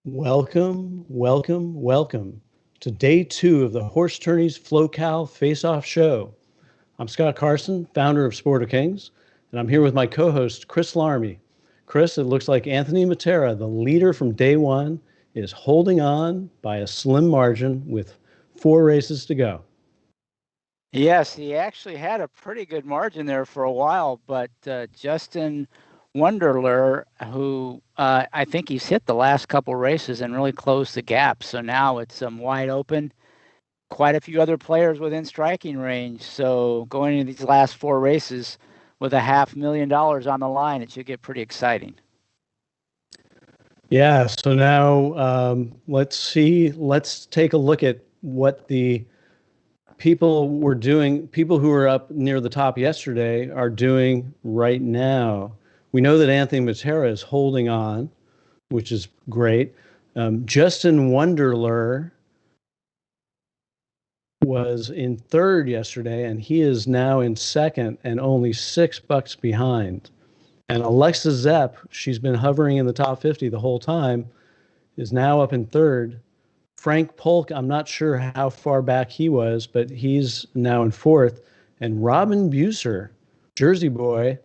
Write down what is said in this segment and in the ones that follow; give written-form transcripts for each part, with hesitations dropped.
Welcome, welcome, welcome to day 2 of the Horse Tourneys Flo-Cal Faceoff Show. I'm Scott Carson, founder of Sport of Kings, and I'm here with my co-host, Chris Larmey. Chris, it looks like Anthony Matera, the leader from day 1, is holding on by a slim margin with 4 races to go. Yes, he actually had a pretty good margin there for a while, but Justin Wunderler, who I think he's hit the last couple races and really closed the gap. So now it's wide open. Quite a few other players within striking range. So going into these last 4 races with $500,000 on the line, it should get pretty exciting. Yeah, so now let's take a look at what the people who were up near the top yesterday are doing right now. We know that Anthony Matera is holding on, which is great. Justin Wunderler was in 3rd yesterday, and he is now in 2nd and only $6 behind. And Alexa Zepp, she's been hovering in the top 50 the whole time, is now up in 3rd. Frank Polk, I'm not sure how far back he was, but he's now in 4th. And Robin Buser, Jersey boy,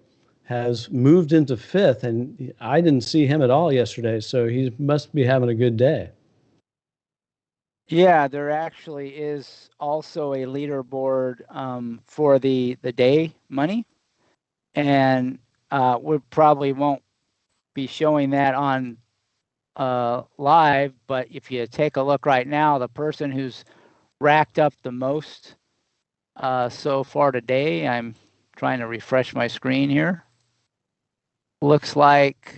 has moved into 5th, and I didn't see him at all yesterday, so he must be having a good day. Yeah, there actually is also a leaderboard for the day money, and we probably won't be showing that on live, but if you take a look right now, the person who's racked up the most so far today, I'm trying to refresh my screen here, looks like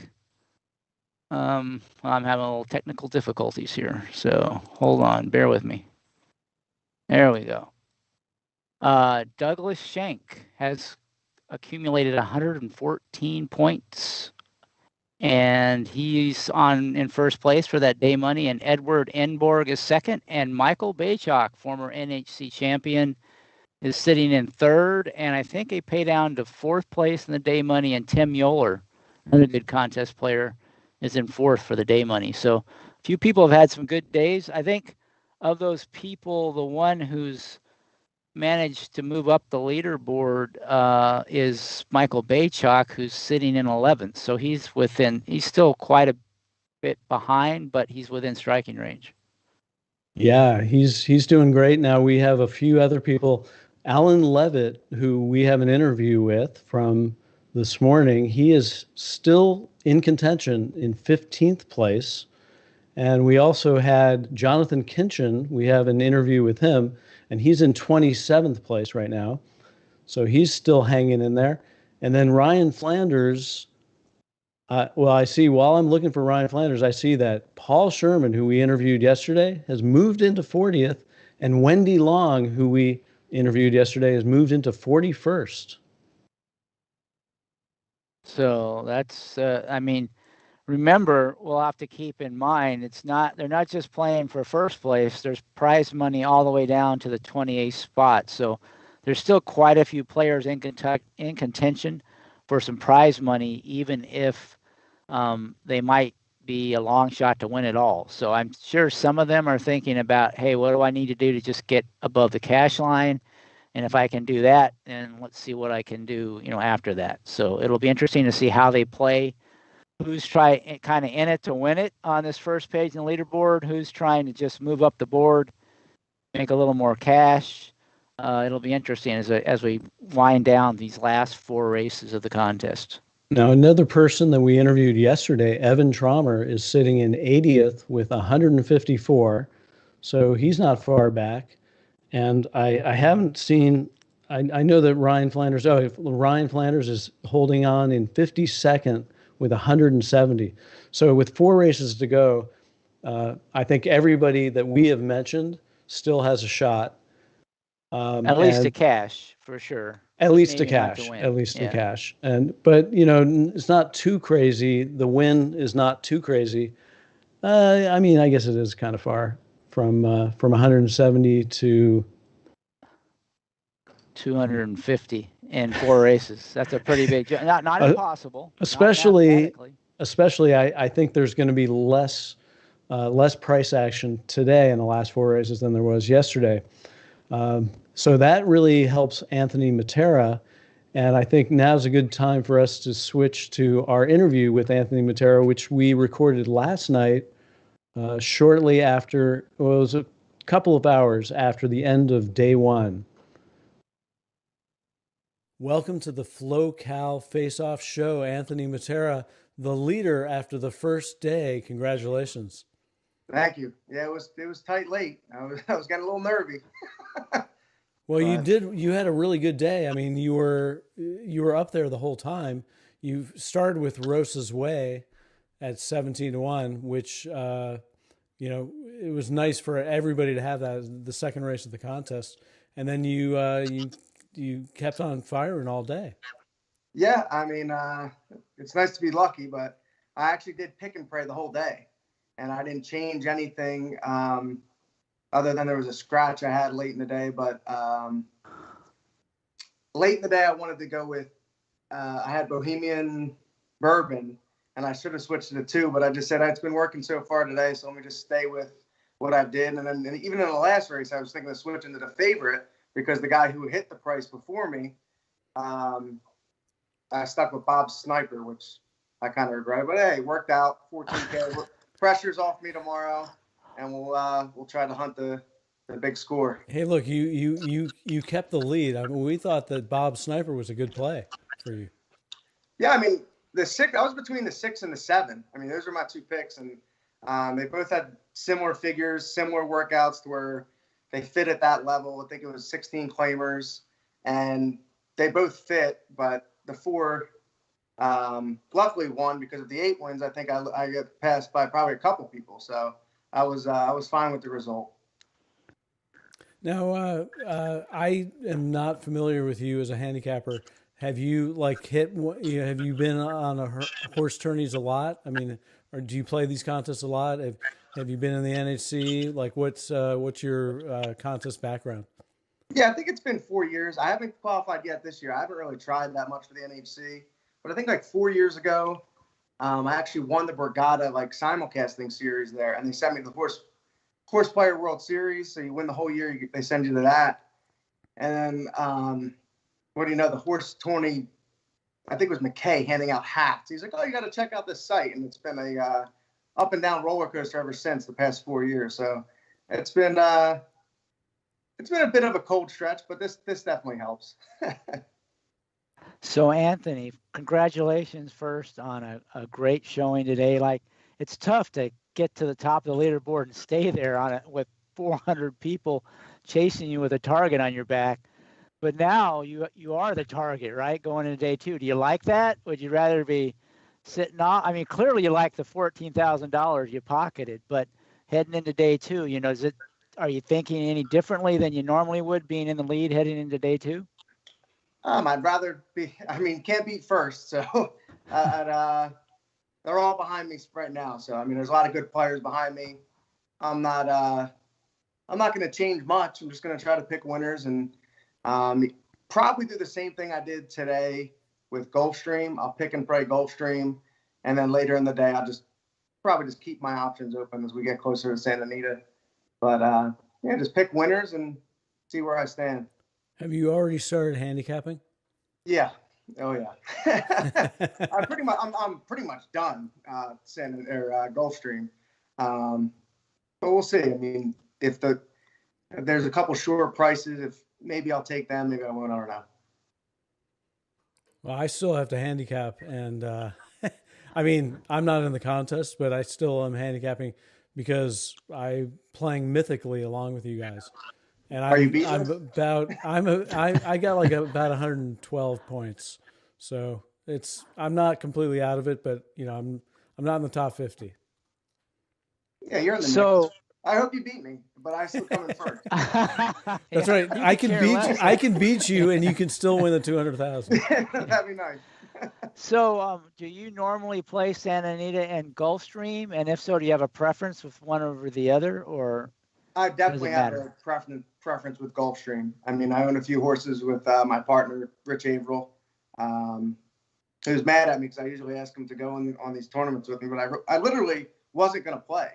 I'm having a little technical difficulties here, so hold on, bear with me. There we go. Douglas Schenk has accumulated 114 points, and he's in first place for that day money, and Edward Enborg is 2nd, and Michael Baychok, former NHC champion, is sitting in 3rd, and I think a pay down to 4th place in the day money, and Tim Yoler, another good contest player, is in 4th for the day money. So a few people have had some good days. I think of those people, the one who's managed to move up the leaderboard is Michael Baychok, who's sitting in 11th. So he's still quite a bit behind, but he's within striking range. Yeah, he's doing great. Now we have a few other people. Alan Levitt, who we have an interview with from this morning, he is still in contention in 15th place. And we also had Jonathan Kinchin. We have an interview with him, and he's in 27th place right now. So he's still hanging in there. And then Ryan Flanders, I see while I'm looking for Ryan Flanders, I see that Paul Sherman, who we interviewed yesterday, has moved into 40th, and Wendy Long, who we interviewed yesterday, has moved into 41st. So that's, remember, we'll have to keep in mind, they're not just playing for first place. There's prize money all the way down to the 28th spot. So there's still quite a few players in contention for some prize money, even if they might be a long shot to win it all. So I'm sure some of them are thinking about, hey, what do I need to do to just get above the cash line? And if I can do that, then let's see what I can do, after that. So it'll be interesting to see how they play, who's kind of in it to win it on this first page in the leaderboard, who's trying to just move up the board, make a little more cash. It'll be interesting as we wind down these last 4 races of the contest. Now, another person that we interviewed yesterday, Evan Trummer, is sitting in 80th with 154. So he's not far back. And I haven't seen, I know that Ryan Flanders is holding on in 52nd with 170. So with 4 races to go, I think everybody that we have mentioned still has a shot. At least to cash, for sure. At least to cash. But it's not too crazy. The win is not too crazy. I guess it is kind of far from 170 to 250 in 4 races. That's a pretty big jump. Not impossible. Especially, I think there's going to be less less price action today in the last 4 races than there was yesterday. So that really helps Anthony Matera. And I think now's a good time for us to switch to our interview with Anthony Matera, which we recorded last night, shortly after, well, it was a couple of hours after the end of day one. Welcome to the Flo-Cal Faceoff Show, Anthony Matera, the leader after the first day. Congratulations. Thank you. Yeah, it was tight late. I was getting a little nervy. Well, you had a really good day. I mean, you were up there the whole time. You started with Rosa's Way at 17-1, which it was nice for everybody to have that, the second race of the contest. And then you kept on firing all day. Yeah, I mean, it's nice to be lucky, but I actually did pick and pray the whole day, and I didn't change anything other than there was a scratch I had late in the day. But late in the day, I wanted to go with I had Bohemian Bourbon, and I should have switched to the 2, but I just said it's been working so far today, so let me just stay with what I did. And then even in the last race, I was thinking of switching to the favorite because the guy who hit the price before me, I stuck with Bob's Sniper, which I kind of regret. But hey, it worked out. 14K. Pressure's off me tomorrow, and we'll try to hunt the big score. Hey, look, you kept the lead. I mean, we thought that Bob's Sniper was a good play for you. Yeah, I mean the 6. I was between the 6 and the 7. I mean, those are my 2 picks, and they both had similar figures, similar workouts to where they fit at that level. I think it was 16 claimers, and they both fit. But the 4, luckily won because of the 8 wins. I think I got passed by probably a couple people, so I was fine with the result. Now, I am not familiar with you as a handicapper. Have you have you been on a horse tourneys a lot? I mean, or do you play these contests a lot? Have you been in the NHC? Like, what's your contest background? Yeah, I think it's been 4 years. I haven't qualified yet this year. I haven't really tried that much for the NHC, but I think like 4 years ago, I actually won the Borgata simulcasting series there, and they sent me to the Horse Player World Series. So you win the whole year, they send you to that, and then what do you know? The horse tourney, I think it was McKay handing out hats. He's like, "Oh, you got to check out this site," and it's been a up and down roller coaster ever since the past 4 years. So it's been a bit of a cold stretch, but this definitely helps. So Anthony, congratulations first on a great showing today. Like, it's tough to get to the top of the leaderboard and stay there on it with 400 people chasing you with a target on your back. But now you are the target, right? Going into day 2. Do you like that? Would you rather be sitting off? I mean, clearly you like the $14,000 you pocketed, but heading into day 2, are you thinking any differently than you normally would, being in the lead heading into day 2? I'd rather be. I mean, can't beat first, so they're all behind me right now. So I mean, there's a lot of good players behind me. I'm not going to change much. I'm just going to try to pick winners and probably do the same thing I did today with Gulfstream. I'll pick and pray Gulfstream, and then later in the day, I'll probably just keep my options open as we get closer to Santa Anita. But just pick winners and see where I stand. Have you already started handicapping? Yeah. Oh yeah. I'm pretty much done. Gulfstream. But we'll see. I mean, if there's a couple short prices, if maybe I'll take them, maybe I won't. I don't know. Well, I still have to handicap, and I mean, I'm not in the contest, but I still am handicapping because I'm playing mythically along with you guys. And Are you beating I got like about 112 points. So I'm not completely out of it, but I'm not in the top 50. Yeah, you're in the mix. I hope you beat me, but I still come in first. That's right. I can beat you, and you can still win the 200,000. That'd be nice. So, do you normally play Santa Anita and Gulfstream? And if so, do you have a preference with one over the other, or? I definitely have a preference with Gulfstream. I mean, I own a few horses with my partner, Rich Averill, who's mad at me because I usually ask him to go on these tournaments with me, but I literally wasn't going to play.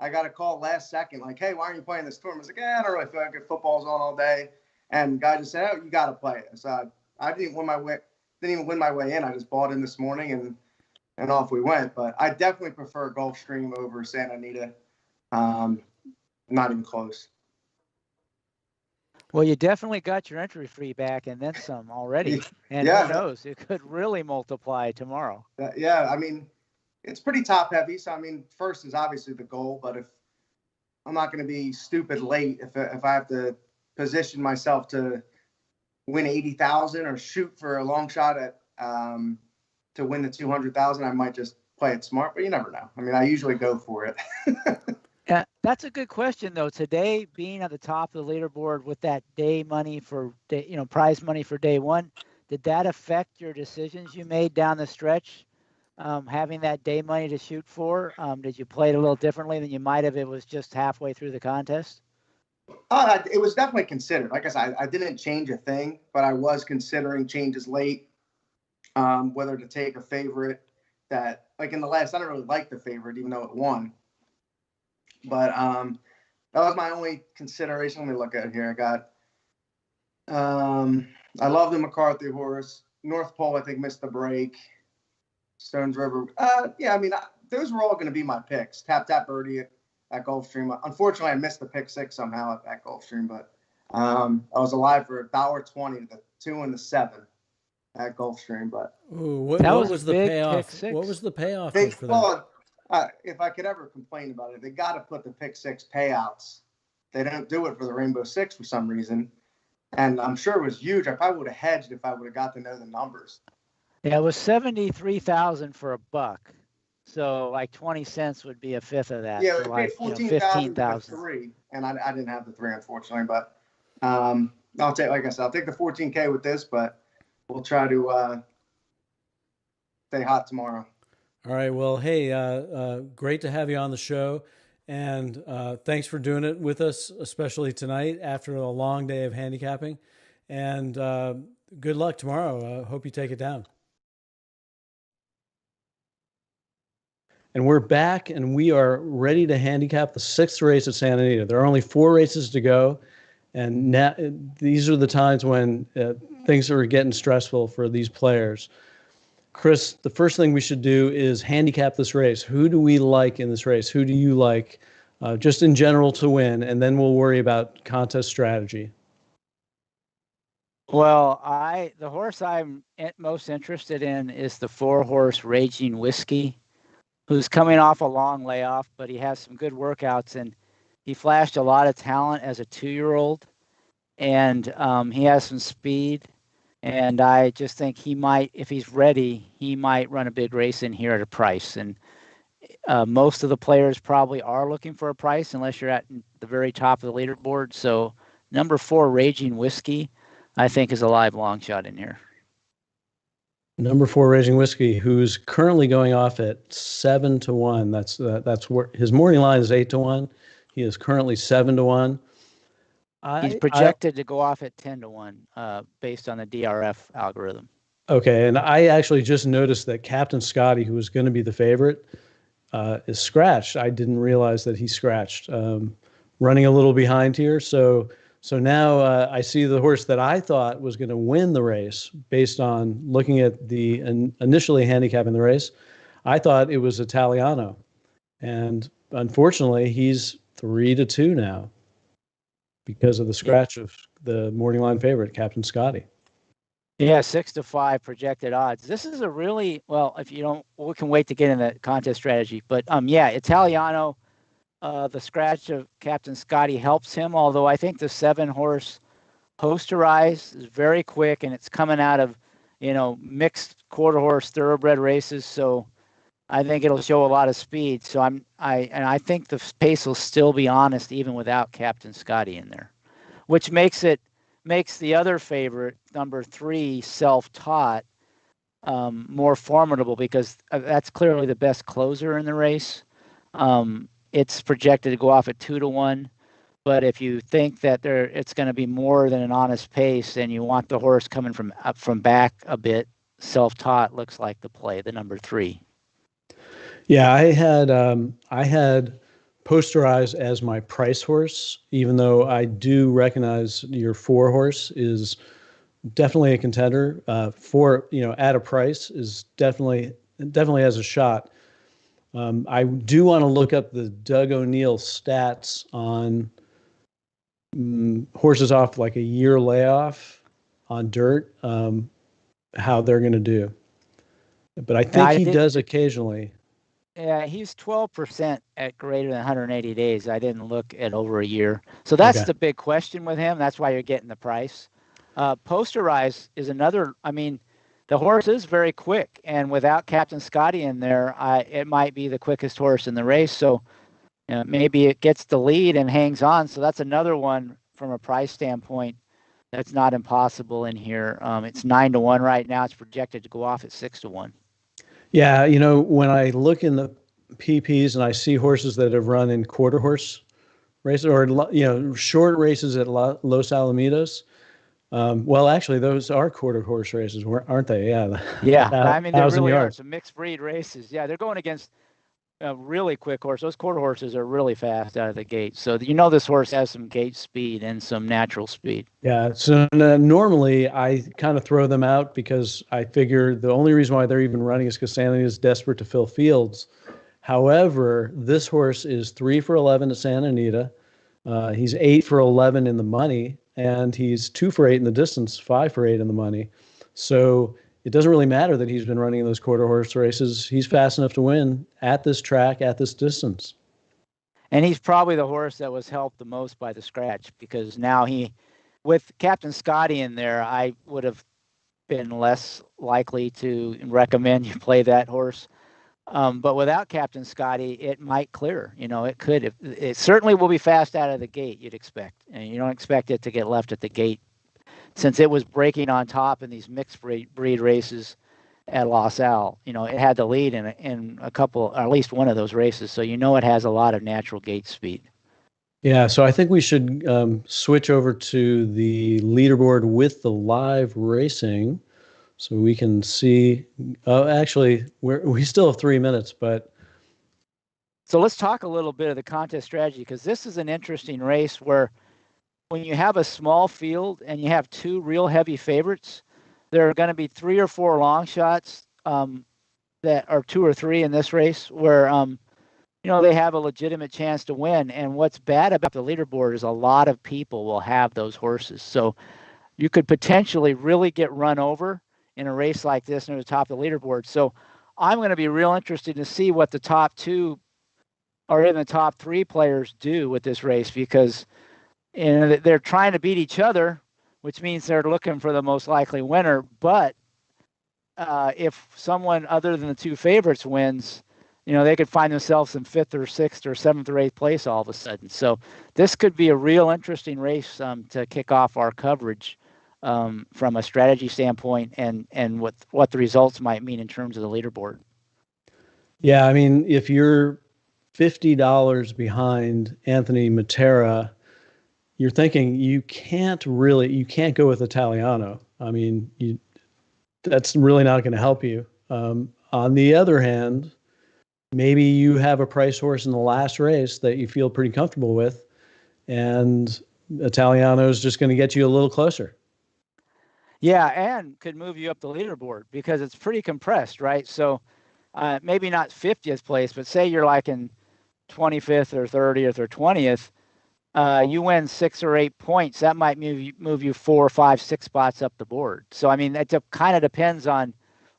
I got a call last second, like, hey, why aren't you playing this tournament? I was like, I don't really feel like it. Football's on all day. And the guy just said, oh, you got to play it. So I didn't even win my way in. I just bought in this morning and off we went. But I definitely prefer Gulfstream over Santa Anita. Not even close. Well, you definitely got your entry fee back and then some already. And yeah, who knows, it could really multiply tomorrow. Yeah, I mean, it's pretty top heavy. So, I mean, first is obviously the goal. But if I'm not going to be stupid late, if I have to position myself to win 80,000 or shoot for a long shot at to win the 200,000, I might just play it smart. But you never know. I mean, I usually go for it. Yeah, that's a good question, though. Today, being at the top of the leaderboard with that day money for day, prize money for day one, did that affect your decisions you made down the stretch? Having that day money to shoot for, did you play it a little differently than you might have? It was just halfway through the contest. It was definitely considered. Like I said, I didn't change a thing, but I was considering changes late, whether to take a favorite that, like in the last, I don't really like the favorite, even though it won. But that was my only consideration. Let me look at it here. I got, I love the McCarthy horse. North Pole, I think, missed the break. Stones River. Yeah, I mean, those were all going to be my picks. Tap Birdie at Gulfstream. Unfortunately, I missed the pick 6 somehow at Gulfstream, but I was alive for $1.20, the 2 and the 7 at Gulfstream. But what was the payoff? What was the payoff for that? If I could ever complain about it, they got to put the pick 6 payouts. They don't do it for the Rainbow Six for some reason. And I'm sure it was huge. I probably would have hedged if I would have got to know the numbers. Yeah, it was 73,000 for $1. So like 20 cents would be a fifth of that. Yeah, so it like, paid 14,000 for 3, and I didn't have the 3, unfortunately. But I'll take, like I said, I'll take the 14K with this, but we'll try to stay hot tomorrow. All right. Well, hey, great to have you on the show, and thanks for doing it with us, especially tonight after a long day of handicapping. And good luck tomorrow. Hope you take it down. And we're back, and we are ready to handicap the 6th race at Santa Anita. There are only 4 races to go, and now, these are the times when things are getting stressful for these players. Chris, the first thing we should do is handicap this race. Who do we like in this race? Who do you like just in general to win? And then we'll worry about contest strategy. Well, the horse I'm most interested in is the 4-horse Raging Whiskey, who's coming off a long layoff, but he has some good workouts, and he flashed a lot of talent as a 2-year-old, and he has some speed, and I just think he might, if he's ready, he might run a big race in here at a price. And most of the players probably are looking for a price unless you're at the very top of the leaderboard. So number 4, Raging Whiskey, I think is a live long shot in here. Number 4, Raging Whiskey, who's currently going off at 7-1. That's where his morning line is 8-1. He is currently 7-1. He's projected to go off at 10-1, based on the DRF algorithm. Okay, and I actually just noticed that Captain Scotty, who was going to be the favorite, is scratched. I didn't realize that he scratched. Running a little behind here, so now I see the horse that I thought was going to win the race based on looking at the initially handicapping the race. I thought it was Italiano, and unfortunately, he's 3-2 now because of the scratch of the morning line favorite, Captain Scotty. Yeah, 6-5 projected odds. This is a really, well, if you don't, we can wait to get in the contest strategy. But yeah, Italiano, the scratch of Captain Scotty helps him, although I think the 7-horse Posterize is very quick, and it's coming out of, mixed quarter horse thoroughbred races. So I think it'll show a lot of speed. So I think the pace will still be honest even without Captain Scotty in there, which makes the other favorite, number 3, Self-Taught, more formidable because that's clearly the best closer in the race. It's projected to go off at 2-1, but if you think that it's going to be more than an honest pace and you want the horse coming from back a bit, Self-Taught looks like the play, the number 3. Yeah, I had Posterize as my price horse, even though I do recognize your 4 horse is definitely a contender. For, at a price is definitely has a shot. I do want to look up the Doug O'Neill stats on horses off like a year layoff on dirt, how they're going to do. But I think he does occasionally. Yeah, he's 12% at greater than 180 days. I didn't look at over a year. So that's the big question with him. That's why you're getting the price. Posterize is another, I mean, the horse is very quick, and without Captain Scotty in there, it might be the quickest horse in the race. So maybe it gets the lead and hangs on. So that's another one from a price standpoint that's not impossible in here. It's 9-1 right now. It's projected to go off at 6-1. Yeah, when I look in the PPs and I see horses that have run in quarter horse races or, short races at Los Alamitos. Well, actually, those are quarter horse races, aren't they? Yeah. Yeah, I mean, they really yards. are some mixed breed races. Yeah, they're going against a really quick horse. Those quarter horses are really fast out of the gate. So this horse has some gate speed and some natural speed. Yeah. So normally I kind of throw them out because I figure the only reason why they're even running is because Santa Anita is desperate to fill fields. However, this horse is 3 for 11 at Santa Anita. He's 8 for 11 in the money, and he's 2 for 8 in the distance, 5 for 8 in the money. So it doesn't really matter that he's been running in those quarter horse races. He's fast enough to win at this track, at this distance. And he's probably the horse that was helped the most by the scratch, because now with Captain Scotty in there, I would have been less likely to recommend you play that horse. But without Captain Scotty, it might clear. It could. It certainly will be fast out of the gate, you'd expect. And you don't expect it to get left at the gate, since it was breaking on top in these mixed breed races at Los Al. It had the lead in a couple, or at least one of those races. So it has a lot of natural gate speed. Yeah, so I think we should switch over to the leaderboard with the live racing, so we can see. Actually, we still have 3 minutes, but. So let's talk a little bit of the contest strategy, because this is an interesting race where, when you have a small field and you have 2 real heavy favorites, there are going to be 3 or 4 long shots that are 2 or 3 in this race where, they have a legitimate chance to win. And what's bad about the leaderboard is a lot of people will have those horses. So you could potentially really get run over in a race like this near the top of the leaderboard. So I'm going to be real interested to see what the top 2 or even the top 3 players do with this race, because they're trying to beat each other, which means they're looking for the most likely winner. But if someone other than the 2 favorites wins, they could find themselves in 5th or 6th or 7th or 8th place all of a sudden. So this could be a real interesting race to kick off our coverage from a strategy standpoint, and what the results might mean in terms of the leaderboard. Yeah, I mean, if you're $50 behind Anthony Matera, you're thinking you can't go with Italiano. I mean, that's really not going to help you. On the other hand, maybe you have a price horse in the last race that you feel pretty comfortable with, and Italiano is just going to get you a little closer. Yeah, and could move you up the leaderboard because it's pretty compressed, right? So maybe not 50th place, but say you're like in 25th or 30th or 20th. You win 6 or 8 points, that might move you 4, 5, 6 spots up the board. So, I mean, that kind of depends on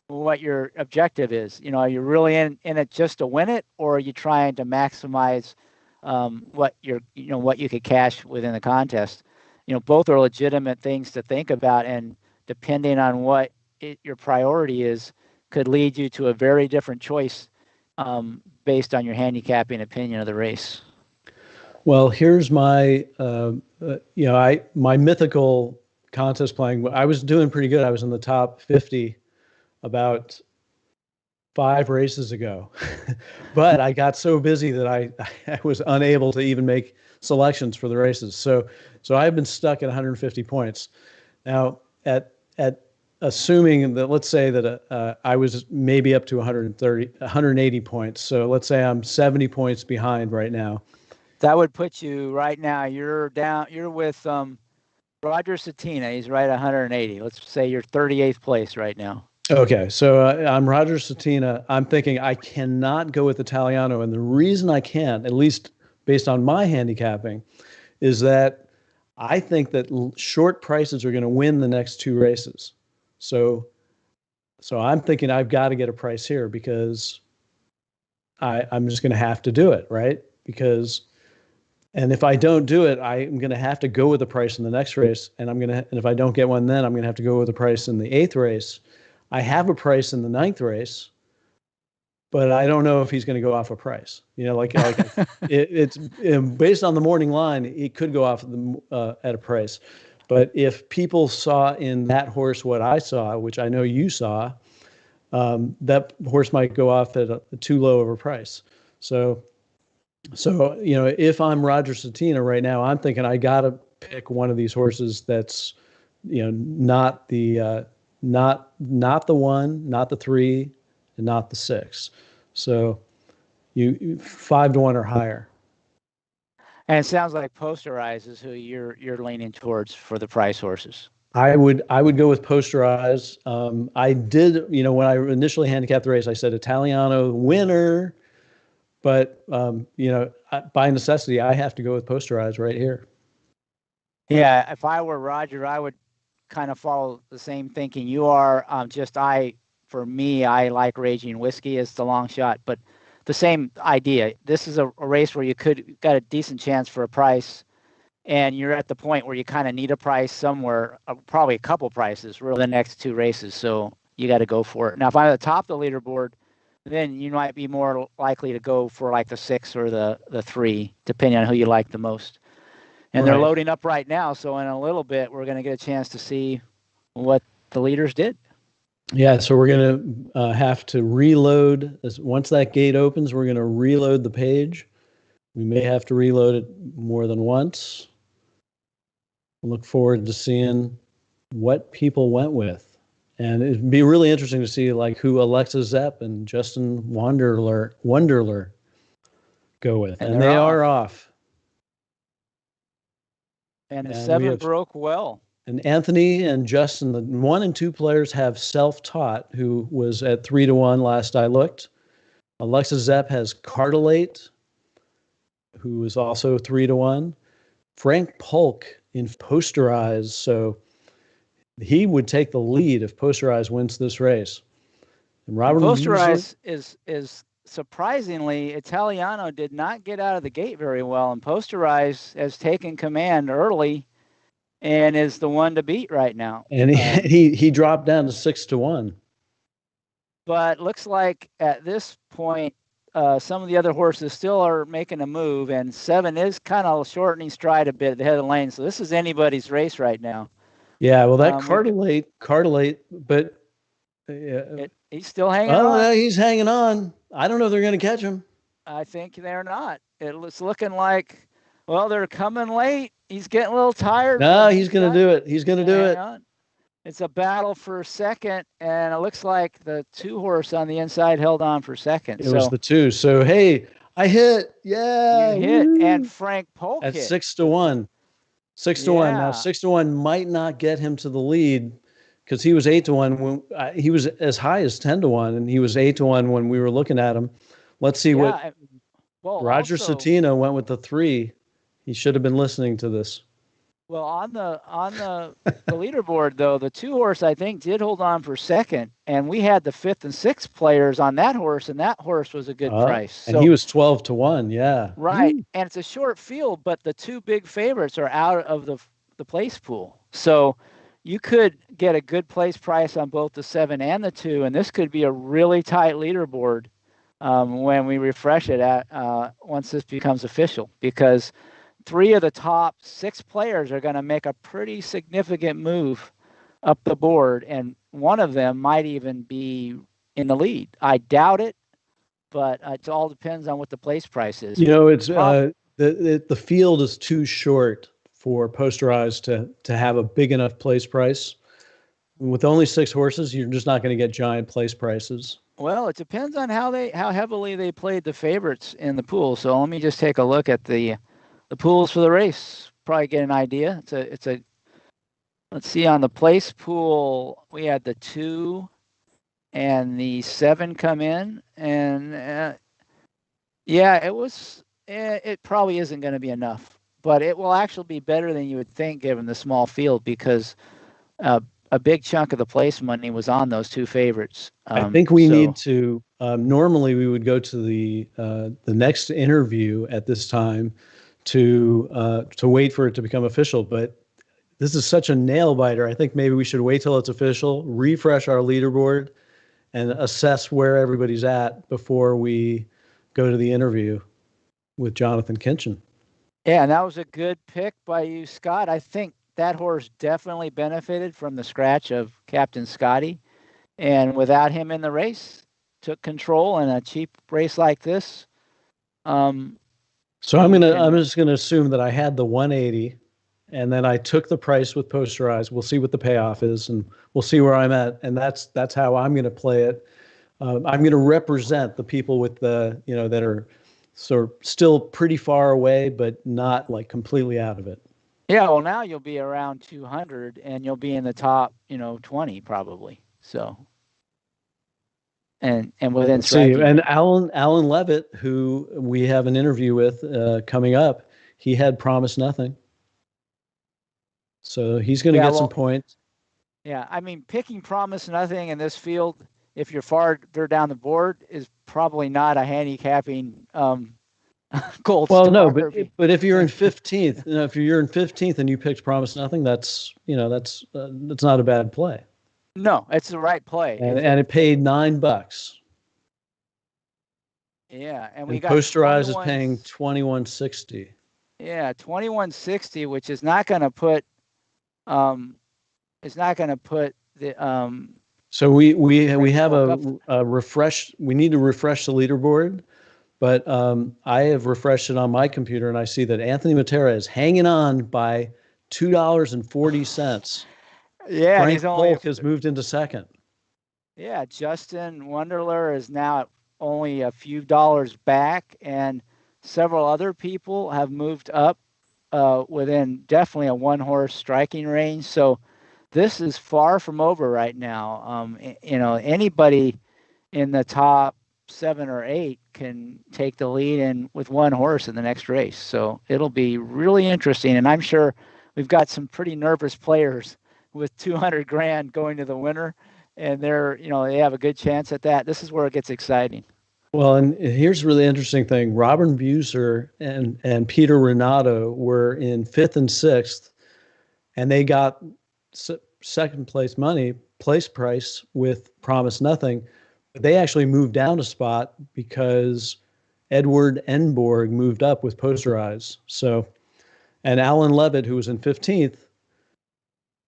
what your objective is. Are you really in it just to win it, or are you trying to maximize what you could cash within the contest? Both are legitimate things to think about, and depending on what your priority is, could lead you to a very different choice based on your handicapping opinion of the race. Well, here's my, my mythical contest playing. I was doing pretty good. I was in the top 50 about 5 races ago, but I got so busy that I was unable to even make selections for the races. So I've been stuck at 150 points. Now at assuming that, let's say that I was maybe up to 180 points. So let's say I'm 70 points behind right now. That would put you right now. You're with Roger Satina. He's right at 180. Let's say you're 38th place right now. Okay, so I'm Roger Satina. I'm thinking I cannot go with Italiano, and the reason I can't, at least based on my handicapping, is that I think that short prices are going to win the next two races. So I'm thinking I've got to get a price here because I'm just going to have to do it, right? And if I don't do it, I'm going to have to go with the price in the next race, and if I don't get one, then I'm going to have to go with the price in the 8th race. I have a price in the 9th race, but I don't know if he's going to go off a price. It's based on the morning line, it could go off at a price. But if people saw in that horse what I saw, which I know you saw, that horse might go off at a too low of a price. So if I'm Roger Satina right now, I'm thinking I got to pick one of these horses that's, not the 1, not the 3, and not the 6. So you 5 to 1 or higher. And it sounds like Posterize is who you're leaning towards for the price horses. I would go with Posterize. I did, when I initially handicapped the race, I said Italiano winner, but by necessity, I have to go with Posterize right here. Yeah, if I were Roger, I would kind of follow the same thinking you are. For me, I like Raging Whiskey as the long shot, but the same idea. This is a race where you got a decent chance for a price, and you're at the point where you kind of need a price somewhere, probably a couple prices, really, the next two races. So you got to go for it. Now, if I'm at the top of the leaderboard, then you might be more likely to go for like the 6 or the 3, depending on who you like the most. And They're loading up right now, so in a little bit, we're going to get a chance to see what the leaders did. Yeah, so we're going to have to reload. Once that gate opens, we're going to reload the page. We may have to reload it more than once. I look forward to seeing what people went with. And it'd be really interesting to see who Alexa Zepp and Justin Wonderler go with. And they are off. And the 7 broke well. And Anthony and Justin, the 1 and 2 players, have Self-Taught, who was at 3 to 1 last I looked. Alexa Zepp has Cartilate, who is also 3 to 1. Frank Polk in Posterize, so he would take the lead if Posterize wins this race. And Robert Posterize is surprisingly, Italiano did not get out of the gate very well, and Posterize has taken command early and is the one to beat right now. And he dropped down to 6 to 1. But looks like at this point, some of the other horses still are making a move, and 7 is kind of shortening stride a bit at the head of the lane. So this is anybody's race right now. Yeah, well, that Cartilate, but he's still hanging on. Oh, he's hanging on. I don't know if they're going to catch him. I think they're not. It's looking like, they're coming late. He's getting a little tired. No, he's going to do it. He's going to do it. It's a battle for second, and it looks like the 2 horse on the inside held on for second. It was the 2. So, hey, I hit. Yeah. You hit, and Frank Polk at hit. 6 to 1. 6 to 1. Now, 6 to 1 might not get him to the lead because he was 8 to 1. When he was as high as 10 to 1, and he was 8 to 1 when we were looking at him. Let's see what Roger Satina went with the 3. He should have been listening to this. Well, on the leaderboard, though, the 2 horse, I think, did hold on for second, and we had the 5th and 6th players on that horse, and that horse was a good price. And he was 12 to 1, yeah. Right, and it's a short field, but the 2 big favorites are out of the place pool. So you could get a good place price on both the 7 and the 2, and this could be a really tight leaderboard when we refresh it once this becomes official, because 3 of the top 6 players are going to make a pretty significant move up the board, and one of them might even be in the lead. I doubt it, but it all depends on what the place price is. It's the field is too short for Posterize to have a big enough place price. with only 6 horses, you're just not going to get giant place prices. Well, it depends on how heavily they played the favorites in the pool. So let me just take a look at the pools for the race. Probably get an idea. Let's see, on the place pool, we had the 2 and the 7 come in, and it probably isn't going to be enough, but it will actually be better than you would think given the small field, because a big chunk of the place money was on those 2 favorites. I think we need to. Normally, we would go to the next interview at this time to wait for it to become official, but this is such a nail biter. I think maybe we should wait till it's official, refresh our leaderboard, and assess where everybody's at before we go to the interview with Jonathan Kinchin. Yeah, and that was a good pick by you, Scott. I think that horse definitely benefited from the scratch of Captain Scotty, and without him in the race, took control in a cheap race like this. So I'm just gonna assume that I had the 180, and then I took the price with Posterized. We'll see what the payoff is, and we'll see where I'm at, and that's how I'm going to play it. I'm going to represent the people with the that are sort of still pretty far away, but not like completely out of it. Yeah, well, now you'll be around 200, and you'll be in the top 20 probably. So, and within striking. And Alan Levitt, who we have an interview with coming up, he had Promised Nothing. So he's going to get some points. Yeah, I mean, picking Promised Nothing in this field, if you're farther down the board, is probably not a handicapping gold star. Well, no, but if you're in 15th, if you're in 15th and you picked Promised Nothing, that's not a bad play. No, it's the right play, and it paid $9. Yeah, and we got Posterized is paying $21.60. Yeah, $21.60, which is not going to put. It's not going to put the. So we have a refresh. We need to refresh the leaderboard, but I have refreshed it on my computer, and I see that Anthony Matera is hanging on by $2.40. Yeah, Frank Polk has moved into second. Yeah, Justin Wunderler is now only a few dollars back, and several other people have moved up within definitely a 1-horse striking range. So this is far from over right now. Anybody in the top 7 or 8 can take the lead in with 1 horse in the next race. So it'll be really interesting. And I'm sure we've got some pretty nervous players with 200 grand going to the winner, and they have a good chance at that. This is where it gets exciting. Well, and here's a really interesting thing. Robin Buser and Peter Renato were in 5th and 6th, and they got second place price with Promised Nothing. But they actually moved down a spot because Edward Enborg moved up with Posterized. So, and Alan Levitt, who was in 15th,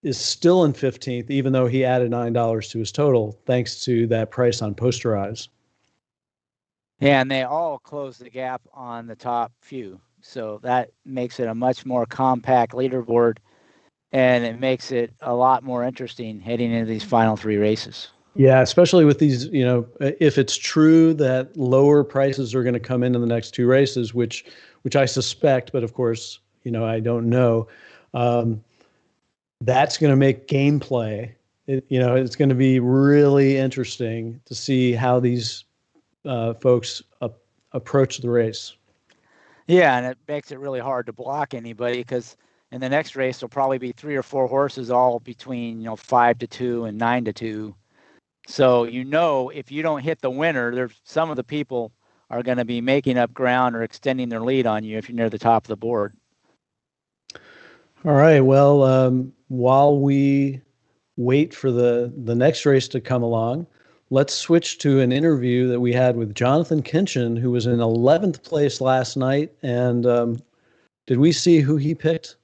is still in 15th, even though he added $9 to his total, thanks to that price on Posterized. Yeah, and they all close the gap on the top few. So that makes it a much more compact leaderboard, and it makes it a lot more interesting heading into these final 3 races. Yeah, especially with these, if it's true that lower prices are going to come in the next 2 races, which I suspect, but of course, I don't know. That's going to make gameplay. It's going to be really interesting to see how these folks approach the race. Yeah, and it makes it really hard to block anybody, because in the next race there'll probably be 3 or 4 horses all between 5-2 and 9-2. So if you don't hit the winner, there's some of the people are going to be making up ground or extending their lead on you if you're near the top of the board. All right. Well, while we wait for the next race to come along, let's switch to an interview that we had with Jonathan Kinchin, who was in 11th place last night. And did we see who he picked?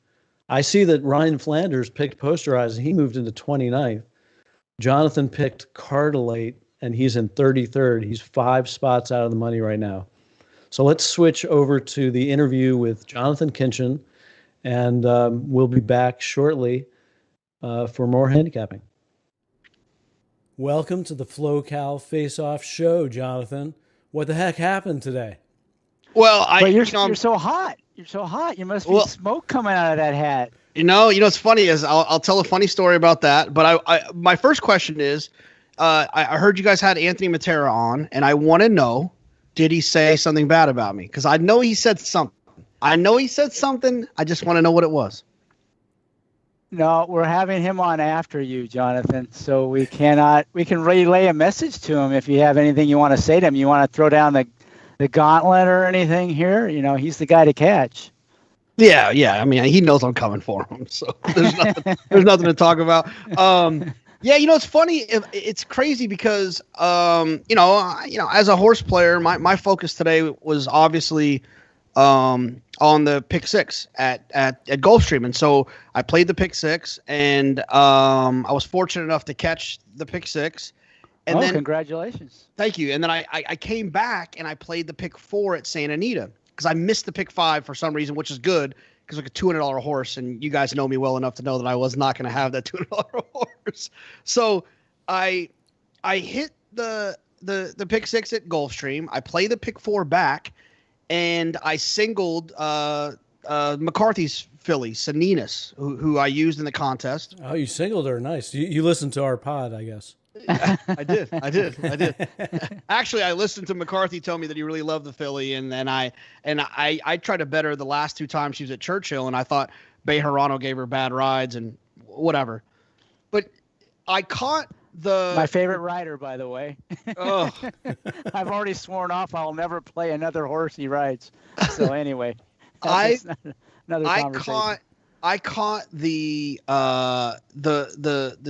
I see that Ryan Flanders picked Posterized, and he moved into 29th. Jonathan picked Cardilate, and he's in 33rd. He's 5 spots out of the money right now. So let's switch over to the interview with Jonathan Kinchin, and we'll be back shortly for more handicapping. Welcome to the Flo-Cal Faceoff Show, Jonathan. What the heck happened today? Well, you're so hot. You're so hot. You must be smoke coming out of that hat. What's funny is I'll tell a funny story about that. But my first question is, I heard you guys had Anthony Matera on, and I want to know, did he say something bad about me? Because I know he said something. I just want to know what it was. No, we're having him on after you, Jonathan. So we can relay a message to him if you have anything you want to say to him. You want to throw down the gauntlet or anything here? He's the guy to catch. Yeah. I mean, he knows I'm coming for him, so there's nothing to talk about. It's funny. It's crazy because as a horse player, my focus today was obviously on the pick six at Gulfstream. And so I played the pick six, and I was fortunate enough to catch the pick six. And then congratulations. Thank you. And then I came back and I played the pick four at Santa Anita because I missed the pick five for some reason, which is good because like a $200 horse. And you guys know me well enough to know that I was not going to have that $200 horse. So I hit the pick six at Gulfstream. I played the pick four back, and I singled McCarthy's filly, Saninas, who I used in the contest. Oh, you singled her. Nice. You listened to our pod, I guess. I did. Actually, I listened to McCarthy tell me that he really loved the filly, and I tried to bet her the last two times she was at Churchill, and I thought Bejarano gave her bad rides and whatever. But I caught my favorite rider, by the way. Oh. I've already sworn off I'll never play another horse he rides. So anyway, another conversation. I caught the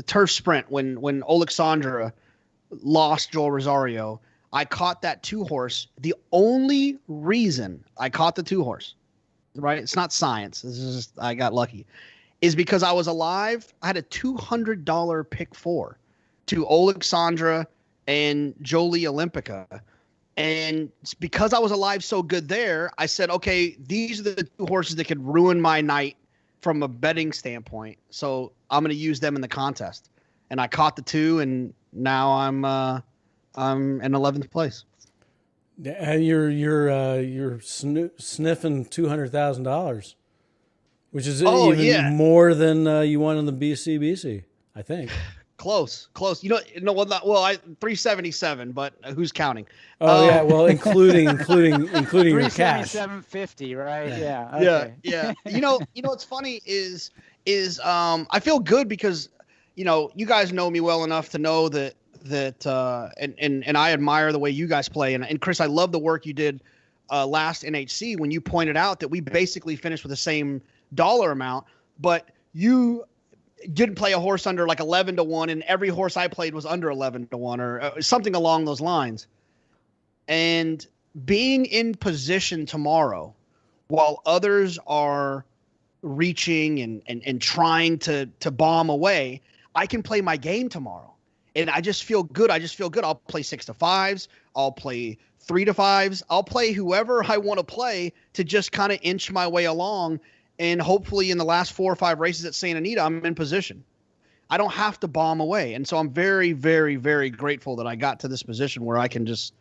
turf sprint when Alexandra lost Joel Rosario. I caught that 2-horse. The only reason I caught the 2-horse, right? It's not science. This is just, I got lucky, is because I was alive. I had a $200 pick four to Alexandra and Jolie Olympica. And because I was alive so good there, I said, okay, these are the 2 horses that could ruin my night from a betting standpoint. So I'm going to use them in the contest. And I caught the 2, and now I'm in 11th place. And you're sniffing $200,000, which is more than you won in the BCBC, I think. Close. 377, but who's counting? Oh yeah, well, including your cash. 377.50, right? Yeah. Okay. Yeah. What's funny is I feel good because you guys know me well enough to know that and I admire the way you guys play, and Chris, I love the work you did last NHC when you pointed out that we basically finished with the same dollar amount, but you didn't play a horse under like 11-1, and every horse I played was under 11-1 or something along those lines. And being in position tomorrow while others are reaching and trying to bomb away, I can play my game tomorrow. And I just feel good. I'll play 6-5s. I'll play 3-5s. I'll play whoever I want to play to just kind of inch my way along. And hopefully in the last 4 or 5 races at Santa Anita, I'm in position. I don't have to bomb away. And so I'm very, very, very grateful that I got to this position where I can just,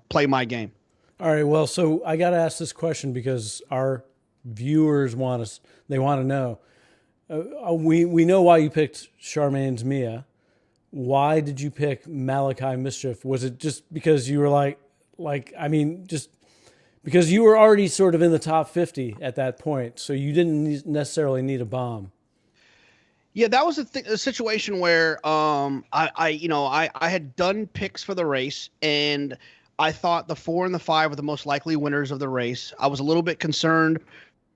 play my game. All right. Well, so I got to ask this question because our viewers want to know. We know why you picked Charmaine's Mia. Why did you pick Malachi Mischief? Was it just because you were just because you were already sort of in the top 50 at that point, so you didn't necessarily need a bomb? Yeah, that was a situation where I had done picks for the race, and I thought the 4 and the 5 were the most likely winners of the race. I was a little bit concerned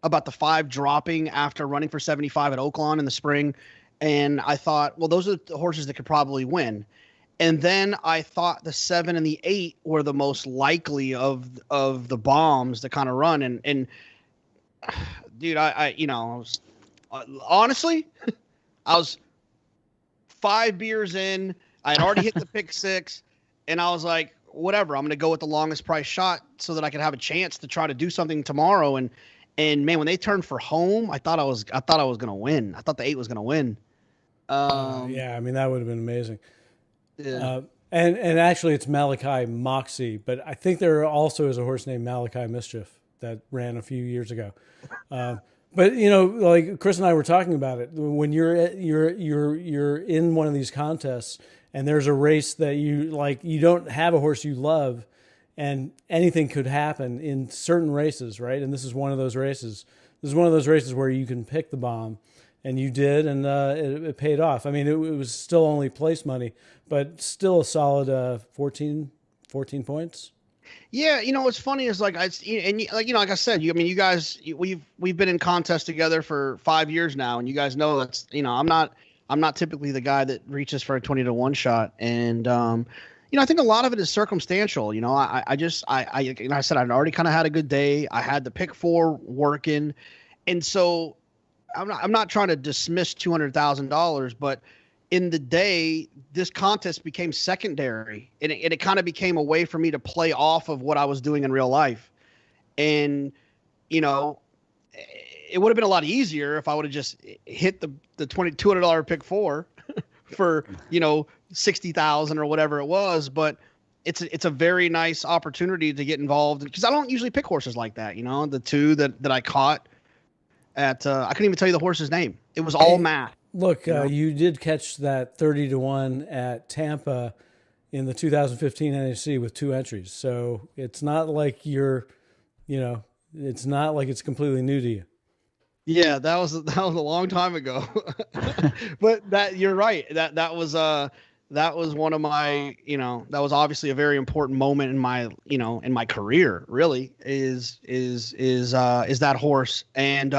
about the 5 dropping after running for 75 at Oaklawn in the spring, and I thought, well, those are the horses that could probably win. And then I thought the 7 and the 8 were the most likely of the bombs to kind of run. And dude, I was honestly, I was 5 beers in. I had already hit the pick 6, and I was like, whatever. I'm going to go with the longest price shot so that I could have a chance to try to do something tomorrow. And man, when they turned for home, I thought I was going to win. I thought the 8 was going to win. Yeah, I mean that would have been amazing. Yeah. And actually, it's Malachi Moxie, but I think there also is a horse named Malachi Mischief that ran a few years ago. But like Chris and I were talking about it, when you're in one of these contests and there's a race that you don't have a horse you love, and anything could happen in certain races, right? And this is one of those races. This is one of those races where you can pick the bomb, and you did, and it paid off. I mean, it was still only place money, but still a solid 14 points. Yeah, what's funny is like like I said, you guys, we've been in contests together for 5 years now, and you guys know that's I'm not typically the guy that reaches for a 20-to-1 shot, and I think a lot of it is circumstantial. I said I'd already kind of had a good day. I had the pick 4 working, and so I'm not trying to dismiss $200,000, but in the day, this contest became secondary, and it kind of became a way for me to play off of what I was doing in real life. And, it would have been a lot easier if I would have just hit the $200 pick 4 for, 60,000 or whatever it was. But it's a very nice opportunity to get involved, because I don't usually pick horses like that. The 2 that I caught at, I couldn't even tell you the horse's name. It was all math. Look, you did catch that 30-to-1 at Tampa in the 2015 NHC with 2 entries. So it's not like it's not like it's completely new to you. Yeah, that was a long time ago. But you're right. That was one of my, that was obviously a very important moment in my, in my career, really, is that horse. And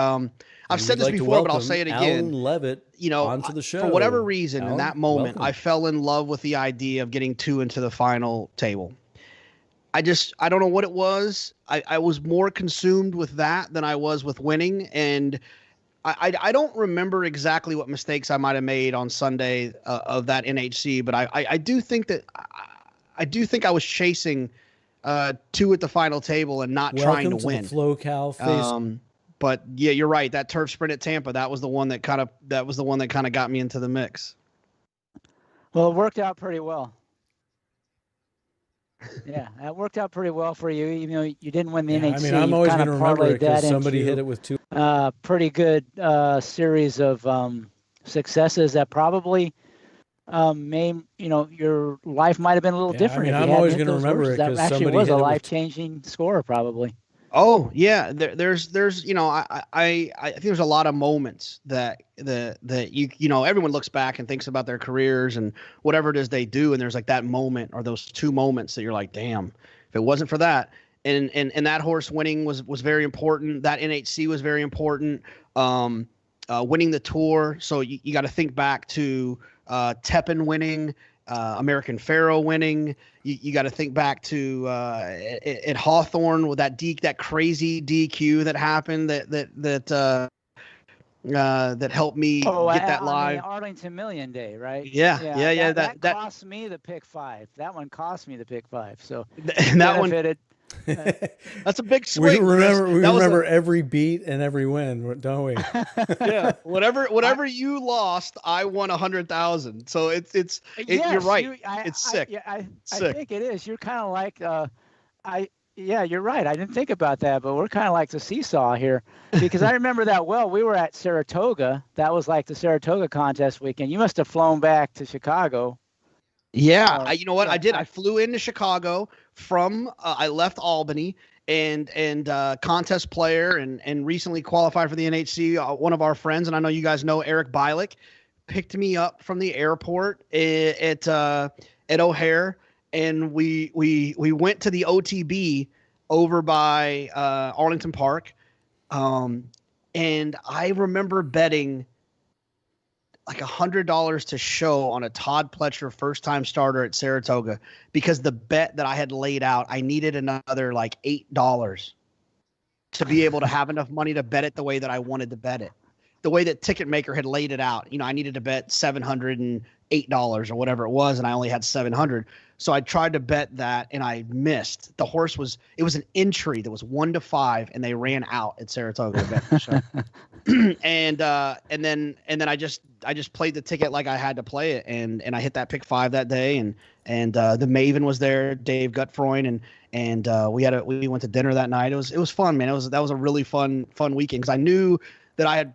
I've said this before, but I'll say it again. Alan Levitt, onto the show. For whatever reason, Alan, in that moment, welcome. I fell in love with the idea of getting 2 into the final table. I don't know what it was. I was more consumed with that than I was with winning. And I don't remember exactly what mistakes I might have made on Sunday of that NHC, but I do think that I was chasing 2 at the final table and not trying to win. The Flo-Cal Faceoff. But yeah, you're right. That turf sprint at Tampa, that was the one that kind of got me into the mix. Well, it worked out pretty well. Yeah, that worked out pretty well for you. Even though you didn't win the NHC. I mean, I'm always going to remember it because somebody hit it with 2. Pretty good series of successes that probably your life might have been a little different. I mean, I'm always going to remember it because that actually was a life-changing score, probably. Oh yeah, there's I think there's a lot of moments that everyone looks back and thinks about their careers and whatever it is they do, and there's like that moment or those 2 moments that you're like, damn, if it wasn't for that, and that horse winning was very important. That NHC was very important. Winning the Tour, so you got to think back to Tepin winning. American Pharaoh winning. You got to think back to at Hawthorne with that crazy DQ that happened that helped me get that live. On the Arlington Million Day, right? Yeah. That cost me the pick 5. That one cost me the pick 5. So that one. That's a big swing. We remember every beat and every win, don't we? Yeah. Whatever you lost, I won 100,000. So yes, you're right. It's sick. I think it is. You're kind of like you're right. I didn't think about that, but we're kind of like the seesaw here, because I remember that well. We were at Saratoga. That was like the Saratoga contest weekend. You must have flown back to Chicago. Yeah, you know what? I did. I flew into Chicago from. I left Albany and contest player and recently qualified for the NHC. One of our friends, and I know you guys know Eric Bialik, picked me up from the airport at O'Hare, and we went to the OTB over by Arlington Park, and I remember betting like $100 to show on a Todd Pletcher first-time starter at Saratoga, because the bet that I had laid out, I needed another like $8 to be able to have enough money to bet it the way that I wanted to bet it. the way that Ticketmaker had laid it out. I needed to bet $708 or whatever it was, and I only had 700. So I tried to bet that, and I missed. The horse it was an entry that was 1-5, and they ran out at Saratoga. So. and then I just played the ticket like I had to play it, and I hit that pick 5 that day, and the Maven was there, Dave Gutfreund, and we went to dinner that night. It was fun, man. That was a really fun weekend, because I knew that I had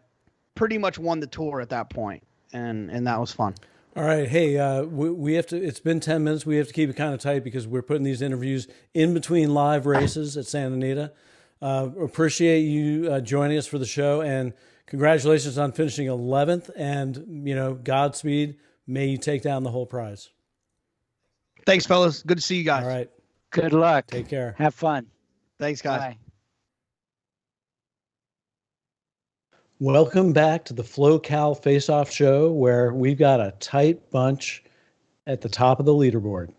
pretty much won the tour at that point, and that was fun. All right. Hey, we have to, it's been 10 minutes. We have to keep it kind of tight because we're putting these interviews in between live races at Santa Anita. Appreciate you joining us for the show, and congratulations on finishing 11th, and, Godspeed. May you take down the whole prize. Thanks, fellas. Good to see you guys. All right. Good luck. Take care. Have fun. Thanks, guys. Bye. Welcome back to the Flo-Cal Faceoff Show, where we've got a tight bunch at the top of the leaderboard.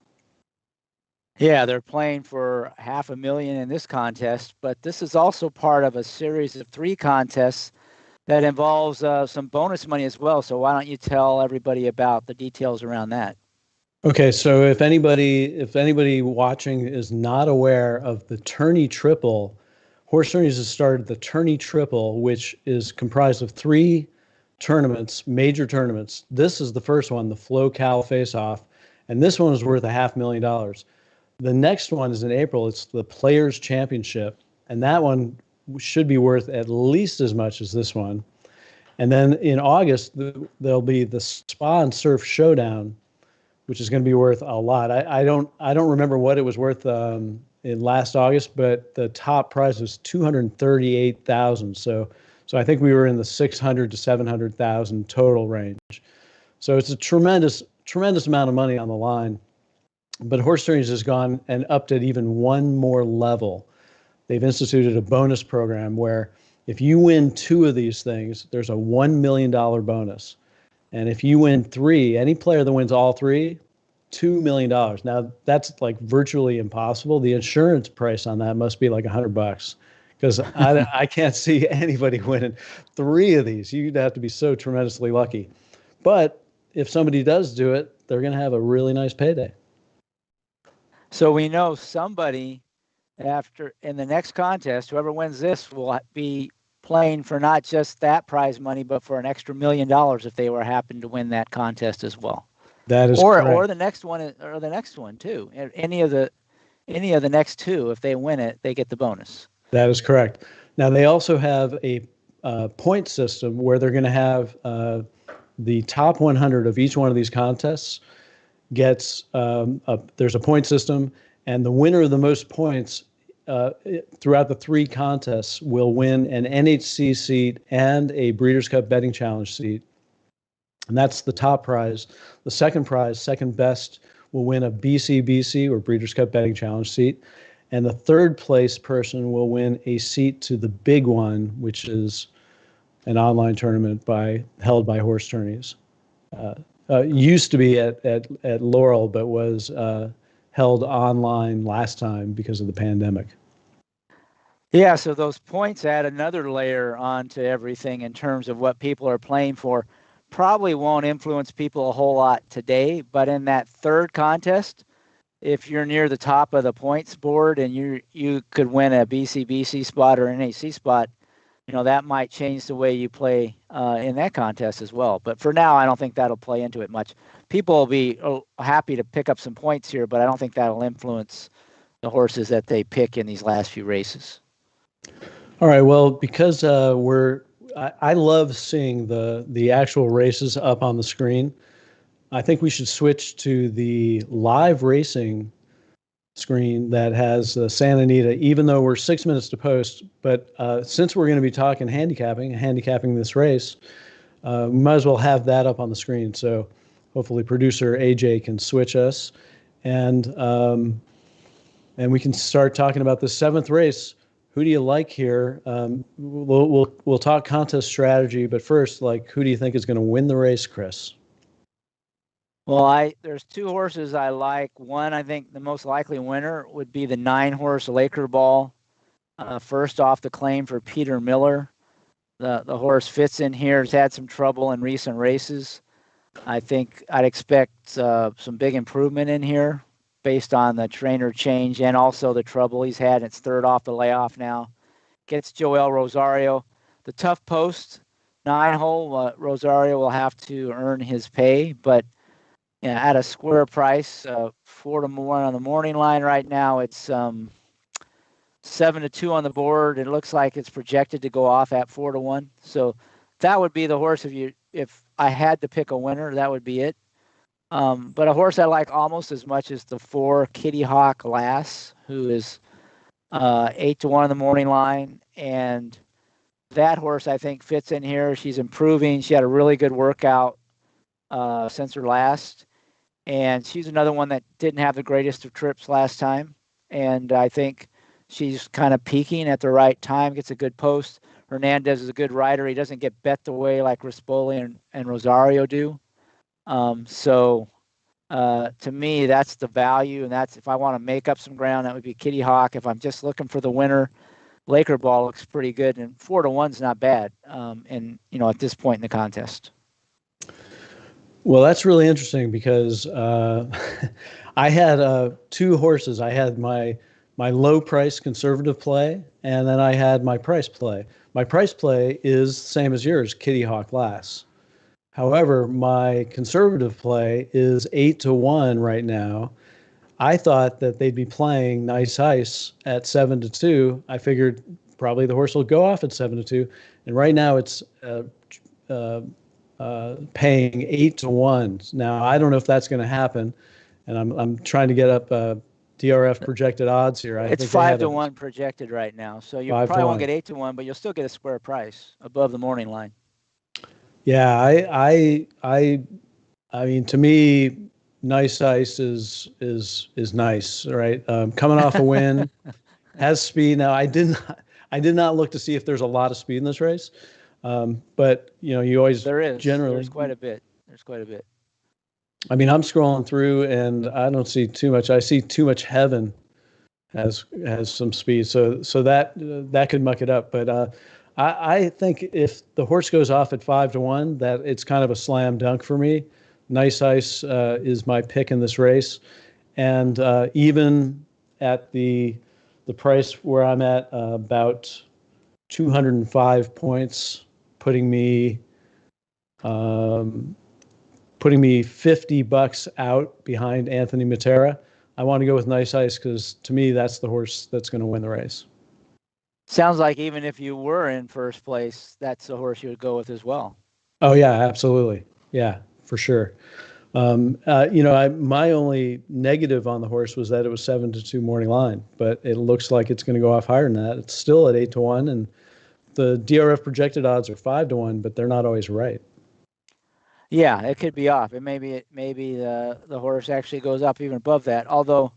Yeah, they're playing for $500,000 in this contest, but this is also part of a series of 3 contests that involves some bonus money as well. So why don't you tell everybody about the details around that? Okay, so if anybody watching is not aware of the Tourney Triple, HorseTourneys has started the Tourney Triple, which is comprised of 3 tournaments, major tournaments. This is the first one, the Flo-Cal Faceoff, and this one is worth $500,000. The next one is in April. It's the Players Championship, and that one should be worth at least as much as this one. And then in August, there'll be the Spa and Surf Showdown, which is going to be worth a lot. I don't remember what it was worth in last August, but the top prize was $238,000. So I think we were in the $600,000 to $700,000 total range. So it's a tremendous amount of money on the line. But HorseTourneys has gone and upped it even one more level. They've instituted a bonus program where if you win 2 of these things, there's a $1 million bonus. And if you win 3, any player that wins all 3, $2 million. Now that's like virtually impossible. The insurance price on that must be like $100, because I can't see anybody winning 3 of these. You'd have to be so tremendously lucky. But if somebody does do it, they're going to have a really nice payday. So we know somebody in the next contest, whoever wins this will be playing for not just that prize money, but for an extra $1 million if they happen to win that contest as well. That is correct. Or the next one too. Any of the next 2, if they win it, they get the bonus. That is correct. Now they also have a point system where they're going to have the top 100 of each one of these contests gets there's a point system, and the winner of the most points throughout the 3 contests will win an NHC seat and a Breeders' Cup Betting Challenge seat. And that's the top prize. The second prize, second best, will win a BCBC or Breeders' Cup Betting Challenge seat. And the third place person will win a seat to the big one, which is an online tournament held by HorseTourneys. Used to be at Laurel, but was held online last time because of the pandemic. Yeah, so those points add another layer onto everything in terms of what people are playing for. Probably won't influence people a whole lot today, but in that third contest, if you're near the top of the points board and you could win a BCBC spot or an NHC spot, that might change the way you play in that contest as well. But for now, I don't think that'll play into it much. People will be happy to pick up some points here, but I don't think that'll influence the horses that they pick in these last few races. All right. Well, because I love seeing the actual races up on the screen. I think we should switch to the live racing screen that has Santa Anita, even though we're 6 minutes to post. But since we're going to be talking handicapping this race, we might as well have that up on the screen. So hopefully producer AJ can switch us, and we can start talking about the 7th race. Who do you like here? We'll talk contest strategy, but first, who do you think is going to win the race, Chris? Well, there's 2 horses I like. One, I think the most likely winner would be the 9-horse Laker Ball. First off the claim for Peter Miller. The horse fits in here. Has had some trouble in recent races. I think I'd expect some big improvement in here based on the trainer change and also the trouble he's had. It's third off the layoff now. Gets Joel Rosario. The tough post, 9-hole, Rosario will have to earn his pay, but at a square price, 4-1 on the morning line right now. It's 7-2 on the board. It looks like it's projected to go off at 4-1. So that would be the horse if I had to pick a winner, that would be it. But a horse I like almost as much as the 4 Kitty Hawk Lass, who is 8-1 on the morning line, and that horse I think fits in here. She's improving. She had a really good workout since her last, and she's another one that didn't have the greatest of trips last time, and I think she's kind of peaking at the right time. Gets a good post. Hernandez is a good rider. He doesn't get bet away like Rispoli and Rosario do. So to me, that's the value, and that's if I want to make up some ground, that would be Kitty Hawk. If I'm just looking for the winner, Laker Ball looks pretty good, and 4-1's not bad. And at this point in the contest. Well, that's really interesting because I had 2 horses. I had my low price conservative play, and then I had my price play. My price play is the same as yours, Kitty Hawk Lass. However, my conservative play is 8-1 right now. I thought that they'd be playing Nice Ice at 7-2. I figured probably the horse will go off at 7-2, and right now it's paying 8-1. Now I don't know if that's going to happen, and I'm trying to get up DRF projected odds here. It's 5-1 projected right now, so you probably won't get 8-1, but you'll still get a square price above the morning line. Yeah, I mean, to me, Nice Ice is nice, right? Coming off a win, has speed. Now, I did not look to see if there's a lot of speed in this race, but you always there's quite a bit. I mean, I'm scrolling through and I don't see too much. I see Too Much Heaven has some speed, so that could muck it up. But I think if the horse goes off at 5-1, that it's kind of a slam dunk for me. Nice Ice is my pick in this race, and even at the price where I'm at, about 205 points, putting me $50 out behind Anthony Matera. I want to go with Nice Ice because to me that's the horse that's going to win the race. Sounds like even if you were in first place, that's the horse you would go with as well. Oh yeah, absolutely. Yeah, for sure. My only negative on the horse was that it was 7-2 morning line, but it looks like it's going to go off higher than that. It's still at 8-1, and the DRF projected odds are 5-1, but they're not always right. Yeah, it could be off. Maybe the horse actually goes up even above that. Although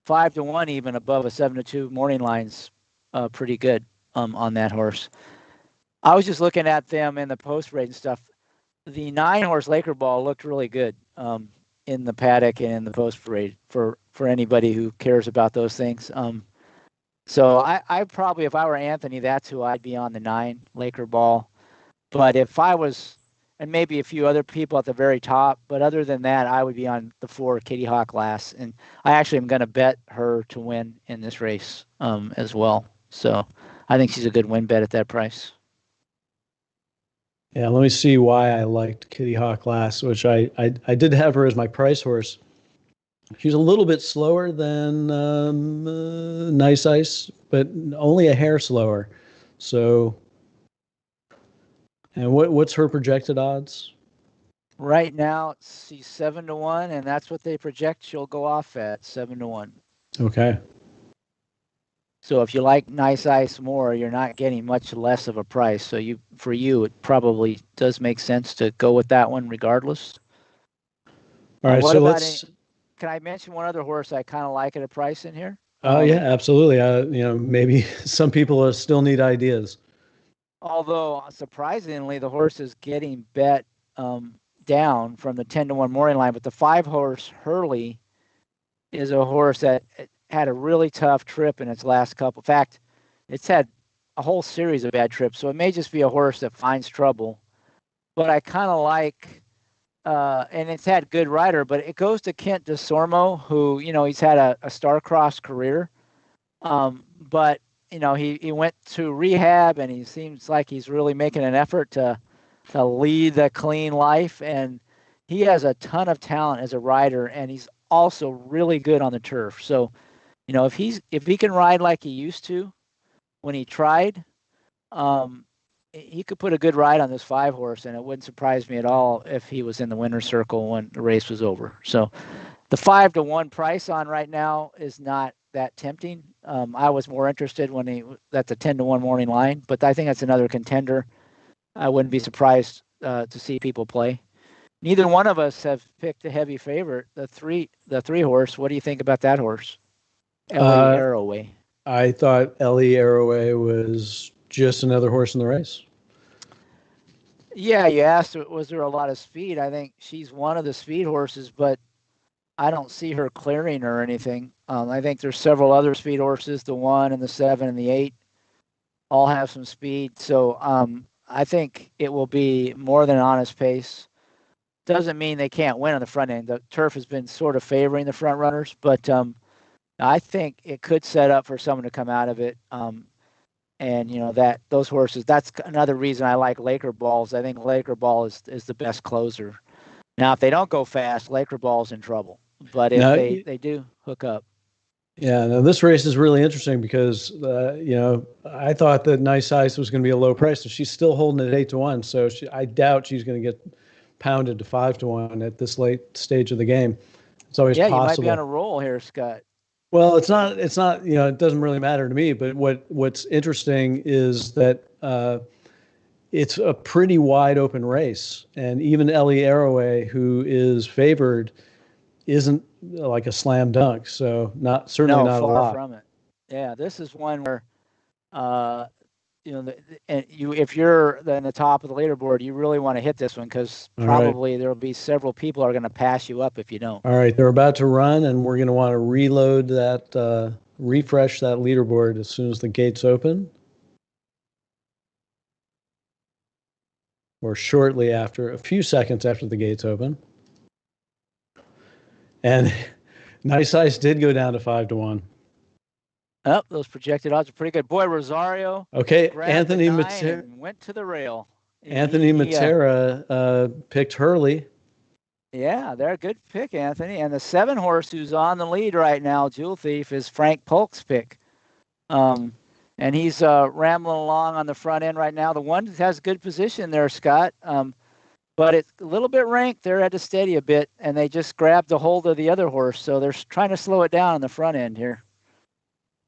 5-1 even above a 7-2 morning line's pretty good on that horse. I was just looking at them in the post race and stuff. The 9-horse Laker Ball looked really good in the paddock and in the post parade for anybody who cares about those things. So I probably, if I were Anthony, that's who I'd be on, the 9 Laker Ball. But if I was, and maybe a few other people at the very top, but other than that, I would be on the 4 Kitty Hawk Lass. And I actually am going to bet her to win in this race as well. So I think she's a good win bet at that price. Yeah, let me see why I liked Kitty Hawk Lass, which I did have her as my price horse. She's a little bit slower than Nice Ice, but only a hair slower. So, and what's her projected odds? Right now, she's 7-1, and that's what they project she'll go off at, 7-1. Okay. So if you like Nice Ice more, you're not getting much less of a price. So for you, it probably does make sense to go with that one regardless. All right, so let's. Can I mention one other horse I kind of like at a price in here? Oh yeah, absolutely. Maybe some people still need ideas. Although surprisingly, the horse is getting bet down from the 10-1 morning line, but the 5-horse Hurley is a horse that had a really tough trip in its last couple. In fact, it's had a whole series of bad trips. So it may just be a horse that finds trouble. But I kind of like, and it's had good rider, but it goes to Kent DeSormo, who, he's had a star-crossed career. But, he went to rehab, and he seems like he's really making an effort to lead a clean life. And he has a ton of talent as a rider, and he's also really good on the turf. So, if he can ride like he used to when he tried, he could put a good ride on this 5 horse, and it wouldn't surprise me at all if he was in the winner's circle when the race was over. So the 5-1 price on right now is not that tempting. I was more interested that's a 10-1 morning line, but I think that's another contender. I wouldn't be surprised to see people play. Neither one of us have picked a heavy favorite, the three horse. What do you think about that horse? Ellie Arroway. I thought Ellie Arroway was just another horse in the race. Yeah, you asked, was there a lot of speed? I think she's one of the speed horses, but I don't see her clearing or anything. I think there's several other speed horses, the 1 and the 7 and the 8, all have some speed. So I think it will be more than an honest pace. Doesn't mean they can't win on the front end. The turf has been sort of favoring the front runners, but I think it could set up for someone to come out of it. And that those horses, that's another reason I like Laker Balls. I think Laker Ball is the best closer. Now, if they don't go fast, Laker Ball's in trouble. But if they do hook up. Yeah, no, this race is really interesting because, I thought that Nice Ice was going to be a low price, and she's still holding it 8-1. So I doubt she's going to get pounded to 5-1 at this late stage of the game. It's always possible. Yeah, you might be on a roll here, Scott. Well, it's not, it doesn't really matter to me, but what's interesting is that it's a pretty wide open race. And even Ellie Arroway, who is favored, isn't like a slam dunk. So certainly not a lot. Far from it. Yeah, this is one where, if you're in the top of the leaderboard, you really want to hit this one because probably there'll be several people are going to pass you up if you don't. All right, they're about to run, and we're going to want to reload that, refresh that leaderboard as soon as the gates open, or shortly after, a few seconds after the gates open. And Nice Ice did go down to 5-1. Oh, those projected odds are pretty good. Boy, Rosario. Okay, Anthony Matera went to the rail. Anthony Matera picked Hurley. Yeah, they're a good pick, Anthony. And the 7 horse who's on the lead right now, Jewel Thief, is Frank Polk's pick. And he's rambling along on the front end right now. The one has good position there, Scott. But it's a little bit ranked. They're at to steady a bit, and they just grabbed a hold of the other horse. So they're trying to slow it down on the front end here.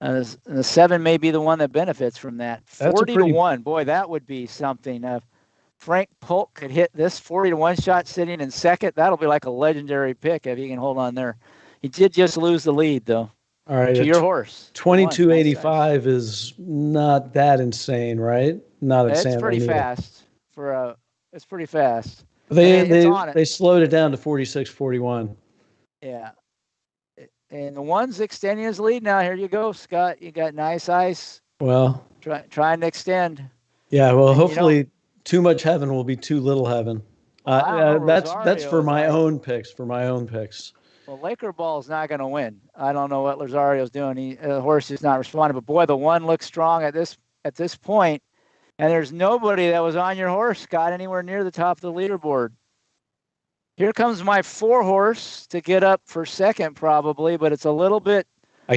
The 7 may be the one that benefits from that. 40-1. Boy, that would be something. Frank Polk could hit this 40-1 shot sitting in second. That'll be like a legendary pick if he can hold on there. He did just lose the lead, though. All right. To your horse. 22.85 is not that insane, right? Not at Santa Anita. It's pretty fast. It's pretty fast. They slowed it down to 46.41. Yeah. And the one's extending his lead now. Here you go, Scott. You got Nice Ice. Well, trying to extend. Yeah, well, hopefully too much heaven will be too little heaven. That's for my own picks. Well, Laker Ball's not going to win. I don't know what Rosario's doing. The horse is not responding. But boy, the one looks strong at this point. And there's nobody that was on your horse, Scott, anywhere near the top of the leaderboard. Here comes my 4 horse to get up for second, probably, but it's a little bit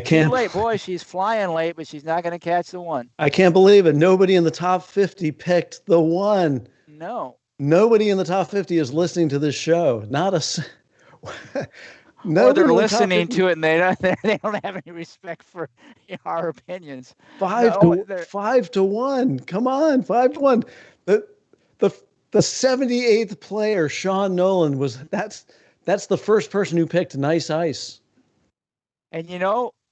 too late. Boy, she's flying late, but she's not going to catch the 1. I can't believe it. Nobody in the top 50 picked the 1. No. Nobody in the top 50 is listening to this show. Not a. No, they're listening to it, and they don't have any respect for our opinions. 5-1. Come on, 5-1. The 78th player, Sean Nolan, that's the first person who picked Nice Ice. And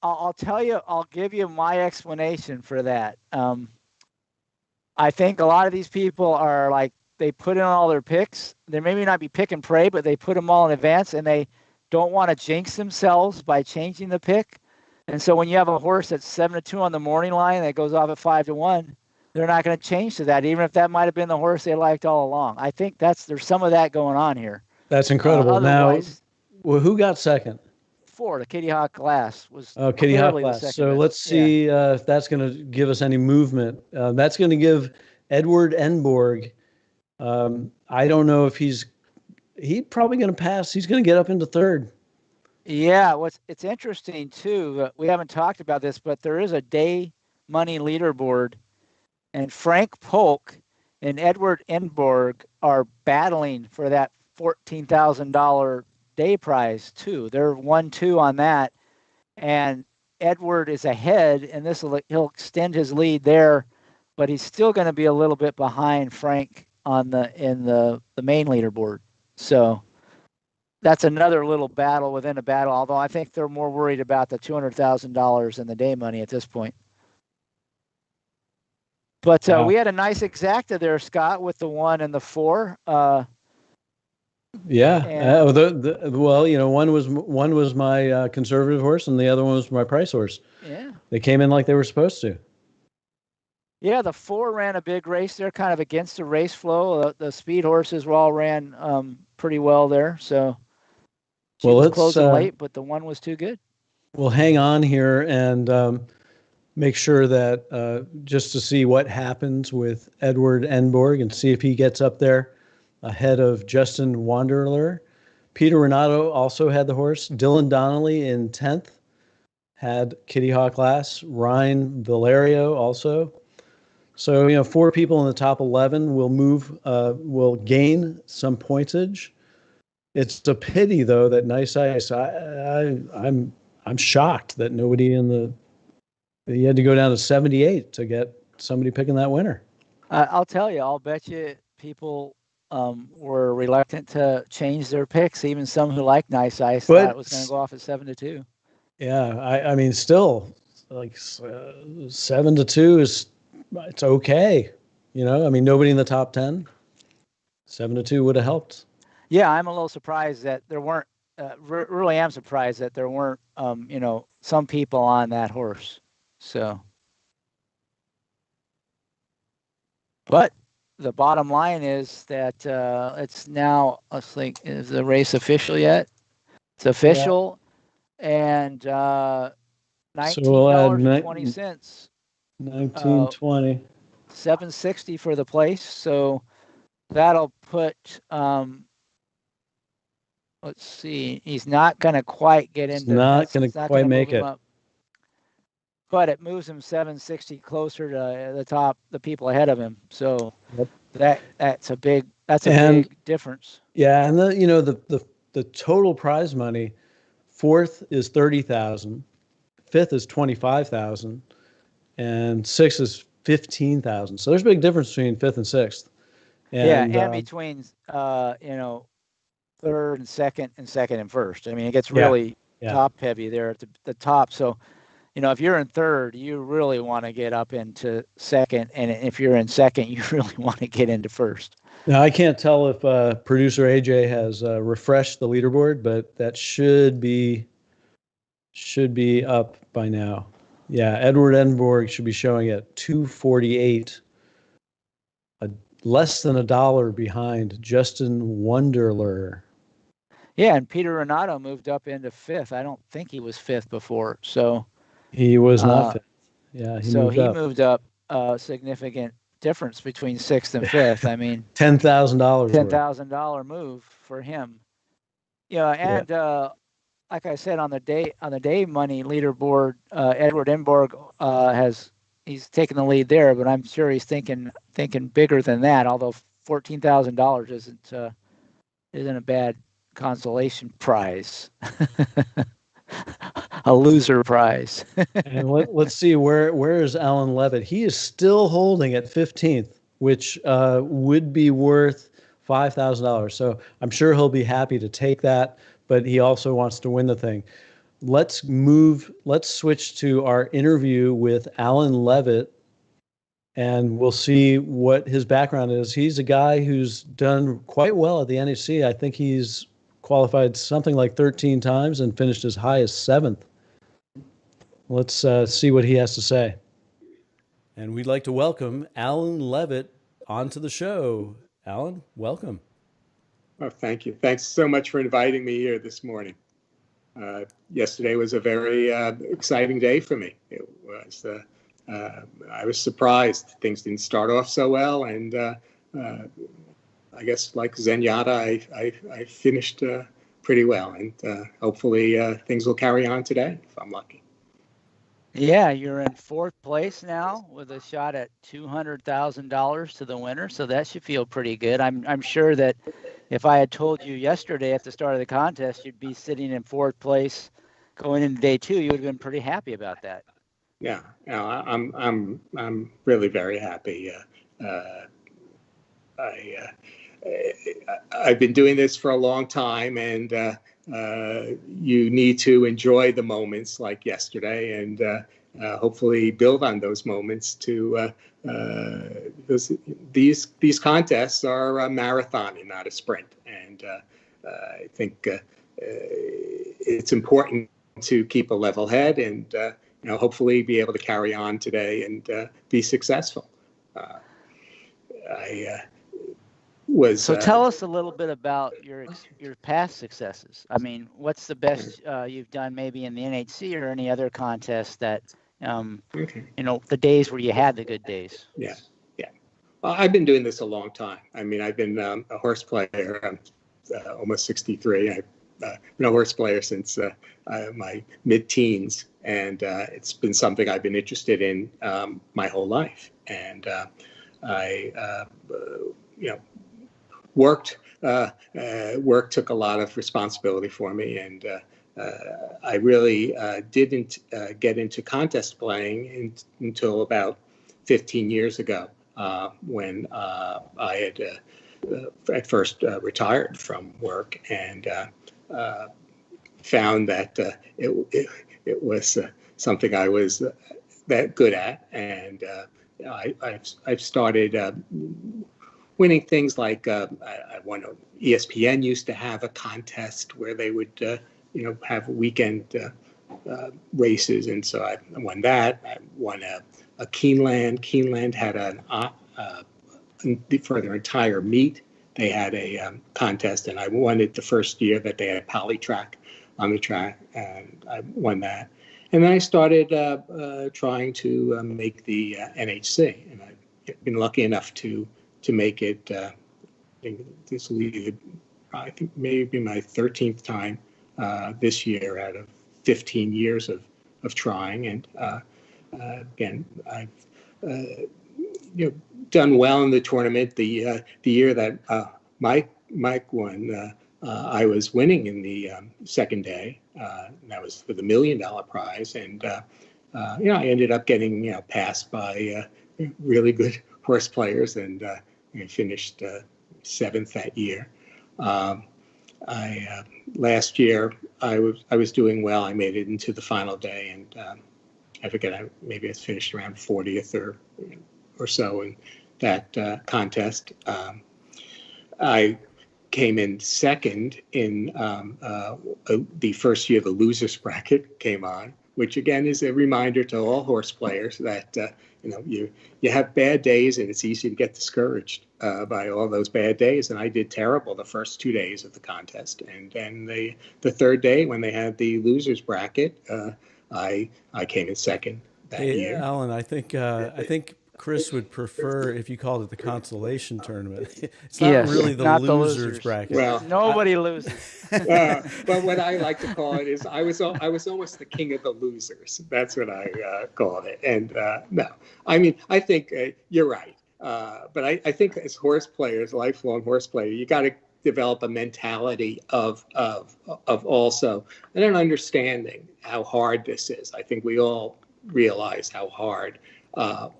I'll tell you, I'll give you my explanation for that. I think a lot of these people are like, they put in all their picks. They maybe not be pick and pray, but they put them all in advance, and they don't want to jinx themselves by changing the pick. And so when you have a horse that's 7-2 on the morning line that goes off at 5-1, they're not going to change to that, even if that might have been the horse they liked all along. I think there's some of that going on here. That's incredible. Otherwise, well, who got second? The Kitty Hawk Glass was Kitty Hawk clearly Glass. the second So best. let's see if that's going to give us any movement. That's going to give Edward Enborg. I don't know if he's probably going to pass. He's going to get up into third. Yeah, it's interesting too. We haven't talked about this, but there is a day money leaderboard, and Frank Polk and Edward Enborg are battling for that $14,000 day prize too. They're 1-2 on that, and Edward is ahead, and he'll extend his lead there, but he's still going to be a little bit behind Frank in the main leaderboard. So that's another little battle within a battle, although I think they're more worried about the $200,000 in the day money at this point. But we had a nice exacta there, Scott, with the 1 and the 4. Yeah. Well, one was my conservative horse, and the other one was my price horse. Yeah. They came in like they were supposed to. Yeah, the 4 ran a big race there, kind of against the race flow. The speed horses were all ran pretty well there. So she was closing late, but the 1 was too good. We'll hang on here and make sure that just to see what happens with Edward Enborg and see if he gets up there ahead of Justin Wanderler. Peter Renato also had the horse. Dylan Donnelly in 10th had Kitty Hawk Glass. Ryan Valerio also. So, 4 people in the top 11 will gain some pointage. It's a pity, though, that Nice Ice, I'm shocked that nobody you had to go down to 78 to get somebody picking that winner. I'll tell you, I'll bet you people were reluctant to change their picks. Even some who like Nice Ice thought it was going to go off at 7-2. Yeah, I mean, still, like 7-2 it's okay. I mean, nobody in the top 10. 7-2 would have helped. Yeah, I'm a little surprised that there weren't. Really am surprised that there weren't, some people on that horse. So, but the bottom line is that it's now. Let's think. Is the race official yet? It's official, and $19.20. 19.20. $7.60 for the place. So that'll put. Let's see. He's not going to quite get into. Not going to quite make it. But it moves him $7.60 closer to the top, the people ahead of him. So that's a big difference. Yeah, and the total prize money, 4th is $30,000, 5th is $25,000, and 6th is $15,000. So there's a big difference between 5th and 6th. And between 3rd and 2nd and 2nd and 1st. I mean, it gets really top heavy there at the top. So, if you're in 3rd, you really want to get up into 2nd, and if you're in 2nd, you really want to get into 1st. Now, I can't tell if producer AJ has refreshed the leaderboard, but that should be up by now. Yeah, Edward Enborg should be showing at 248, less than $1 behind Justin Wanderler. Yeah, and Peter Renato moved up into 5th. I don't think he was 5th before, so he was not 5th. Yeah, he moved up a significant difference between 6th and 5th. I mean, $10,000. $10,000 move for him. And like I said, on the day money leaderboard, Edward Enborg he's taking the lead there, but I'm sure he's thinking bigger than that. Although $14,000 isn't a bad consolation prize, a loser prize. And let's see where is Alan Levitt? He is still holding at 15th, which would be worth $5,000. So I'm sure he'll be happy to take that, but he also wants to win the thing. Let's switch to our interview with Alan Levitt, and we'll see what his background is. He's a guy who's done quite well at the NHC. I think he's qualified something like 13 times and finished as high as 7th. Let's see what he has to say. And we'd like to welcome Alan Levitt onto the show. Alan, welcome. Oh, thank you. Thanks so much for inviting me here this morning. Yesterday was a very exciting day for me. It was. I was surprised things didn't start off so well, and I guess like Zenyatta, I finished pretty well, and hopefully things will carry on today if I'm lucky. Yeah, you're in fourth place now with a shot at $200,000 to the winner, so that should feel pretty good. I'm sure that if I had told you yesterday at the start of the contest you'd be sitting in fourth place going into day two, you would have been pretty happy about that. Yeah, no, I'm really very happy. I've been doing this for a long time, and you need to enjoy the moments like yesterday, and hopefully build on those moments to because these contests are a marathon and not a sprint, and I think it's important to keep a level head and hopefully be able to carry on today and be successful. So tell us a little bit about your past successes. I mean, what's the best you've done maybe in the NHC or any other contest that, the days where you had the good days? Yeah. Well, I've been doing this a long time. I mean, I've been a horse player. I'm almost 63. I've been a horse player since my mid-teens, and it's been something I've been interested in my whole life. And I work took a lot of responsibility for me, and I really didn't get into contest playing until about 15 years ago, when I had at first retired from work and found that it was something I was that good at, and I've started winning things like I won. ESPN used to have a contest where they would have weekend races, and so I won that. I won a Keeneland. Keeneland had for their entire meet, they had a contest, and I won it the first year that they had a polytrack on the track, and I won that. And then I started trying to make the NHC, and I've been lucky enough to make it. I think this will be maybe my 13th time this year out of 15 years of trying. And again, I've done well in the tournament. The year that Mike won, I was winning in the second day. That was for the $1 million prize, and I ended up getting passed by really good horse players, and I finished seventh that year. Last year I was doing well. I made it into the final day, and I forget, maybe I finished around 40th or so in that contest. I came in second in the first year the losers bracket came on, which again is a reminder to all horse players that you have bad days, and it's easy to get discouraged by all those bad days. And I did terrible the first 2 days of the contest, and then the third day when they had the losers bracket, I came in second that year. Alan, I think Chris would prefer if you called it the consolation tournament. It's not really the losers bracket. Well, nobody loses. But what I like to call it is I was almost the king of the losers. That's what I called it. And no, I mean, I think you're right. But I think as horse players, lifelong horse player, you got to develop a mentality of also an understanding how hard this is. I think we all realize how hard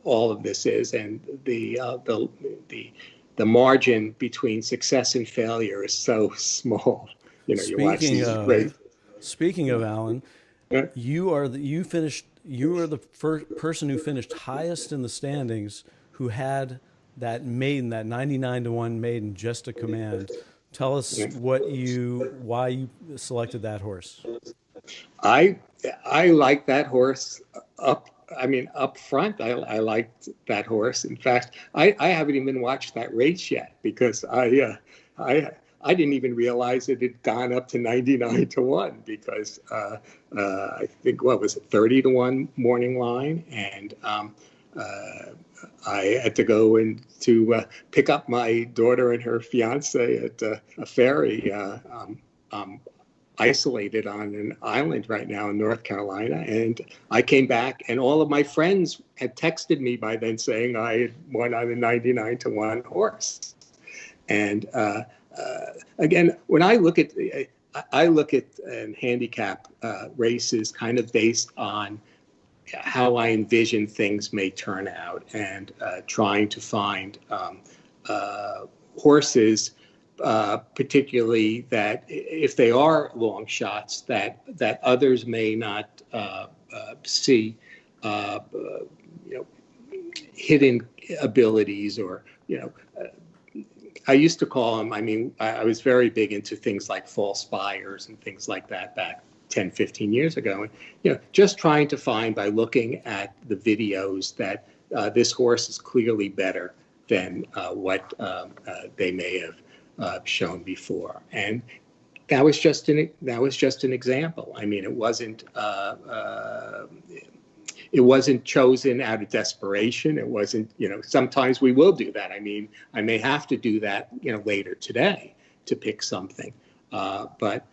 all of this is, and the margin between success and failure is so small. You watch these great. Speaking of Alan, you are the first person who finished highest in the standings, who had that maiden, that 99-1 maiden, just a command. Tell us why you selected that horse. I like that horse up I mean, up front, I liked that horse. In fact, I haven't even watched that race yet because I didn't even realize it had gone up to 99-1 because I think, what was it, 30-1 morning line, and I had to go in to pick up my daughter and her fiance at a ferry. Isolated on an island right now in North Carolina, and I came back, and all of my friends had texted me by then saying I had won on a 99-1 horse. And again, when I look at and handicap races kind of based on how I envision things may turn out, and trying to find horses, particularly that if they are long shots that others may not see, hidden abilities, or I used to call them, I mean, I was very big into things like false buyers and things like that back 10, 15 years ago. And, just trying to find, by looking at the videos, that this horse is clearly better than what they may have shown before. And that was just an example. I mean, it wasn't chosen out of desperation. It wasn't, sometimes we will do that. I mean, I may have to do that, later today to pick something. But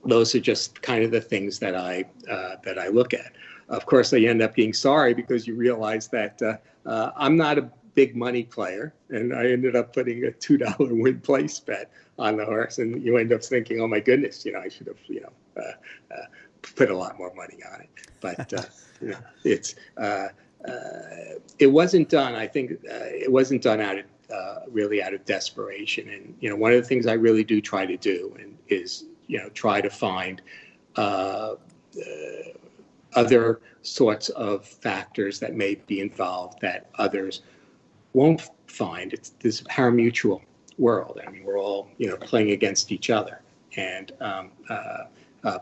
those are just kind of the things that I look at. Of course, I end up being sorry because you realize that I'm not a big money player, and I ended up putting a $2 win place bet on the horse, and you end up thinking, oh my goodness, I should have put a lot more money on it. But it's it wasn't done. I think it wasn't done out of really out of desperation. And one of the things I really do try to do is try to find other sorts of factors that may be involved that others won't find. It's this pari-mutuel world. I mean, we're all playing against each other, and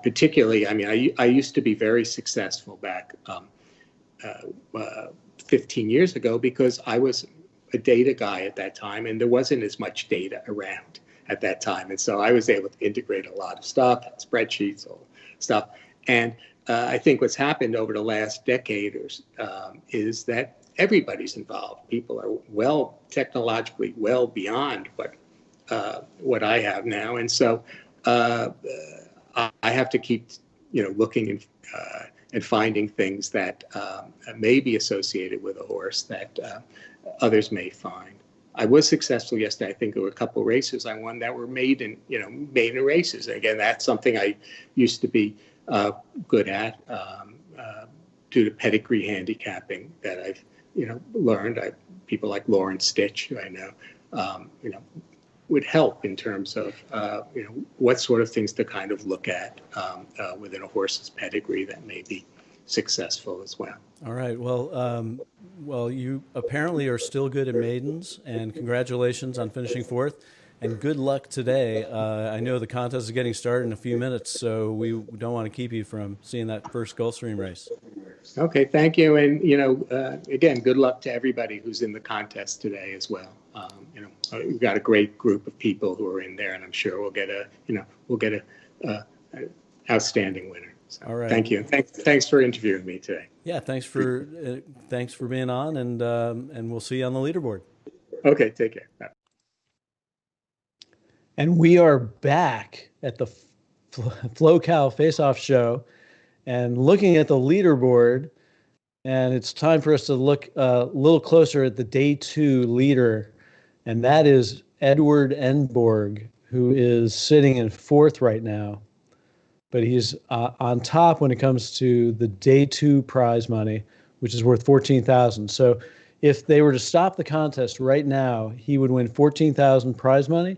particularly, I mean, I used to be very successful back 15 years ago because I was a data guy at that time, and there wasn't as much data around at that time, and so I was able to integrate a lot of stuff, spreadsheets, all stuff. And I think what's happened over the last decade is that everybody's involved. People are technologically well beyond what I have now, and so I have to keep looking and finding things that may be associated with a horse that others may find. I was successful yesterday. I think there were a couple of races I won that were made in races. Again, that's something I used to be good at due to pedigree handicapping that I've learned. People like Lauren Stitch, who I know, would help in terms of what sort of things to kind of look at within a horse's pedigree that may be successful as well. All right. Well, you apparently are still good at maidens, and congratulations on finishing fourth. And good luck today. I know the contest is getting started in a few minutes, so we don't want to keep you from seeing that first Gulfstream race. Okay, thank you. And, again, good luck to everybody who's in the contest today as well. We've got a great group of people who are in there, and I'm sure we'll get a outstanding winner. So, all right. Thank you. Thanks for interviewing me today. Yeah, thanks for being on, and we'll see you on the leaderboard. Okay, take care. Bye. And we are back at the Flo-Cal Faceoff Show and looking at the leaderboard. And it's time for us to look a little closer at the day 2 leader. And that is Edward Enborg, who is sitting in 4th right now. But he's on top when it comes to the day 2 prize money, which is worth $14,000. So if they were to stop the contest right now, he would win $14,000 prize money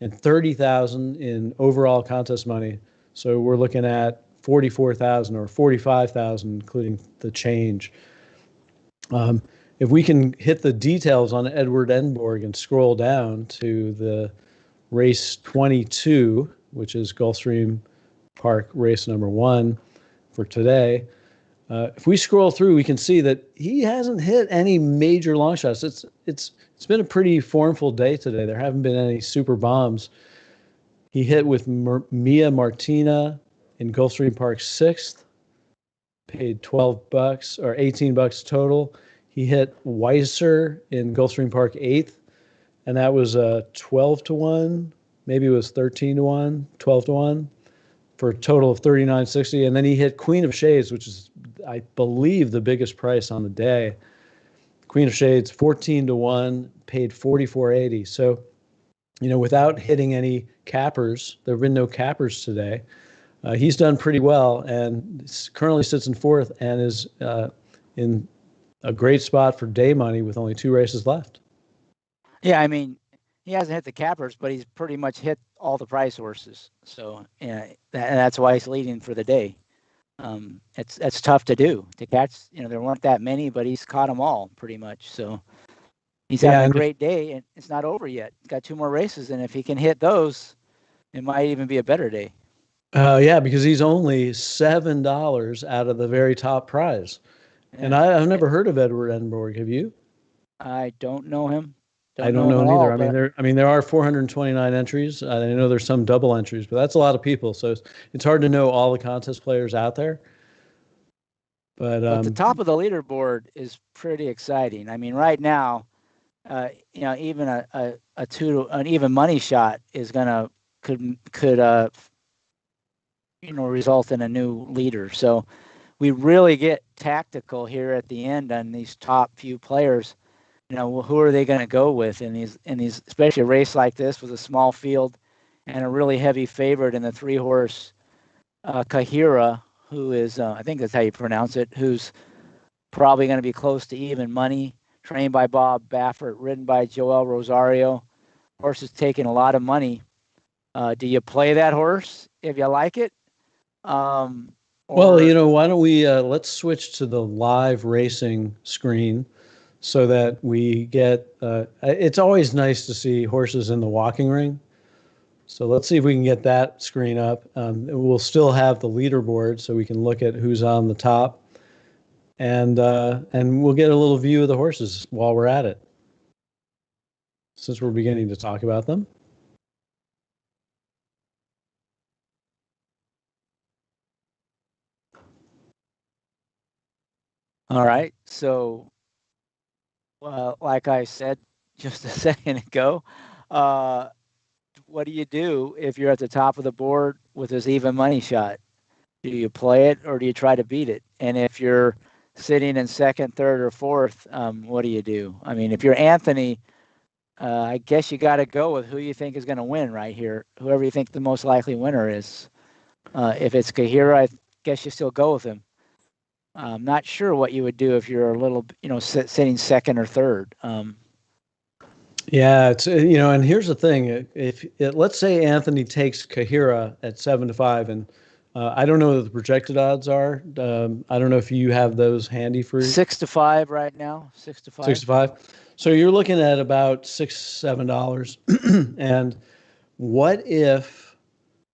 and $30,000 in overall contest money. So we're looking at $44,000 or $45,000, including the change. If we can hit the details on Edward Enborg and scroll down to the race 22, which is Gulfstream Park race number 1 for today, If we scroll through, we can see that he hasn't hit any major long shots. It's been a pretty formful day today. There haven't been any super bombs. He hit with Mia Martina in Gulfstream Park 6th, paid $12 or $18 total. He hit Weiser in Gulfstream Park 8th, and that was 12-1. Maybe it was 13-1, 12-1 for a total of $39.60. And then he hit Queen of Shades, which is, I believe, the biggest price on the day. Queen of Shades, 14-1, paid $44.80. So, without hitting any cappers, there have been no cappers today. He's done pretty well and currently sits in 4th and is in a great spot for day money with only 2 races left. Yeah, I mean, he hasn't hit the cappers, but he's pretty much hit all the price horses. So that's why he's leading for the day. It's tough to do, to catch. There weren't that many, but he's caught them all pretty much. So he's having a great day, and it's not over yet. He's got 2 more races, and if he can hit those, it might even be a better day. Yeah, because he's only $7 out of the very top prize. Yeah. And I've never heard of Edward Enborg. Have you? I don't know him. I don't know him either. There are 429 entries. I know there's some double entries, but that's a lot of people. So it's hard to know all the contest players out there. But the top of the leaderboard is pretty exciting. I mean, right now, even an even money shot is could result in a new leader. So we really get tactical here at the end on these top few players. Who are they going to go with in these, especially a race like this with a small field and a really heavy favorite in the 3-horse Kahira, who is, I think that's how you pronounce it, who's probably going to be close to even money, trained by Bob Baffert, ridden by Joel Rosario. Horse is taking a lot of money. Do you play that horse if you like it? Well, why don't we let's switch to the live racing screen so that we get it's always nice to see horses in the walking ring. So let's see if we can get that screen up. We'll still have the leaderboard so we can look at who's on the top, and we'll get a little view of the horses while we're at it, since we're beginning to talk about them. All right. So, like I said just a second ago, what do you do if you're at the top of the board with this even money shot? Do you play it or do you try to beat it? And if you're sitting in 2nd, 3rd, or 4th, what do you do? I mean, if you're Anthony, I guess you got to go with who you think is going to win right here, whoever you think the most likely winner is. If it's Kahira, I guess you still go with him. I'm not sure what you would do if you're a little, sitting 2nd or 3rd. Yeah, it's and here's the thing: let's say Anthony takes Kahira at 7-5, and I don't know what the projected odds are. I don't know if you have those handy for you. 6-5 right now. 6-5. 6-5. So you're looking at about $6-7. And what if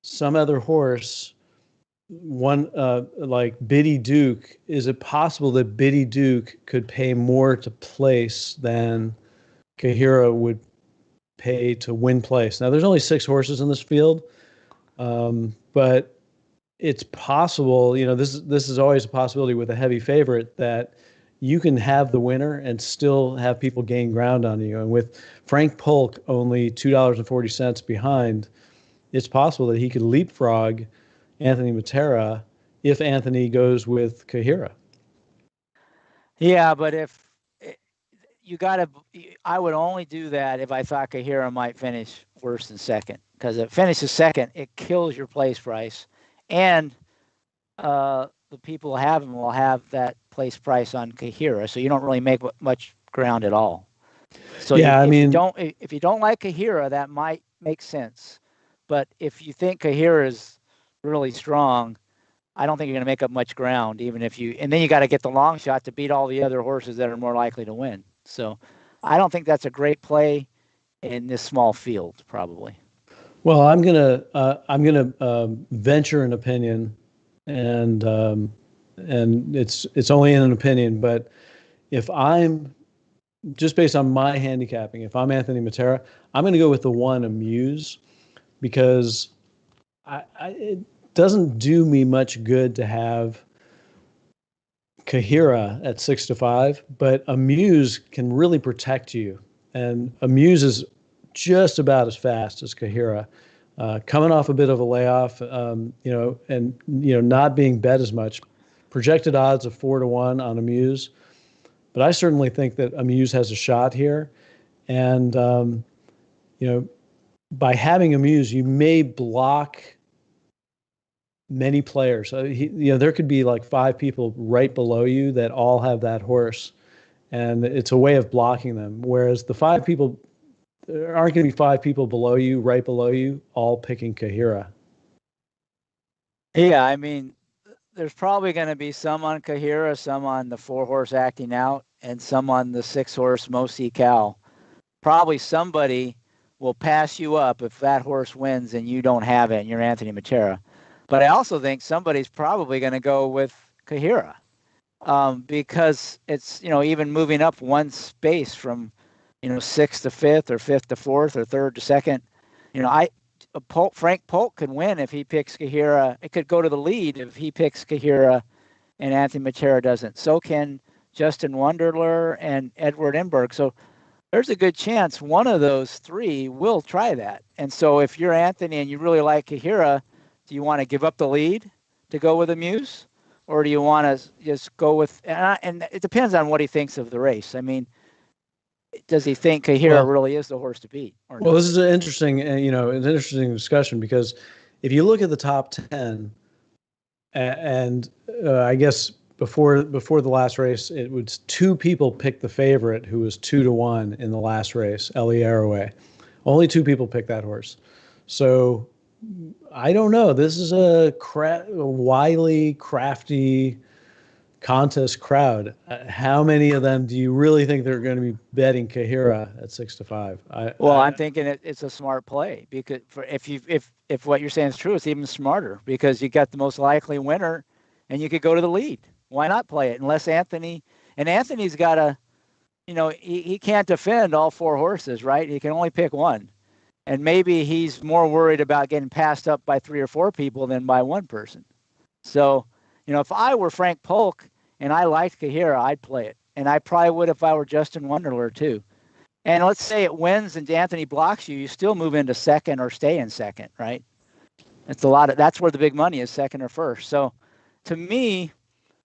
some other horse, one like Biddy Duke, is it possible that Biddy Duke could pay more to place than Kahira would pay to win place? Now, there's only 6 horses in this field, but it's possible. This is always a possibility with a heavy favorite that you can have the winner and still have people gain ground on you. And with Frank Polk only $2.40 behind, it's possible that he could leapfrog Anthony Matera if Anthony goes with Kahira. Yeah, but if I would only do that if I thought Kahira might finish worse than 2nd, because if it finishes 2nd, it kills your place price, and the people who have him will have that place price on Kahira, so you don't really make much ground at all. So yeah, if you don't like Kahira, that might make sense, but if you think Kahira is really strong, I don't think you're going to make up much ground, and then you got to get the long shot to beat all the other horses that are more likely to win. So I don't think that's a great play in this small field, probably. Well, I'm gonna venture an opinion, and and it's only an opinion, but if I'm just based on my handicapping, if I'm Anthony Matera, I'm going to go with the one Amuse, because it doesn't do me much good to have Kahira at 6-5, but Amuse can really protect you. And Amuse is just about as fast as Kahira. Coming off a bit of a layoff, not being bet as much. Projected odds of 4-1 on Amuse, but I certainly think that Amuse has a shot here. And, by having Amuse, you may block many players. There could be like 5 people right below you that all have that horse, and it's a way of blocking them. Whereas the 5 people, there aren't going to be 5 people below you, right below you, all picking Kahira. Yeah, I mean, there's probably going to be some on Kahira, some on the 4-horse Acting Out, and some on the 6-horse Flo-Cal. Probably somebody will pass you up if that horse wins and you don't have it and you're Anthony Matera. But I also think somebody's probably going to go with Kahira, because it's, even moving up one space from, 6th to 5th or 5th to 4th or 3rd to 2nd. Frank Polk can win if he picks Kahira. It could go to the lead if he picks Kahira and Anthony Matera doesn't. So can Justin Wunderler and Edward Enborg. So there's a good chance one of those 3 will try that. And so if you're Anthony and you really like Kahira, do you want to give up the lead to go with Amuse, or do you want to just go with? And it depends on what he thinks of the race. I mean, does he think Kahira really is the horse to beat? Well, this is an interesting, an interesting discussion, because if you look at the top 10, and I guess before the last race, it was 2 people picked the favorite, who was 2-1 in the last race, Ellie Arroway. Only 2 people picked that horse. So I don't know. This is a wily, crafty contest crowd. How many of them do you really think they're going to be betting Kahira at 6-5? I'm thinking it's a smart play, because if what you're saying is true, it's even smarter, because you got the most likely winner, and you could go to the lead. Why not play it? Unless Anthony's got a, he can't defend all 4 horses, right? He can only pick one. And maybe he's more worried about getting passed up by 3 or 4 people than by one person. So, if I were Frank Polk and I liked Kahira, I'd play it. And I probably would if I were Justin Wunderler too. And let's say it wins and Anthony blocks you, you still move into 2nd or stay in 2nd, right? That's where the big money is, 2nd or 1st. So to me,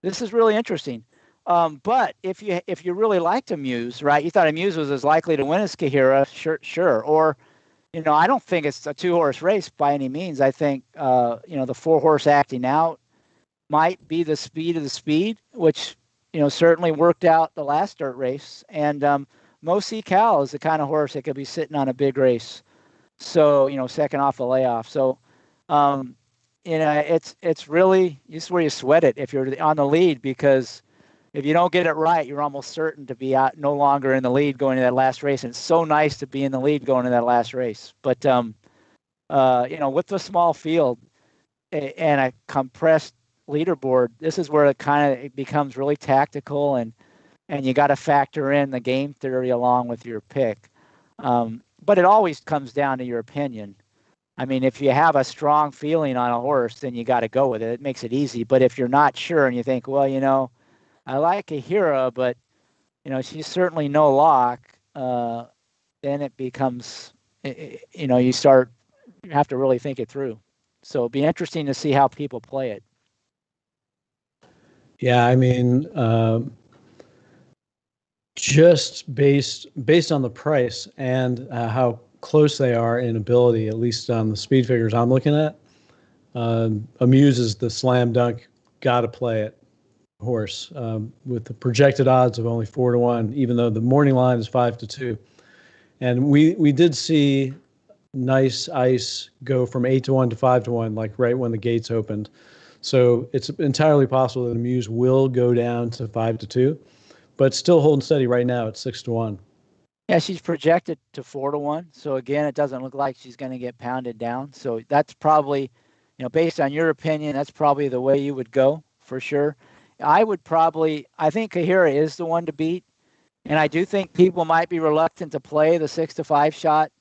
this is really interesting. But if you really liked Amuse, right? You thought Amuse was as likely to win as Kahira, sure. Or, I don't think it's a 2-horse race by any means. I think, the 4-horse Acting Out might be the speed of the speed, which, certainly worked out the last dirt race. And Flo-Cal is the kind of horse that could be sitting on a big race. So, 2nd off the layoff. So, it's really just where you sweat it if you're on the lead, because if you don't get it right, you're almost certain to be out, no longer in the lead going to that last race. And it's so nice to be in the lead going to that last race. But, with the small field and a compressed leaderboard, this is where it becomes really tactical, and you got to factor in the game theory along with your pick. But it always comes down to your opinion. I mean, if you have a strong feeling on a horse, then you got to go with it. It makes it easy. But if you're not sure and you think, well, I like Kahira, but, she's certainly no lock, then it becomes, you have to really think it through. So it'd be interesting to see how people play it. Yeah, I mean, just based on the price and how close they are in ability, at least on the speed figures I'm looking at, Amuse is the slam dunk, got to play it horse, with the projected odds of only 4-1, even though the morning line is 5-2. And we did see Nice Ice go from 8-1 to 5-1, like right when the gates opened. So it's entirely possible that Amuse will go down to 5-2, but still holding steady right now at 6-1. Yeah, she's projected to 4-1. So again, it doesn't look like she's going to get pounded down. So that's probably, based on your opinion, that's probably the way you would go for sure. I think Kahira is the one to beat. And I do think people might be reluctant to play the 6-5 shot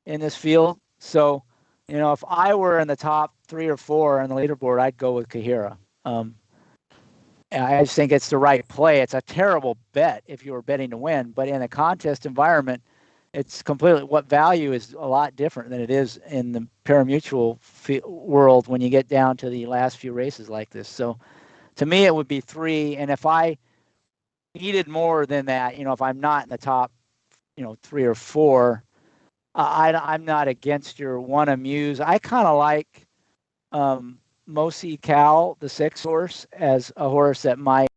in this field. So, if I were in the top 3 or 4 on the leaderboard, I'd go with Kahira. I just think it's the right play. It's a terrible bet if you were betting to win, but in a contest environment, it's completely, what value is a lot different than it is in the parimutuel world when you get down to the last few races like this. So to me, it would be 3. And if I needed more than that, if I'm not in the top, 3 or 4, I'm not against your one Amuse. I kind of like Mosi Cal, the 6 horse, as a horse that might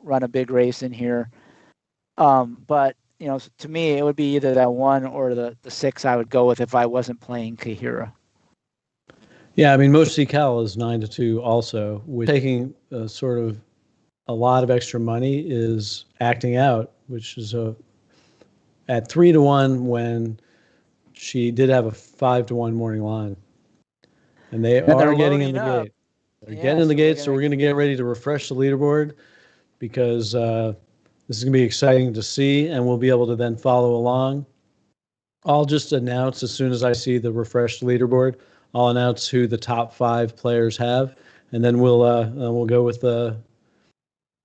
run a big race in here. But to me, it would be either that 1 or the 6 I would go with if I wasn't playing Kahira. Yeah, I mean, Mosi Cal is 9-2 also, which taking sort of a lot of extra money is acting out, which is at 3-1 when she did have a 5-1 morning line. And they are getting in the gate. They're getting in the gate, so we're going to get ready to refresh the leaderboard because this is going to be exciting to see, and we'll be able to then follow along. I'll just announce as soon as I see the refreshed leaderboard, I'll announce who the top 5 players have, and then we'll go with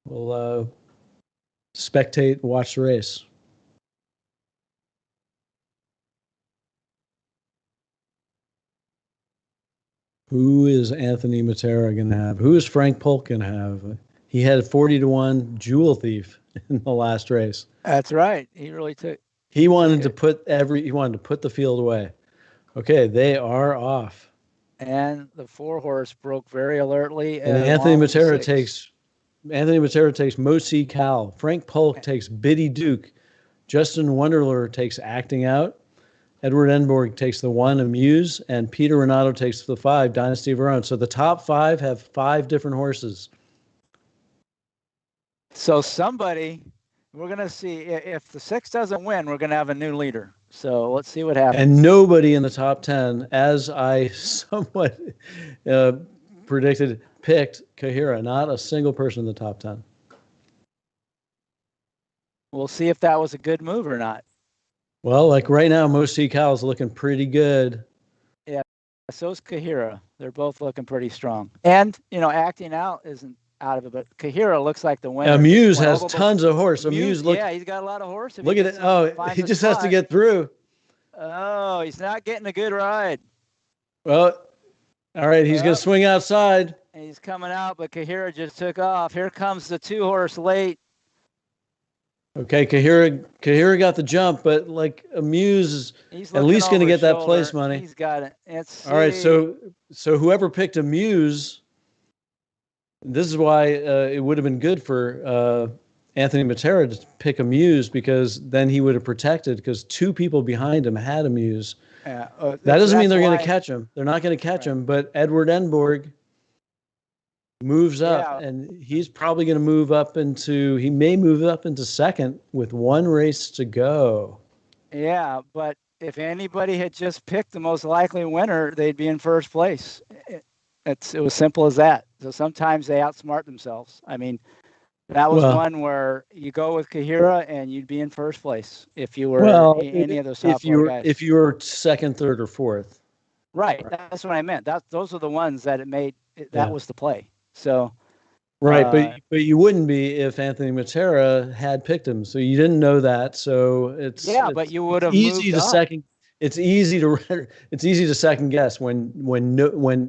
we'll spectate and watch the race. Who is Anthony Matera going to have? Who is Frank Polk going to have? He had 40-1 Jewel Thief in the last race. That's right. He really took. He wanted to put the field away. Okay, they are off. And the 4 horse broke very alertly. And Anthony Matera takes Mosi Cal. Frank Polk takes Biddy Duke. Justin Wonderler takes Acting Out. Edward Enborg takes the 1 Amuse, and Peter Renato takes the 5 Dynasty of Our Own. So the top 5 have 5 different horses. So we're going to see if the 6 doesn't win, we're going to have a new leader. So let's see what happens. And nobody in the top 10, as I somewhat predicted, picked Kahira. Not a single person in the top 10. We'll see if that was a good move or not. Well, like right now, Mosi Cal is looking pretty good. Yeah, so's Kahira. They're both looking pretty strong. And, Acting Out isn't out of it, but Kahira looks like the winner. Amuse has tons of horse. Amuse, look. Yeah, he's got a lot of horse. Look at it. Oh, he just has to get through. Oh, he's not getting a good ride. Well, all right, he's going to swing outside. And he's coming out, but Kahira just took off. Here comes the 2 horse late. Okay, Kahira got the jump, but like Amuse is at least going to get that place money. He's got it. All right, so whoever picked Amuse, this is why it would have been good for Anthony Matera to pick Amuse, because then he would have protected, because 2 people behind him had Amuse. Yeah, that doesn't mean they're going to catch him. They're not going to catch him, but Edward Enborg moves up, and he's probably going to move up into second with 1 race to go. Yeah, but if anybody had just picked the most likely winner, they'd be in first place. It was simple as that. So sometimes they outsmart themselves. I mean, that was one where you go with Kahira and you'd be in first place if you were any of those top 4 guys. If you were second, third, or fourth. Right. That's what I meant. Those are the ones that that was the play. So, right, but you wouldn't be if Anthony Matera had picked him. So you didn't know that. So but you would have easy moved to up. second. It's easy to second guess when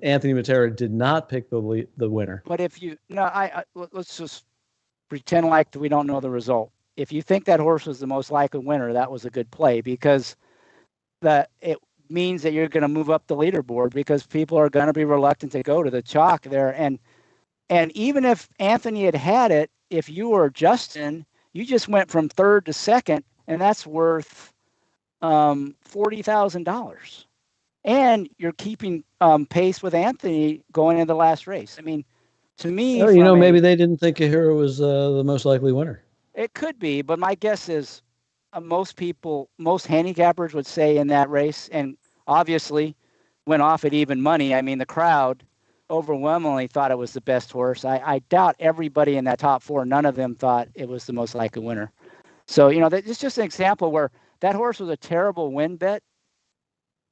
Anthony Matera did not pick the winner. But if let's just pretend like we don't know the result. If you think that horse was the most likely winner, that was a good play, because it means that you're going to move up the leaderboard, because people are going to be reluctant to go to the chalk there. And even if Anthony had it, if you were Justin, you just went from 3rd to 2nd, and that's worth $40,000. And you're keeping pace with Anthony going into the last race. I mean, to me, maybe they didn't think Kahira was the most likely winner. It could be, but my guess is most handicappers would say in that race, and obviously went off at even money. I mean, the crowd overwhelmingly thought it was the best horse. I doubt everybody in that top 4, none of them thought it was the most likely winner. So, it's just an example where that horse was a terrible win bet,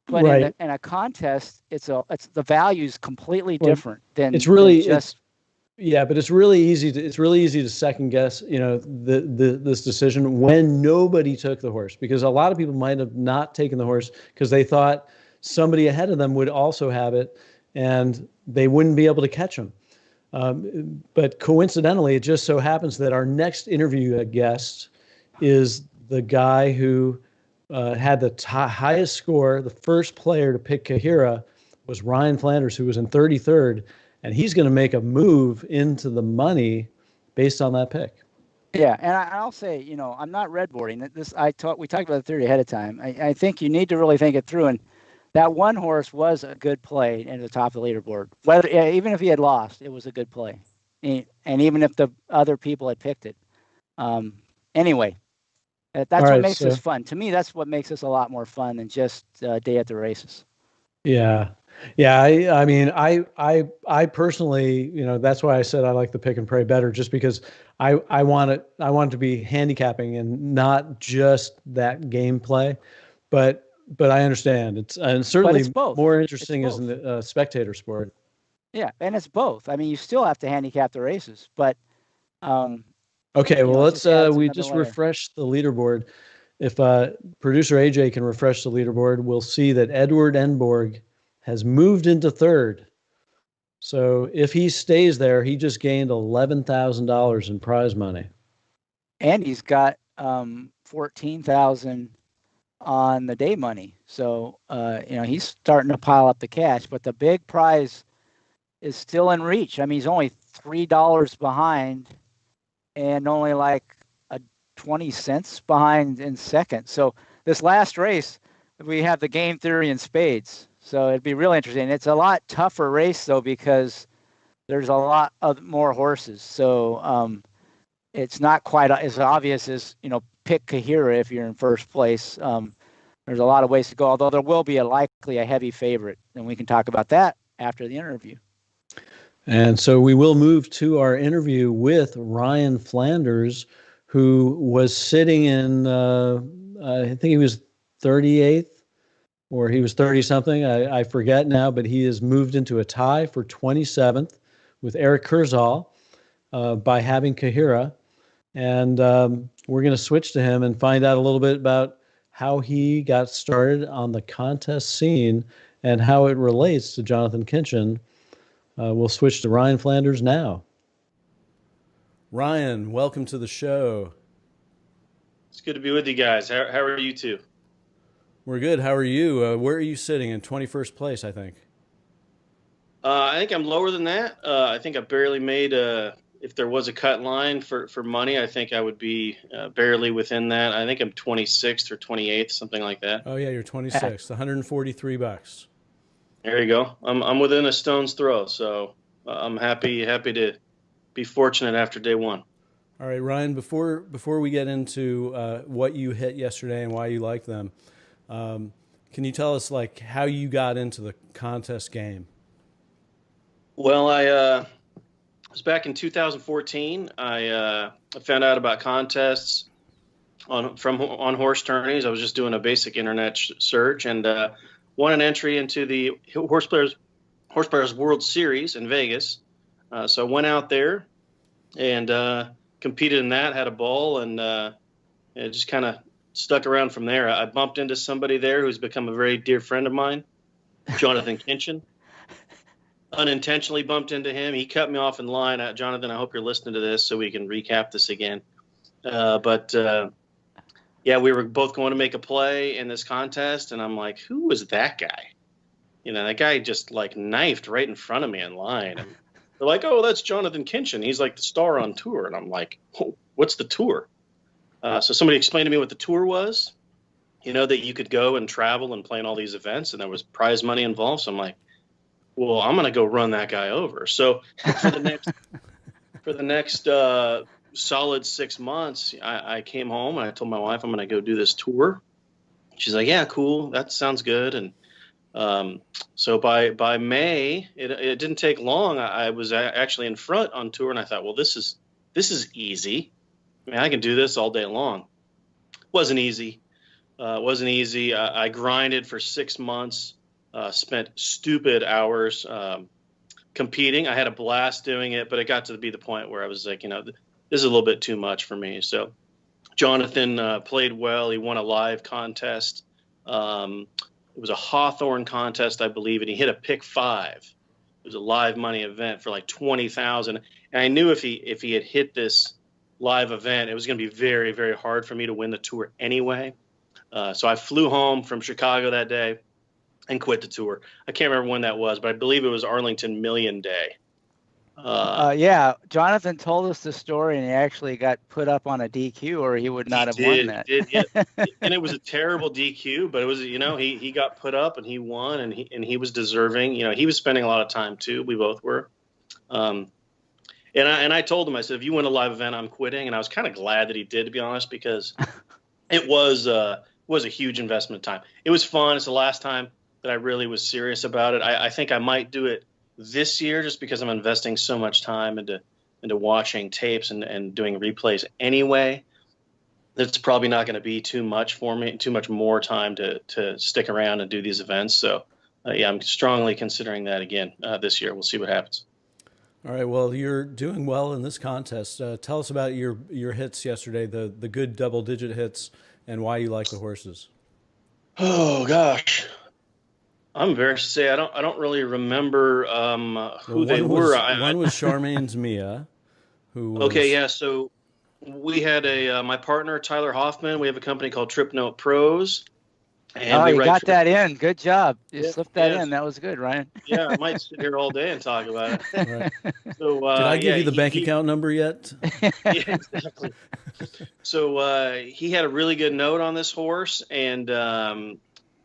but Right. in a contest, it's the value's completely Well, different than it's really than just. Yeah, but it's really easy to second guess, this decision when nobody took the horse, because a lot of people might have not taken the horse because they thought somebody ahead of them would also have it and they wouldn't be able to catch them. But coincidentally, it just so happens that our next interview guest is the guy who had the highest score. The first player to pick Kahira was Ryan Flanders, who was in 33rd. And he's going to make a move into the money based on that pick. Yeah, and I'll say, I'm not redboarding. We talked about the theory ahead of time. I think you need to really think it through. And that one horse was a good play into the top of the leaderboard. Even if he had lost, it was a good play. And even if the other people had picked it. Anyway, that's what makes this fun. To me, that's what makes this a lot more fun than just a day at the races. Yeah. Yeah, I mean, I personally, that's why I said I like the pick and pray better, just because I want it to be handicapping and not just that gameplay, but I understand and certainly it's both. More interesting is in the spectator sport. Yeah, and it's both. I mean, you still have to handicap the races, but okay, well, let's we just refresh the leaderboard. If producer AJ can refresh the leaderboard, we'll see that Edward Enborg has moved into 3rd. So if he stays there, he just gained $11,000 in prize money. And he's got $14,000 on the day money. So he's starting to pile up the cash, but the big prize is still in reach. I mean, he's only $3 behind and only like 20 cents behind in second. So this last race, we have the game theory in spades. So it'd be really interesting. It's a lot tougher race, though, because there's a lot of more horses. So it's not quite as obvious as, pick Kahira if you're in first place. There's a lot of ways to go, although there will be likely a heavy favorite. And we can talk about that after the interview. And so we will move to our interview with Ryan Flanders, who was sitting in, I think he was 38th. Or he was 30-something, I forget now, but he has moved into a tie for 27th with Eric Kurzall by having Kahira. And we're going to switch to him and find out a little bit about how he got started on the contest scene and how it relates to Jonathan Kinchin. We'll switch to Ryan Flanders now. Ryan, welcome to the show. It's good to be with you guys. How are you two? We're good. How are you? Where are you sitting? In 21st place, I think. I think I'm lower than that. I think I barely made if there was a cut line for money, I think I would be barely within that. I think I'm 26th or 28th, something like that. Oh, yeah, you're 26th, $143. There you go. I'm within a stone's throw, so I'm happy to be fortunate after day one. All right, Ryan, before we get into what you hit yesterday and why you like them, can you tell us how you got into the contest game? Well, I was back in 2014. I found out about contests on Horse Tourneys. I was just doing a basic internet search and won an entry into the Horse Players World Series in Vegas. So I went out there and competed in that, had a ball, and it just kind of stuck around from there. I bumped into somebody there who's become a very dear friend of mine, Jonathan Kinchin. Unintentionally bumped into him. He cut me off in line. Jonathan, I hope you're listening to this so we can recap this again. Yeah, we were both going to make a play in this contest, and I'm like, who was that guy? That guy just knifed right in front of me in line. And they're like, oh, that's Jonathan Kinchin. He's the star on tour. And I'm like, oh, what's the tour? So somebody explained to me what the tour was, that you could go and travel and play in all these events, and there was prize money involved. So I'm like, well, I'm going to go run that guy over. So for the next solid 6 months, I came home and I told my wife I'm going to go do this tour. She's like, yeah, cool. That sounds good. And So by May, it didn't take long. I was actually in front on tour, and I thought, well, this is easy. I mean, I can do this all day long. Wasn't easy. Wasn't easy. I grinded for 6 months. Spent stupid hours competing. I had a blast doing it, but it got to be the point where I was like, this is a little bit too much for me. So Jonathan played well. He won a live contest. It was a Hawthorne contest, I believe, and he hit a pick 5. It was a live money event for like 20,000. And I knew if he had hit this live event, it was going to be very, very hard for me to win the tour anyway. So I flew home from Chicago that day and quit the tour. I can't remember when that was, but I believe it was Arlington Million Day. Yeah, Jonathan told us the story, and he actually got put up on a DQ, or he would not have won that. Yeah. And it was a terrible DQ, but it was, he got put up and he won, and he was deserving. He was spending a lot of time too. We both were. And I told him, I said, if you win a live event, I'm quitting. And I was kind of glad that he did, to be honest, because it was a huge investment of time. It was fun. It's the last time that I really was serious about it. I think I might do it this year just because I'm investing so much time into watching tapes and doing replays anyway. It's probably not going to be too much for me, too much more time to stick around and do these events. So yeah, I'm strongly considering that again this year. We'll see what happens. All right. Well, you're doing well in this contest. Tell us about your hits yesterday, the good double-digit hits, and why you like the horses. Oh gosh, I'm embarrassed to say I don't really remember who they were. One was Charmaine's Mia, who was... Okay, yeah. So we had my partner Tyler Hoffman. We have a company called Trip Note Pros. And you got that in. Good job. You slipped that in. Yes. That was good, Ryan. Yeah, I might sit here all day and talk about it. Right. So, did I give you the bank account number yet? Yeah, exactly. So he had a really good note on this horse, and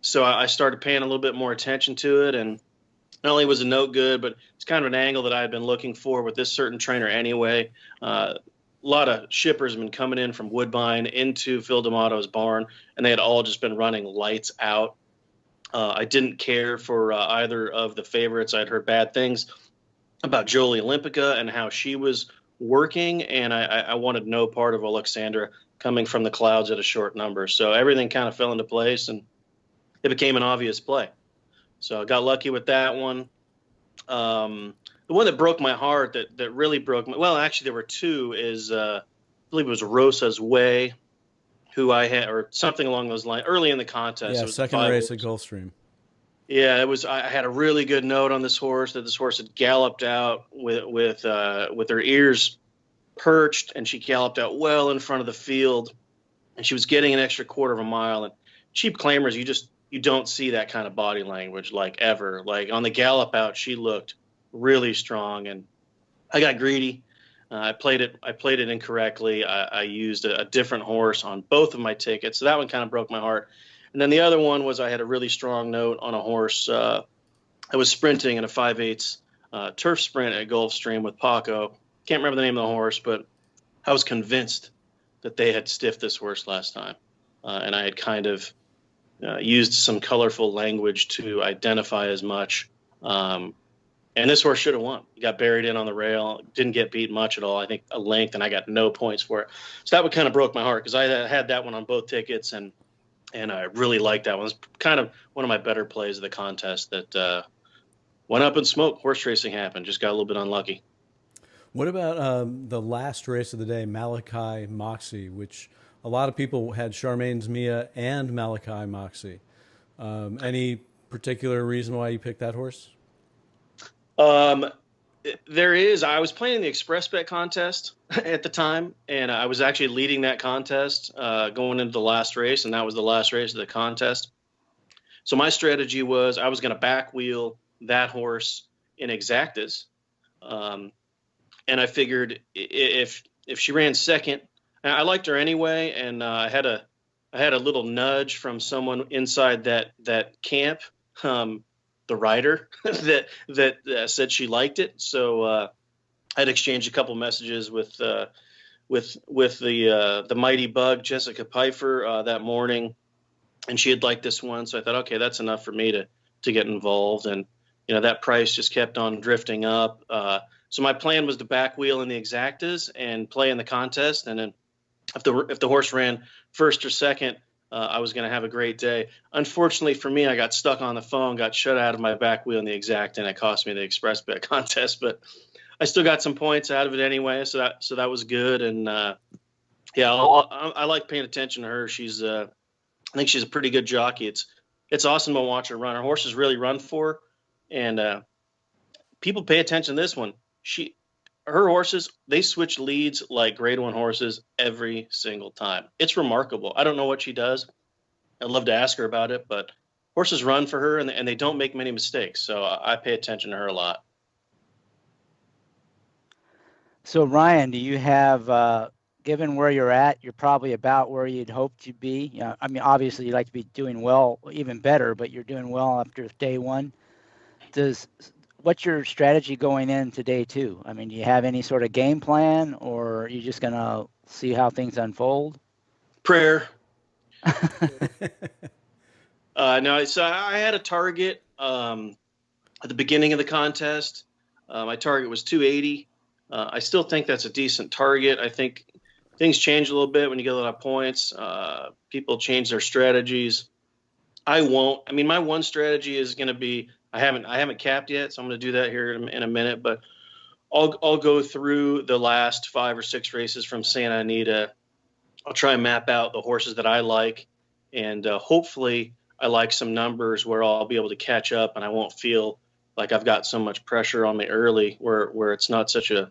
so I started paying a little bit more attention to it. And not only was the note good, but it's kind of an angle that I had been looking for with this certain trainer anyway. A lot of shippers have been coming in from Woodbine into Phil D'Amato's barn, and they had all just been running lights out. I didn't care for either of the favorites. I'd heard bad things about Jolie Olympica and how she was working, and I wanted no part of Alexandra coming from the clouds at a short number. So everything kind of fell into place, and it became an obvious play. So I got lucky with that one. The one that broke my heart, that really broke my, well, actually there were two, is I believe it was Rosa's Way, who I had, or something along those lines, early in the contest. Yeah, it was second race at Gulfstream. Yeah, it was. I had a really good note on this horse, that this horse had galloped out with her ears perched, and she galloped out well in front of the field, and she was getting an extra quarter of a mile. And cheap claimers, you don't see that kind of body language like ever. Like on the gallop out, she looked really strong, and I got greedy. I played it incorrectly. I used a different horse on both of my tickets, so that one kind of broke my heart. And then the other one was I had a really strong note on a horse. I was sprinting in a 5/8 turf sprint at Gulfstream with Paco. Can't remember the name of the horse, but I was convinced that they had stiffed this horse last time, and I had kind of used some colorful language to identify as much. And this horse should have won. He got buried in on the rail, didn't get beat much at all. I think a length, and I got no points for it. So that one kind of broke my heart because I had that one on both tickets, and I really liked that one. It's kind of one of my better plays of the contest that went up in smoke. Horse racing happened. Just got a little bit unlucky. What about the last race of the day, Malachi Moxie, which a lot of people had Charmaine's Mia and Malachi Moxie. Any particular reason why you picked that horse? There is. I was playing in the Express Bet contest at the time, and I was actually leading that contest going into the last race, and that was the last race of the contest. So my strategy was I was going to back wheel that horse in exactas, and I figured if she ran second, and I liked her anyway, and I had a little nudge from someone inside that camp. The rider that said she liked it. So I'd exchanged a couple messages with the mighty bug, Jessica Pfeiffer, that morning, and she had liked this one. So I thought, okay, that's enough for me to get involved. And, that price just kept on drifting up. So my plan was to back wheel in the exactas and play in the contest. And then if the horse ran first or second, I was going to have a great day. Unfortunately for me, I got stuck on the phone, got shut out of my back wheel in the exact, and it cost me the express bet contest. But I still got some points out of it anyway, so that was good. And I like paying attention to her. I think she's a pretty good jockey. It's awesome to watch her run. Her horses really run for her, and people pay attention to this one. Her horses, they switch leads like Grade 1 horses every single time. It's remarkable. I don't know what she does. I'd love to ask her about it, but horses run for her, and they don't make many mistakes. So I pay attention to her a lot. So, Ryan, do you have, given where you're at, you're probably about where you'd hope to be? I mean, obviously, you'd like to be doing well, even better, but you're doing well after day one. What's your strategy going into day two? I mean, do you have any sort of game plan, or are you just going to see how things unfold? Prayer. No, so I had a target at the beginning of the contest. My target was 280. I still think that's a decent target. I think things change a little bit when you get a lot of points. People change their strategies. I won't. I mean, my one strategy is going to be, I haven't capped yet, so I'm going to do that here in a minute. But I'll go through the last 5 or 6 races from Santa Anita. I'll try and map out the horses that I like, and hopefully I like some numbers where I'll be able to catch up, and I won't feel like I've got so much pressure on me early, where it's not such a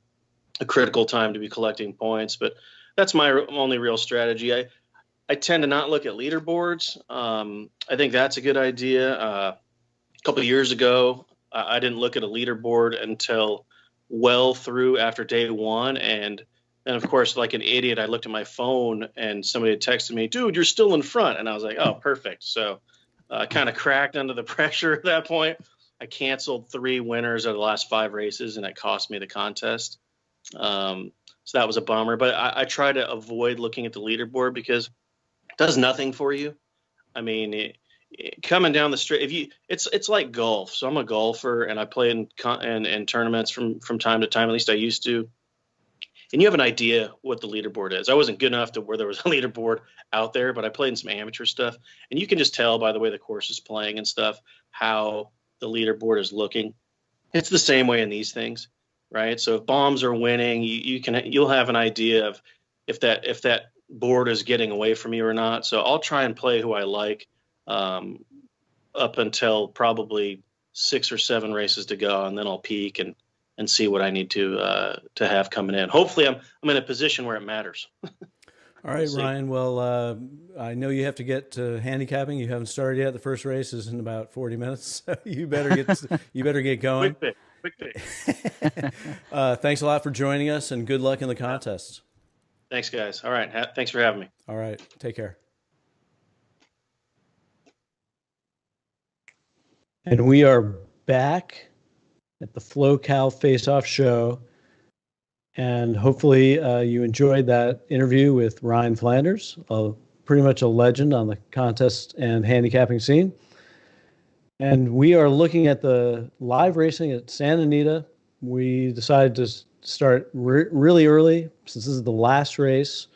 critical time to be collecting points. But that's my only real strategy. I tend to not look at leaderboards. I think that's a good idea. A couple of years ago, I didn't look at a leaderboard until well through after day one. And then, of course, like an idiot, I looked at my phone and somebody had texted me, "Dude, you're still in front." And I was like, oh, perfect. So I kind of cracked under the pressure at that point. I canceled 3 winners of the last 5 races, and it cost me the contest. So that was a bummer. But I try to avoid looking at the leaderboard because it does nothing for you. I mean, coming down the straight, it's like golf. So I'm a golfer, and I play in tournaments from time to time. At least I used to. And you have an idea what the leaderboard is. I wasn't good enough to where there was a leaderboard out there, but I played in some amateur stuff, and you can just tell by the way the course is playing and stuff how the leaderboard is looking. It's the same way in these things, right? So if bombs are winning, you'll have an idea of if that board is getting away from you or not. So I'll try and play who I like. Up until probably 6 or 7 races to go, and then I'll peak and see what I need to have coming in. Hopefully, I'm in a position where it matters. All right, Ryan. Well, I know you have to get to handicapping. You haven't started yet. The first race is in about 40 minutes. So you better get going. Quick pick. Thanks a lot for joining us, and good luck in the contests. Thanks, guys. All right. Thanks for having me. All right. Take care. And we are back at the Flo-Cal Faceoff Show. And hopefully you enjoyed that interview with Ryan Flanders, pretty much a legend on the contest and handicapping scene. And we are looking at the live racing at Santa Anita. We decided to start really early since this is the last race.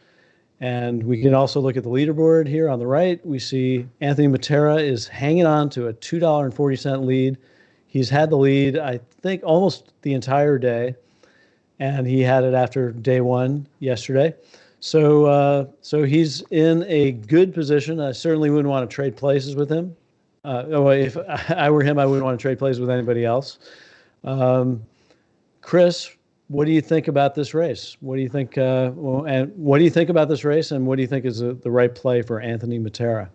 And we can also look at the leaderboard here on the right. We see Anthony Matera is hanging on to a $2.40 lead. He's had the lead, I think, almost the entire day, and he had it after day one yesterday. So he's in a good position. I certainly wouldn't want to trade places with him. If I were him, I wouldn't want to trade places with anybody else. Chris, what do you think about this race? What do you think? And what do you think about this race? And what do you think is the right play for Anthony Matera?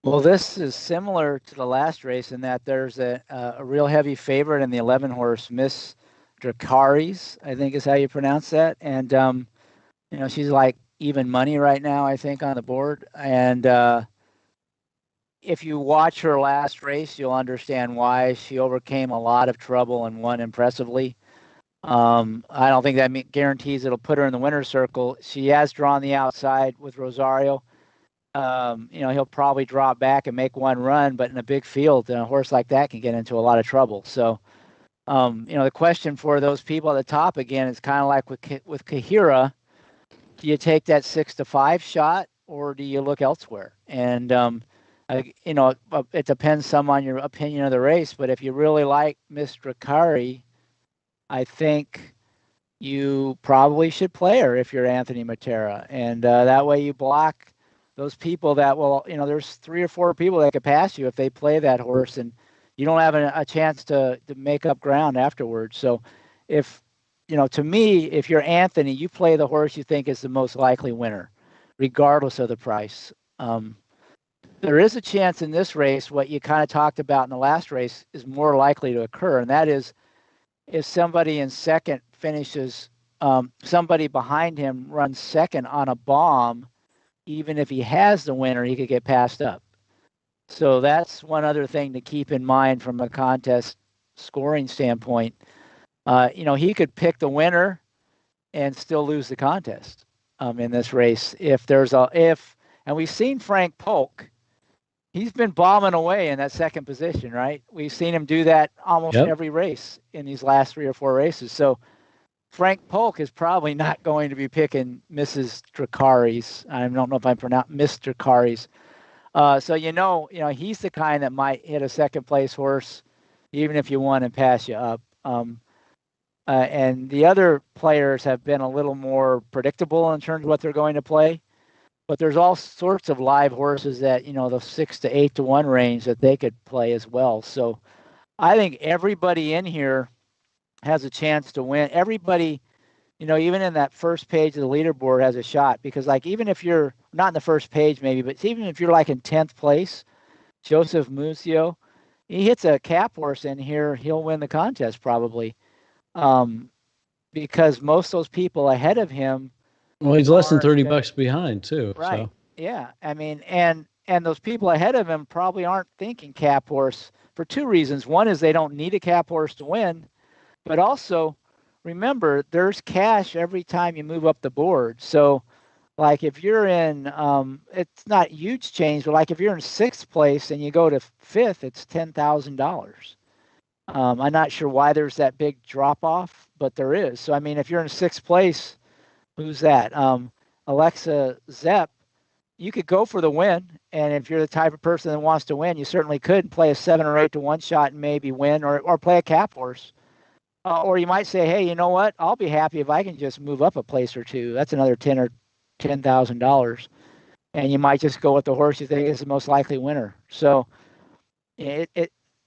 Well, this is similar to the last race in that there's a real heavy favorite in the 11-horse Miss Dracaris, I think is how you pronounce that. And, she's like even money right now, I think, on the board. And if you watch her last race, you'll understand why she overcame a lot of trouble and won impressively. I don't think that guarantees it'll put her in the winner's circle. She has drawn the outside with Rosario. he'll probably drop back and make one run, but in a big field, a horse like that can get into a lot of trouble. So, the question for those people at the top again is kind of like with Kahira. Do you take that 6-5 shot, or do you look elsewhere? And it depends some on your opinion of the race. But if you really like Mr. Kari, I think you probably should play her if you're Anthony Matera, and that way you block those people that will. There's 3 or 4 people that could pass you if they play that horse, and you don't have a chance to make up ground afterwards. So, to me, if you're Anthony, you play the horse you think is the most likely winner, regardless of the price. There is a chance in this race, what you kind of talked about in the last race, is more likely to occur, and that is if somebody in second finishes, somebody behind him runs second on a bomb, even if he has the winner, he could get passed up. So that's one other thing to keep in mind from a contest scoring standpoint. He could pick the winner and still lose the contest in this race. And we've seen Frank Polk, he's been bombing away in that second position, right? We've seen him do that almost every race in these last 3 or 4 races. So Frank Polk is probably not going to be picking Mrs. Dracari's. I don't know if I pronounced Mr. Kari's. So he's the kind that might hit a second place horse, even if you won and pass you up. And the other players have been a little more predictable in terms of what they're going to play. But there's all sorts of live horses that, the 6 to 8 to 1 range that they could play as well. So I think everybody in here has a chance to win. Everybody, even in that first page of the leaderboard has a shot, because even if you're not in the first page maybe, but even if you're in 10th place, Joseph Muzio, he hits a cap horse in here, he'll win the contest probably. Because most of those people ahead of him. Well, he's less than $30 behind too. Right. So. Yeah. I mean, and those people ahead of him probably aren't thinking cap horse for 2 reasons. One is they don't need a cap horse to win, but also remember there's cash every time you move up the board. So if you're in, it's not huge change, but if you're in 6th place and you go to 5th, it's $10,000. I'm not sure why there's that big drop off, but there is. So, if you're in 6th place, who's that? Alexa Zepp, you could go for the win. And if you're the type of person that wants to win, you certainly could play a 7 or 8 to 1 shot and maybe win, or play a cap horse. Or you might say, hey, you know what? I'll be happy if I can just move up a place or 2. That's another $10,000. And you might just go with the horse you think is the most likely winner. So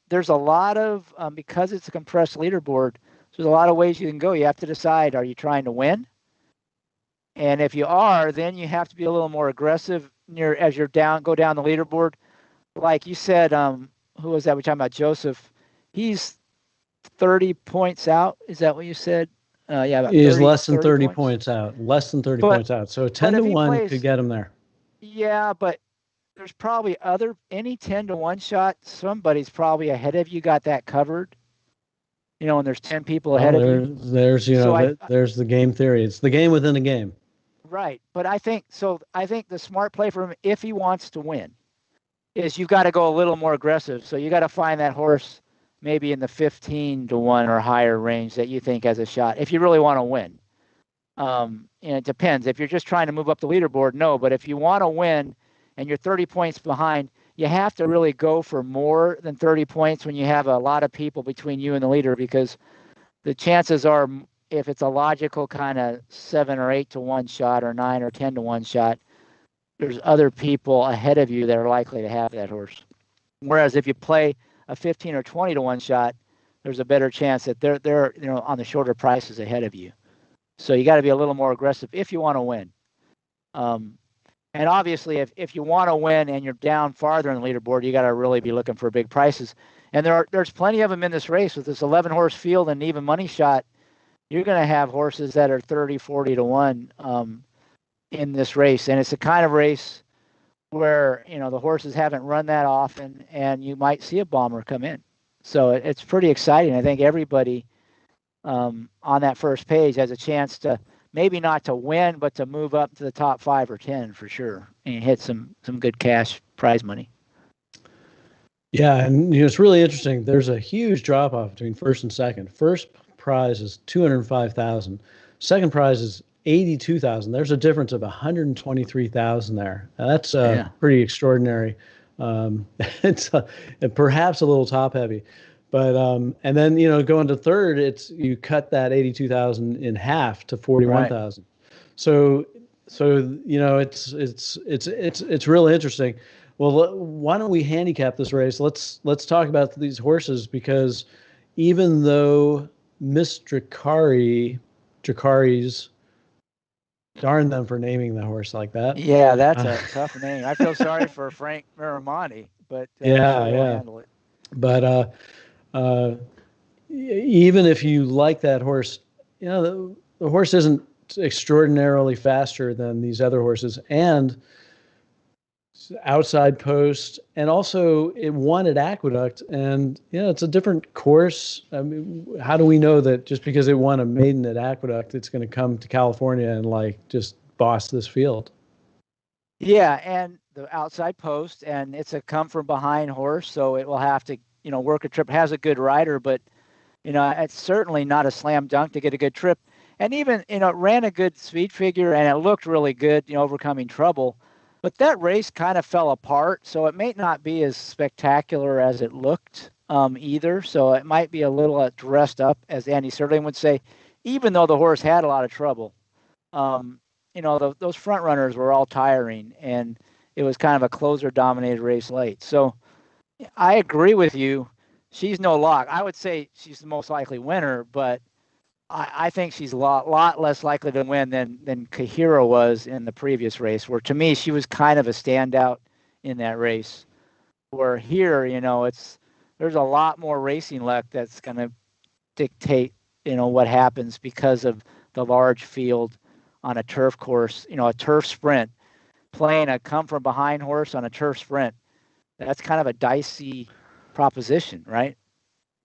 there's a lot of, because it's a compressed leaderboard, there's a lot of ways you can go. You have to decide, are you trying to win? And if you are, then you have to be a little more aggressive as you're go down the leaderboard. Like you said, who was that? We're talking about Joseph. He's 30 points out. Is that what you said? Yeah. He's less than 30 points out. Less than 30 points out. So 10 to 1 could get him there. Yeah, but there's probably any 10 to 1 shot, somebody's probably ahead of you got that covered. And there's 10 people ahead of you. There's there's the game theory. It's the game within a game. Right. But I think the smart play for him, if he wants to win, is you've got to go a little more aggressive. So you got to find that horse maybe in the 15 to 1 or higher range that you think has a shot, if you really want to win. And it depends. If you're just trying to move up the leaderboard, no. But if you want to win and you're 30 points behind, you have to really go for more than 30 points when you have a lot of people between you and the leader, because the chances are, if it's a logical kind of 7 or 8 to 1 shot or 9 or 10 to 1 shot, there's other people ahead of you that are likely to have that horse. Whereas if you play a 15 or 20 to 1 shot, there's a better chance that they're on the shorter prices ahead of you. So you got to be a little more aggressive if you want to win. And obviously, if you want to win and you're down farther in the leaderboard, you got to really be looking for big prices. And there's plenty of them in this race with this 11-horse field and even money shot. You're going to have horses that are 30, 40 to 1 in this race. And it's a kind of race where, the horses haven't run that often, and you might see a bomber come in. So it's pretty exciting. I think everybody on that first page has a chance to maybe not to win, but to move up to the top 5 or 10 for sure, and hit some good cash prize money. Yeah, and it's really interesting. There's a huge drop off between first and second. First prize is 205,000. Second prize is 82,000. There's a difference of 123,000 there. Now, that's pretty extraordinary. It's perhaps a little top heavy, but and then going to third, you cut that 82,000 in half to 41,000. Right. So it's really interesting. Well, why don't we handicap this race? Let's talk about these horses, because even though Miss Dracari's, darn them for naming the horse like that. Yeah, that's a tough name. I feel sorry for Frank Miramonte, but handle it. But even if you like that horse, the horse isn't extraordinarily faster than these other horses, and outside post, and also it won at Aqueduct, and it's a different course. I mean, how do we know that just because it won a maiden at Aqueduct, it's going to come to California and just boss this field? Yeah, and the outside post, and it's a come from behind horse, so it will have to work a trip. Has a good rider, but it's certainly not a slam dunk to get a good trip. And even it ran a good speed figure, and it looked really good, overcoming trouble. But that race kind of fell apart, so it may not be as spectacular as it looked either. So it might be a little dressed up, as Andy Serling would say, even though the horse had a lot of trouble. Those front runners were all tiring, and it was kind of a closer-dominated race late. So I agree with you. She's no lock. I would say she's the most likely winner, but I think she's a lot less likely to win than Kahira was in the previous race, where to me she was kind of a standout in that race. Where here, there's a lot more racing luck that's going to dictate, what happens because of the large field on a turf course, a turf sprint, playing a come from behind horse on a turf sprint. That's kind of a dicey proposition, right?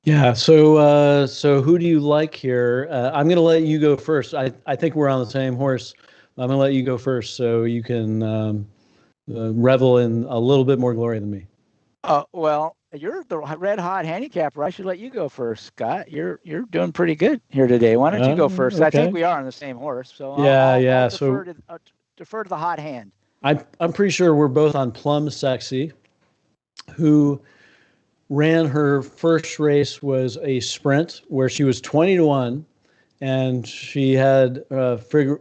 Yeah. So who do you like here? I'm going to let you go first. I think we're on the same horse. I'm going to let you go first so you can revel in a little bit more glory than me. Well, you're the red hot handicapper. I should let you go first, Scott. You're doing pretty good here today. Why don't you go first? Okay. I think we are on the same horse. So I'll defer to the hot hand. I'm pretty sure we're both on Plum Sexy, who ran her first race was a sprint where she was 20-1, and she had Gilberto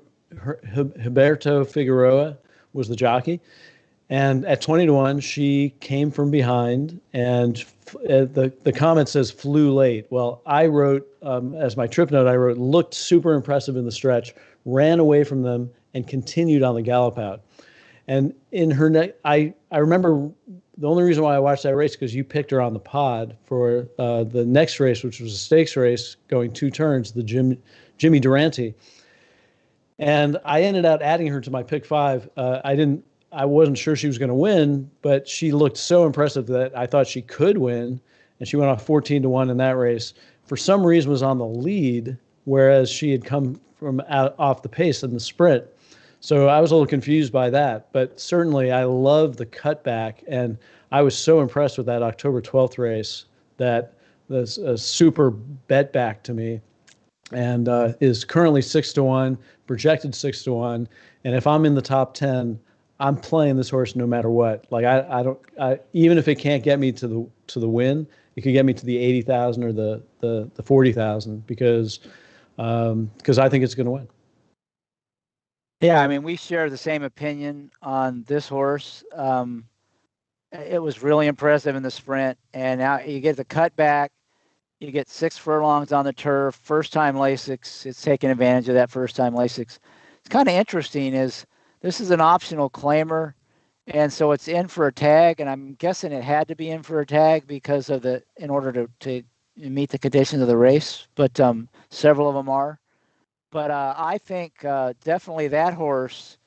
Figueroa was the jockey. And at 20-1, she came from behind, and the comment says flew late. Well, I wrote, as my trip note, looked super impressive in the stretch, ran away from them, and continued on the gallop out. And in her I remember the only reason why I watched that race because you picked her on the pod for the next race, which was a stakes race going 2 turns, the Jimmy Durante. And I ended up adding her to my pick 5. I wasn't sure she was going to win, but she looked so impressive that I thought she could win, and she went off 14-1 in that race. For some reason, was on the lead, whereas she had come from off the pace in the sprint. So I was a little confused by that, but certainly I love the cutback, and I was so impressed with that October 12th race that was a super bet back to me, and is currently 6-1, projected 6-1, and if I'm in the top 10, I'm playing this horse no matter what. Like even if it can't get me to the win, it could get me to the 80,000 or the 40,000 because I think it's going to win. Yeah, I mean, we share the same opinion on this horse. It was really impressive in the sprint, and now you get the cutback. You get 6 furlongs on the turf, first-time Lasix. It's taking advantage of that first-time Lasix. It's kind of interesting is this is an optional claimer, and so it's in for a tag, and I'm guessing it had to be in for a tag because of in order to meet the conditions of the race, but several of them are. But I think definitely that horse,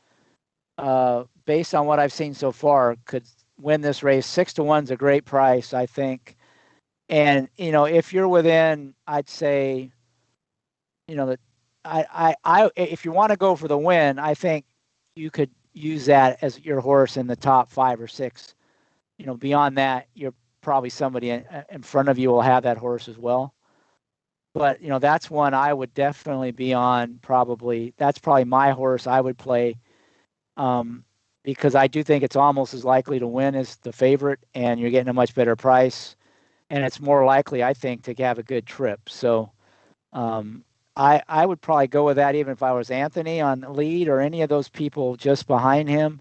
based on what I've seen so far, could win this race. 6-1 is a great price, I think. And, if you're within, I'd say, the if you want to go for the win, I think you could use that as your horse in the top 5 or 6. Beyond that, you're probably somebody in front of you will have that horse as well. But, that's one I would definitely be on. That's probably my horse I would play, because I do think it's almost as likely to win as the favorite, and you're getting a much better price, and it's more likely, I think, to have a good trip. So I would probably go with that, even if I was Anthony on the lead or any of those people just behind him.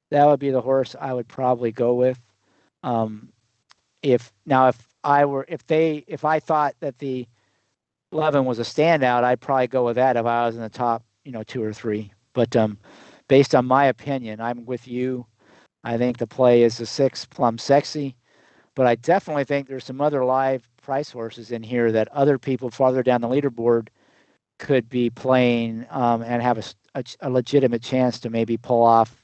That would be the horse I would probably go with. If I thought that the 11 was a standout, I'd probably go with that if I was in the top, 2 or 3. But based on my opinion, I'm with you. I think the play is the 6 Plum Sexy, but I definitely think there's some other live price horses in here that other people farther down the leaderboard could be playing, and have a legitimate chance to maybe pull off,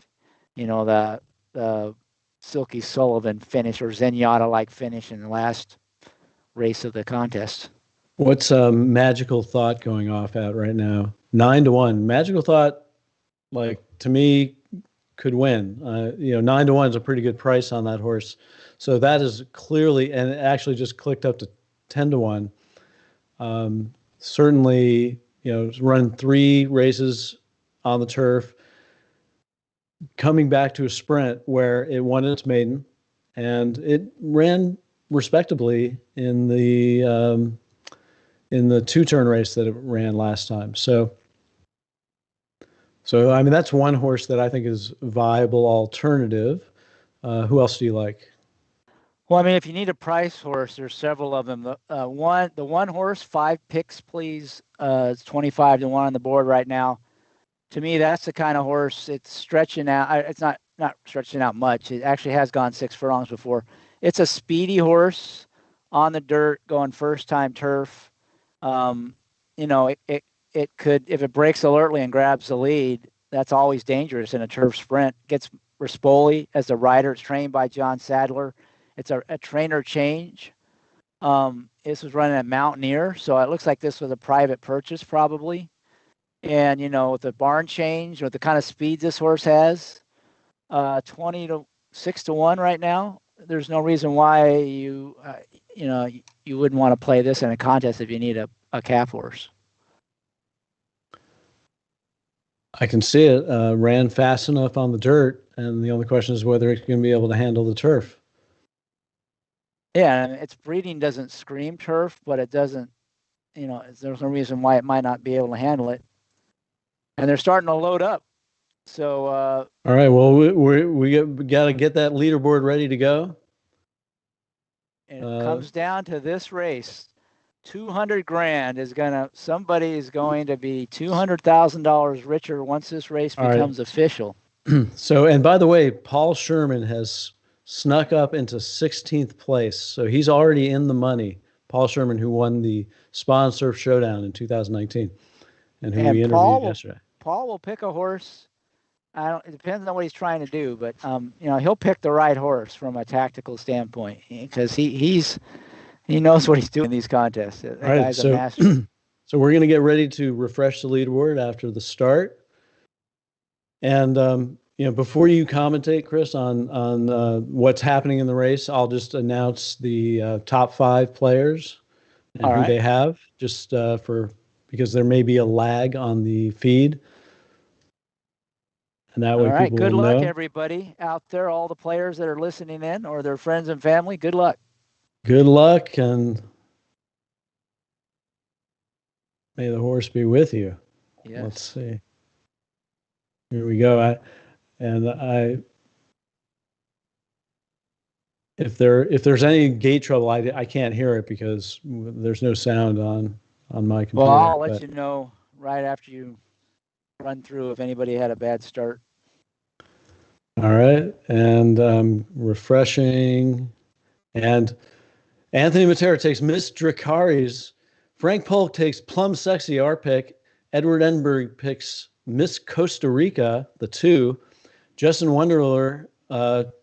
the Silky Sullivan finish or Zenyatta-like finish in the last race of the contest. What's Magical Thought going off at right now? 9-1. Magical Thought, to me, could win. 9-1 is a pretty good price on that horse. So that is clearly, and it actually just clicked up to 10-1. Certainly, run 3 races on the turf, coming back to a sprint where it won its maiden, and it ran respectably in the 2-turn race that it ran last time. So I mean, that's one horse that I think is a viable alternative. Who else do you like? Well, I mean, if you need a price horse, there's several of them. The one horse, 5 picks, please. It's 25-1 on the board right now. To me, that's the kind of horse. It's stretching out. It's not stretching out much. It actually has gone 6 furlongs before. It's a speedy horse on the dirt, going first-time turf. It could, if it breaks alertly and grabs the lead, that's always dangerous in a turf sprint. Gets Rispoli as the rider. It's trained by John Sadler. It's a trainer change. This was running at Mountaineer, so it looks like this was a private purchase probably. And, with the barn change, with the kind of speed this horse has, 6-1 right now, there's no reason why you wouldn't want to play this in a contest if you need a calf horse. I can see it. Ran fast enough on the dirt, and the only question is whether it's going to be able to handle the turf. Yeah, and its breeding doesn't scream turf, but it doesn't, there's no reason why it might not be able to handle it. And they're starting to load up. So all right, well, we got to get that leaderboard ready to go. And it comes down to this race. 200 grand somebody is going to be $200,000 richer once this race becomes official. So, and by the way, Paul Sherman has snuck up into 16th place. So he's already in the money. Paul Sherman, who won the Spawn Surf Showdown in 2019 and who we interviewed yesterday. Paul will pick a horse. It depends on what he's trying to do, but he'll pick the right horse from a tactical standpoint, because he knows what he's doing in these contests. That guy's a master. So we're going to get ready to refresh the leaderboard after the start. And before you commentate, Chris, on what's happening in the race, I'll just announce the top 5 players and who they have, just because there may be a lag on the feed. And that way people will know. All right, good luck, everybody out there, all the players that are listening in or their friends and family. Good luck. Good luck, and may the horse be with you. Yes. Let's see. Here we go. If there's any gate trouble, I can't hear it because there's no sound on my computer. Well, I'll let you know right after you run through if anybody had a bad start. All right, and refreshing, and Anthony Matera takes Miss Dracarys. Frank Polk takes Plum Sexy, our pick. Edward Enborg picks Miss Costa Rica, the 2. Justin Wunderler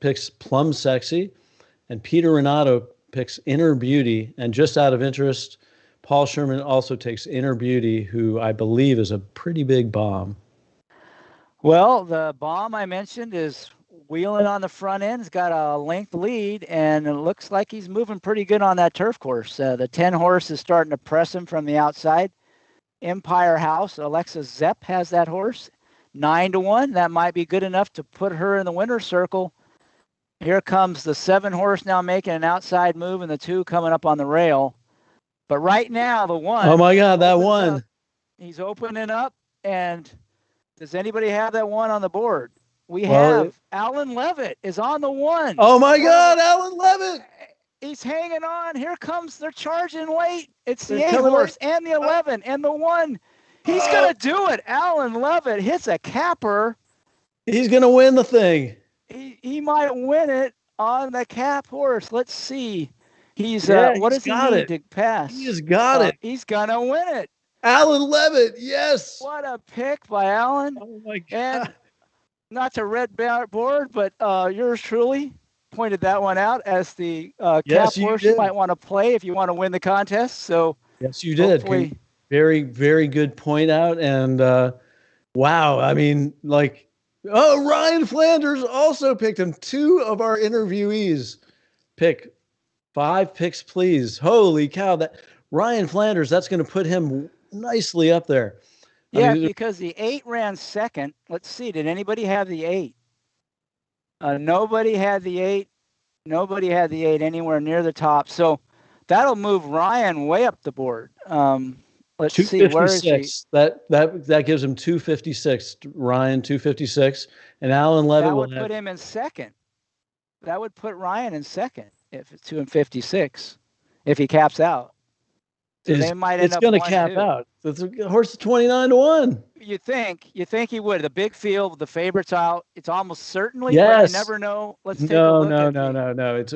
picks Plum Sexy. And Peter Renato picks Inner Beauty. And just out of interest, Paul Sherman also takes Inner Beauty, who I believe is a pretty big bomb. Well, the bomb I mentioned is wheeling on the front end. He's got a length lead, and it looks like he's moving pretty good on that turf course. The 10 horse is starting to press him from the outside. Empire House, Alexa Zepp has that horse, 9-1. That might be good enough to put her in the winner's circle. Here comes the 7 horse now making an outside move, and the 2 coming up on the rail. But right now, the 1. Oh my God, that 1. He's opening up, and does anybody have that 1 on the board? We have Alan Levitt is on the 1. Oh my God, Alan Levitt! He's hanging on. Here comes, they're charging late. It's the 8 horse and the 11 and the 1. He's going to do it. Alan Levitt hits a capper. He's going to win the thing. He might win it on the cap horse. Let's see. What does he need to pass? He has got it. He's going to win it. Alan Levitt, yes. What a pick by Alan. Oh my God. And not to red board, but yours truly pointed that one out as the cap horse you might want to play if you want to win the contest. So yes, you did. Very, very good point out. And wow, I mean, Ryan Flanders also picked him. 2 of our interviewees pick 5 picks, please. Holy cow! That Ryan Flanders, that's going to put him nicely up there. Yeah, because the 8 ran second. Let's see. Did anybody have the 8? Nobody had the 8. Nobody had the 8 anywhere near the top. So that'll move Ryan way up the board. Let's see, where is he? That gives him 256. Ryan 256, and Alan Levitt would put him in second. That would put Ryan in second if it's 256. If he caps out. So they might end up. It's going to cap out. The horse is 29-1. You think he would? The big field, the favorites out. It's almost certainly. Yes. But you never know. Let's take a look. No. It's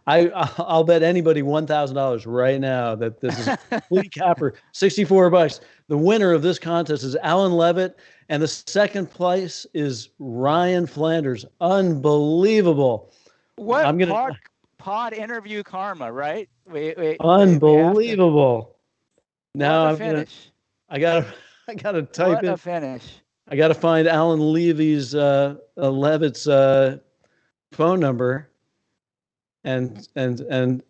I'll bet anybody $1,000 right now that this is a complete capper. $64. The winner of this contest is Alan Levitt, and the second place is Ryan Flanders. Unbelievable. What pod interview karma, right? Unbelievable. Now I gotta type what in. A finish. I gotta find Alan Levy's Levitt's phone number and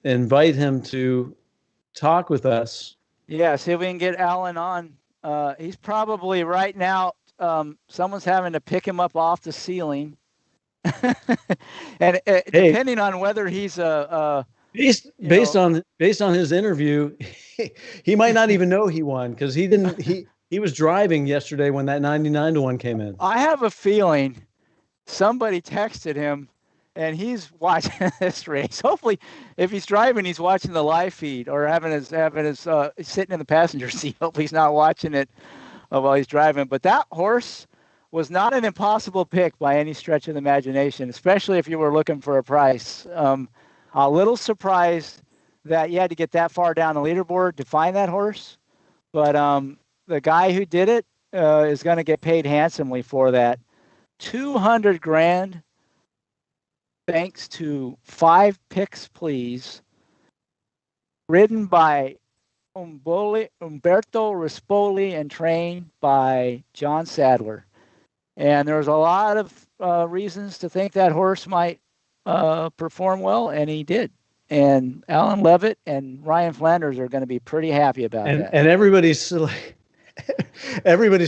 invite him to talk with us. Yeah, see if we can get Alan on. He's probably right now. Someone's having to pick him up off the ceiling. And depending on whether he's based on his interview, he might not even know he won because he was driving yesterday when that 99-1 came in. I have a feeling somebody texted him and he's watching this race. Hopefully, if he's driving, he's watching the live feed or having his sitting in the passenger seat. Hopefully, he's not watching it while he's driving. But that horse was not an impossible pick by any stretch of the imagination, especially if you were looking for a price. A little surprised that you had to get that far down the leaderboard to find that horse, but the guy who did it is going to get paid handsomely for that. $200,000, thanks to 5 picks, please. Ridden by Umberto Rispoli and trained by John Sadler. And there was a lot of reasons to think that horse might perform well, and he did. And Alan Levitt and Ryan Flanders are going to be pretty happy about that. And everybody's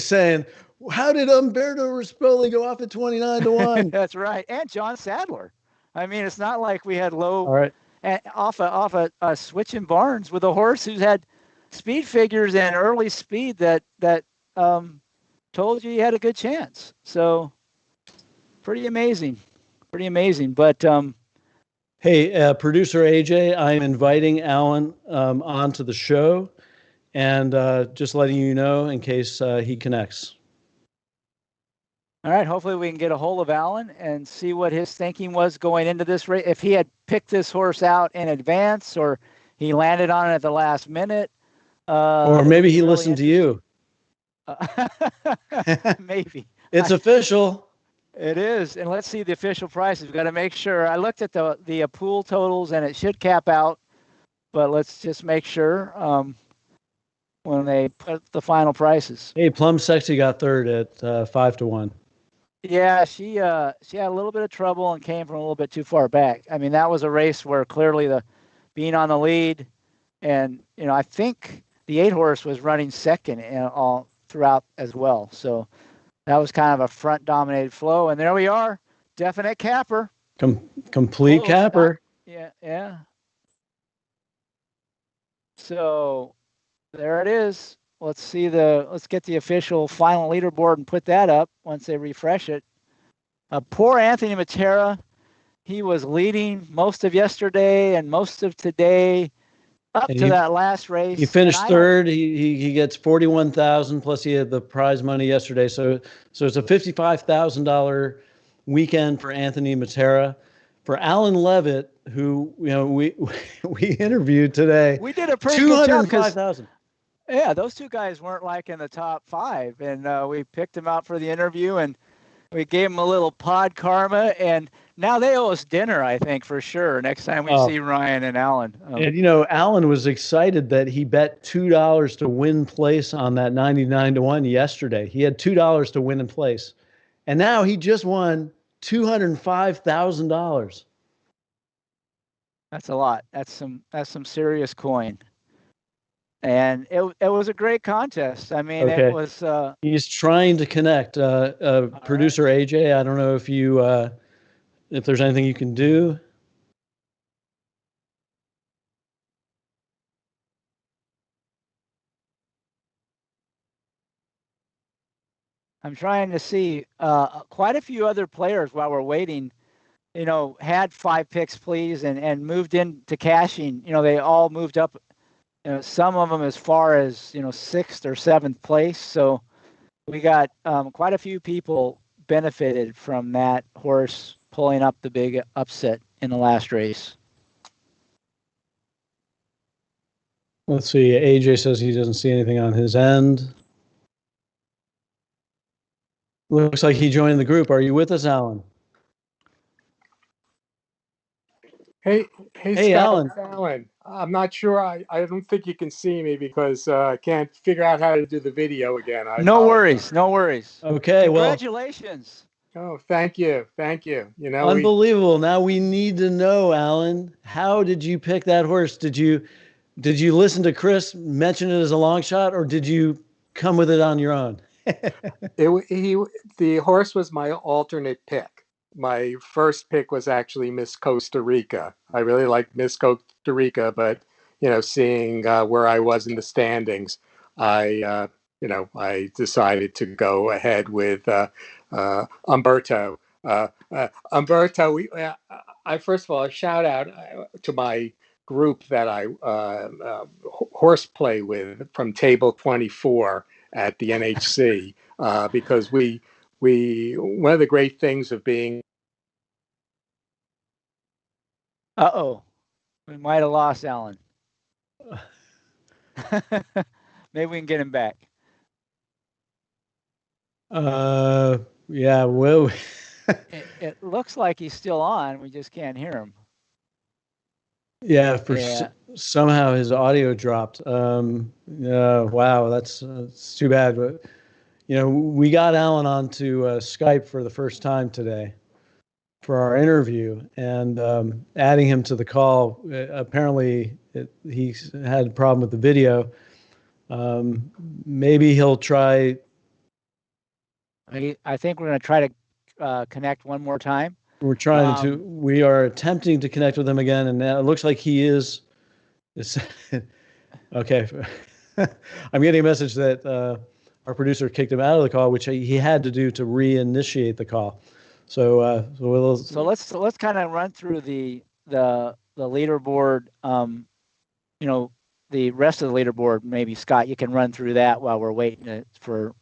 saying, how did Umberto Rispoli go off at 29-1? That's right. And John Sadler. I mean, it's not like we had low off a switch in Barnes with a horse who's had speed figures and early speed that told you he had a good chance. So pretty amazing. But hey, producer AJ, I'm inviting Alan onto the show, and just letting you know in case he connects. All right. Hopefully we can get a hold of Alan and see what his thinking was going into this race. If he had picked this horse out in advance, or he landed on it at the last minute, or maybe he really listened to you. Maybe it's official. It is, and let's see the official prices. We've got to make sure. I looked at the pool totals, and it should cap out, but let's just make sure. when they put the final prices. Hey, Plum Sexy got third at 5-1. Yeah, she had a little bit of trouble and came from a little bit too far back. I mean, that was a race where clearly being on the lead, and I think the 8-horse was running second all throughout as well. So that was kind of a front dominated flow, and there we are, definite capper. Complete Close, capper. Yeah. So there it is. Let's get the official final leaderboard and put that up once they refresh it. Poor Anthony Matera. He was leading most of yesterday and most of today up to that last race. He finished third. He gets 41,000 plus he had the prize money yesterday. So it's a $55,000 weekend for Anthony Matera. For Alan Levitt, who we interviewed today, we did a pretty good job. 205,000. Yeah, those two guys weren't like in the top 5, and we picked them out for the interview, and we gave them a little pod karma, and now they owe us dinner, I think, for sure, next time we see Ryan and Alan. And, Alan was excited that he bet $2 to win place on that 99-1 yesterday. He had $2 to win in place, and now he just won $205,000. That's a lot. That's some serious coin. And it was a great contest. I mean, It was. He's trying to connect. Producer right. AJ, I don't know if you, if there's anything you can do. I'm trying to see. Quite a few other players while we're waiting, had 5 picks, please, and moved into cashing. They all moved up. Some of them as far as 6th or 7th place. So we got quite a few people benefited from that horse pulling up the big upset in the last race. Let's see. AJ says he doesn't see anything on his end. Looks like he joined the group. Are you with us, Alan? Hey, Scott, Alan. Alan. I'm not sure. I don't think you can see me because I can't figure out how to do the video again. No worries. Okay, congratulations. Oh, thank you. Unbelievable. Now we need to know, Alan, how did you pick that horse? Did you listen to Chris mention it as a long shot, or did you come with it on your own? The horse was my alternate pick. My first pick was actually Miss Costa Rica. I really liked Miss Costa Rica, but seeing where I was in the standings, I decided to go ahead with Umberto. Umberto, I first of all, a shout out to my group that I horseplay with from Table 24 at the NHC, because we one of the great things of being. We might have lost Alan. Maybe we can get him back. Yeah, well. It looks like he's still on. We just can't hear him. Yeah, somehow his audio dropped. Wow, that's too bad. But we got Alan onto Skype for the first time today for our interview, and adding him to the call. Apparently, he had a problem with the video. Maybe he'll try. I think we're going to try to connect one more time. We are attempting to connect with him again, and it looks like he is. Okay. I'm getting a message that our producer kicked him out of the call, which he had to do to reinitiate the call. So let's kind of run through the leaderboard. The rest of the leaderboard. Maybe Scott, you can run through that while we're waiting for.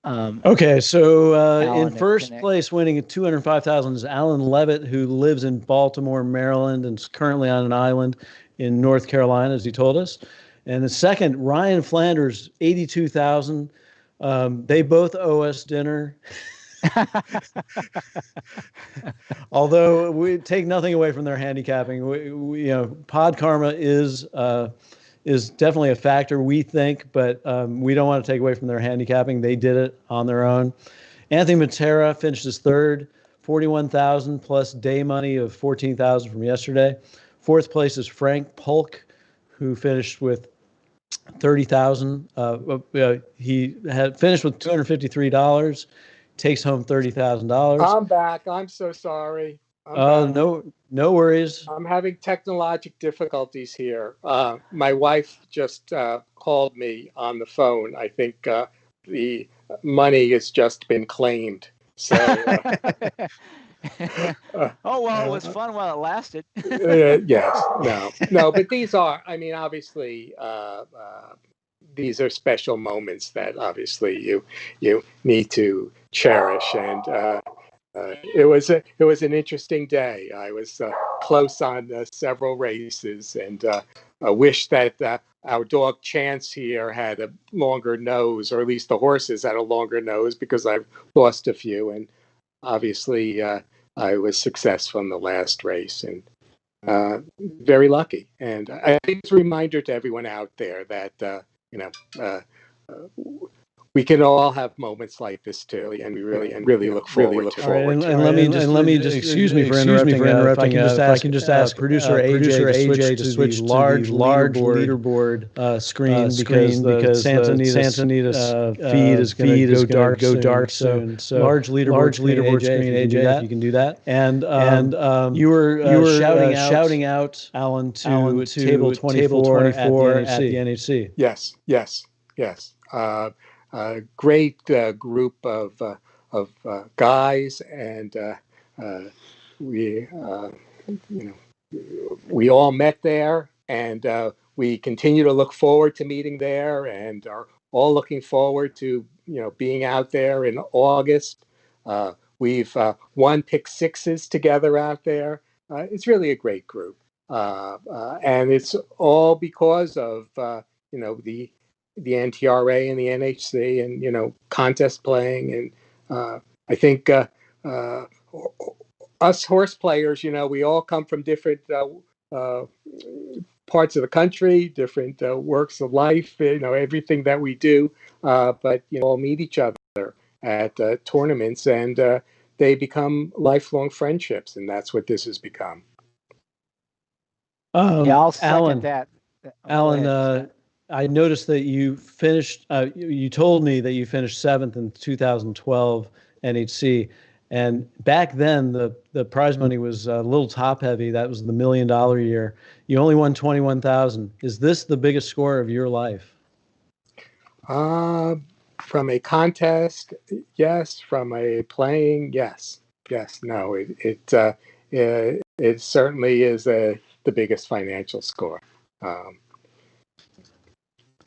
Okay, so in first place, winning at $205,000 is Alan Levitt, who lives in Baltimore, Maryland, and is currently on an island in North Carolina, as he told us. And the second, Ryan Flanders, $82,000. They both owe us dinner. Although we take nothing away from their handicapping, Pod Karma is is definitely a factor, we think, but we don't want to take away from their handicapping. They did it on their own. Anthony Matera finished as third, 41,000 plus day money of 14,000 from yesterday. Fourth place is Frank Polk, who finished with 30,000. He had finished with $253, takes home $30,000. I'm back. I'm so sorry. Oh, no worries. I'm having technological difficulties here. My wife just called me on the phone. I think the money has just been claimed. So. Oh, well, it was fun while it lasted. Yes, no, but these are, I mean, obviously, these are special moments that obviously you need to cherish, and it was an interesting day. I was close on several races, and I wish that our dog Chance here had a longer nose, or at least the horses had a longer nose, because I've lost a few, and obviously I was successful in the last race, and very lucky. And I think it's a reminder to everyone out there that we can all have moments like this too, and we really look forward to it. All right, and let me just excuse me for interrupting. If I can just ask producer AJ to switch to large leaderboard screen, because Santa Anita's feed is going to go dark soon. So large leaderboard screen, AJ, if you can do that. And you were shouting out Alan to table 24 at the NHC. Yes. Great group of guys, and we all met there, and we continue to look forward to meeting there, and are all looking forward to being out there in August. We've won pick sixes together out there. It's really a great group, and it's all because of the NTRA and the NHC, and contest playing, and I think us horse players, we all come from different parts of the country, different works of life, everything that we do, but all meet each other at tournaments, and they become lifelong friendships, and that's what this has become. Yeah, I'll second that. Alan, I noticed that you finished, you told me that you finished 7th in 2012 NHC. And back then, the prize money was a little top heavy. That was the $1 million year. You only won 21,000. Is this the biggest score of your life? From a contest, yes. From a playing, yes. No, it certainly is the biggest financial score.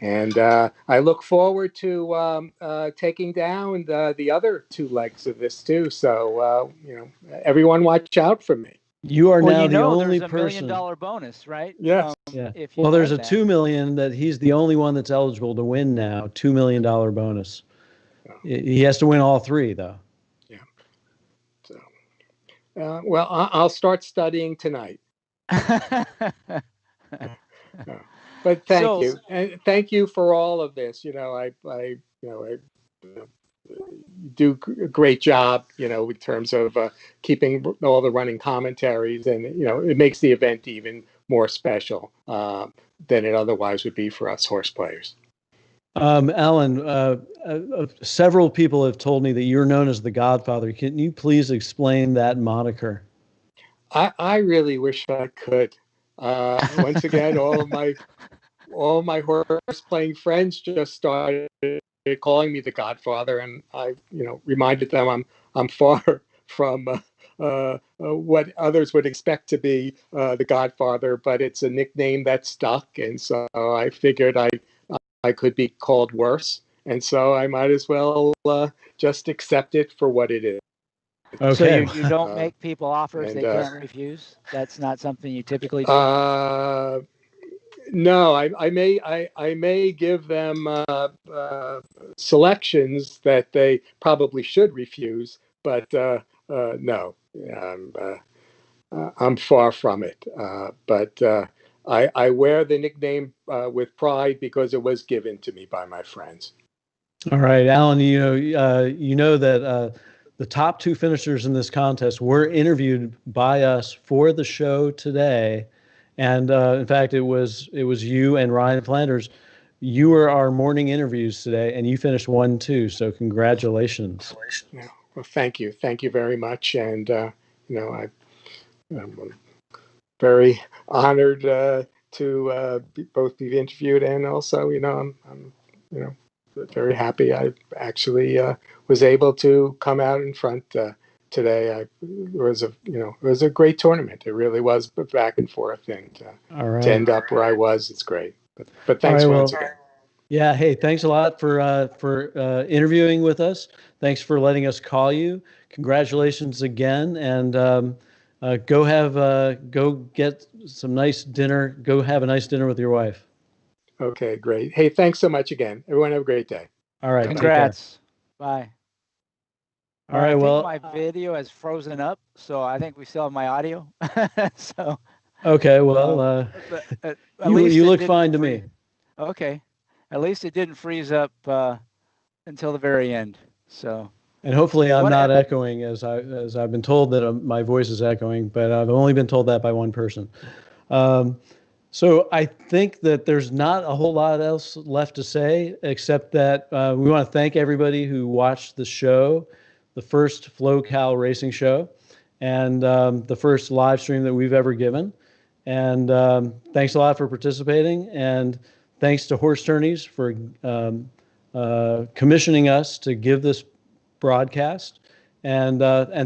And I look forward to taking down the other two legs of this too. So everyone watch out for me. You are now the only there's person. $1 million bonus, right? Yes. Yeah. Well, there's a $2 million that he's the only one that's eligible to win now. $2 million bonus. Oh. He has to win all three, though. Yeah. So, well, I'll start studying tonight. But thank you, and thank you for all of this. I do a great job, in terms of keeping all the running commentaries, and it makes the event even more special than it otherwise would be for us horse players. Alan, several people have told me that you're known as the Godfather. Can you please explain that moniker? I really wish I could. Once again, all my horse playing friends just started calling me the Godfather, and I, reminded them I'm far from what others would expect to be the Godfather, but it's a nickname that stuck, and so I figured I could be called worse, and so I might as well just accept it for what it is. Okay. So you don't make people offers they can't refuse? That's not something you typically do? No, I may give them selections that they probably should refuse, but no, I'm far from it. But I wear the nickname with pride because it was given to me by my friends. All right, Alan, you know that the top two finishers in this contest were interviewed by us for the show today. And in fact, it was you and Ryan Flanders. You were our morning interviews today, and you finished 1-2. So congratulations. Yeah, well, thank you very much. And I'm very honored to both be interviewed, and also, I'm very happy I actually was able to come out in front today. It was a great tournament. It really was, but back and forth, and All right. to end up where I was, it's great. But thanks All right, once again. Yeah. Hey, thanks a lot for interviewing with us. Thanks for letting us call you. Congratulations again, and go get some nice dinner. Go have a nice dinner with your wife. Okay, great. Hey, thanks so much again. Everyone have a great day. All right. Congrats. Bye. All right. Well, I think my video has frozen up, so I think we still have my audio. So. Okay. Well, at you least look fine to me. Okay. At least it didn't freeze up until the very end. So. And hopefully I'm not echoing, as I've been told that my voice is echoing, but I've only been told that by one person. So I think that there's not a whole lot else left to say, except that we want to thank everybody who watched the show, the first Flo-Cal racing show, and the first live stream that we've ever given. And thanks a lot for participating, and thanks to Horse Tourneys for commissioning us to give this broadcast, and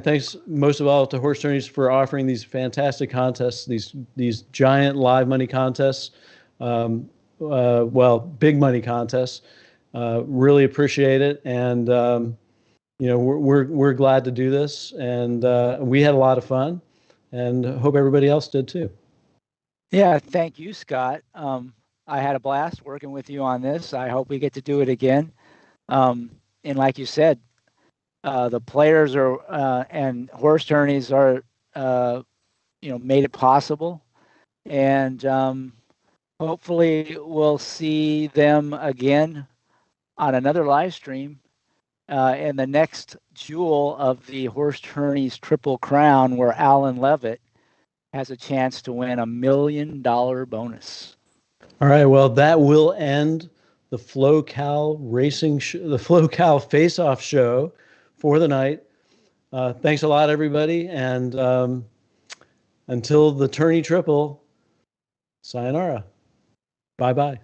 thanks most of all to Horse Tourneys for offering these fantastic contests, these giant live money contests, big money contests. Really appreciate it, and we're glad to do this, and we had a lot of fun, and hope everybody else did too. Yeah, thank you, Scott. I had a blast working with you on this. I hope we get to do it again. And like you said, the players are and Horse Tourneys are made it possible, and hopefully we'll see them again on another live stream in the next jewel of the Horse Tourneys Triple Crown, where Alan Levitt has a chance to win $1 million bonus. All right, well, that will end the Flo-Cal the Flo-Cal Faceoff Show for the night. Thanks a lot, everybody, and until the Tourney Triple, sayonara. Bye-bye.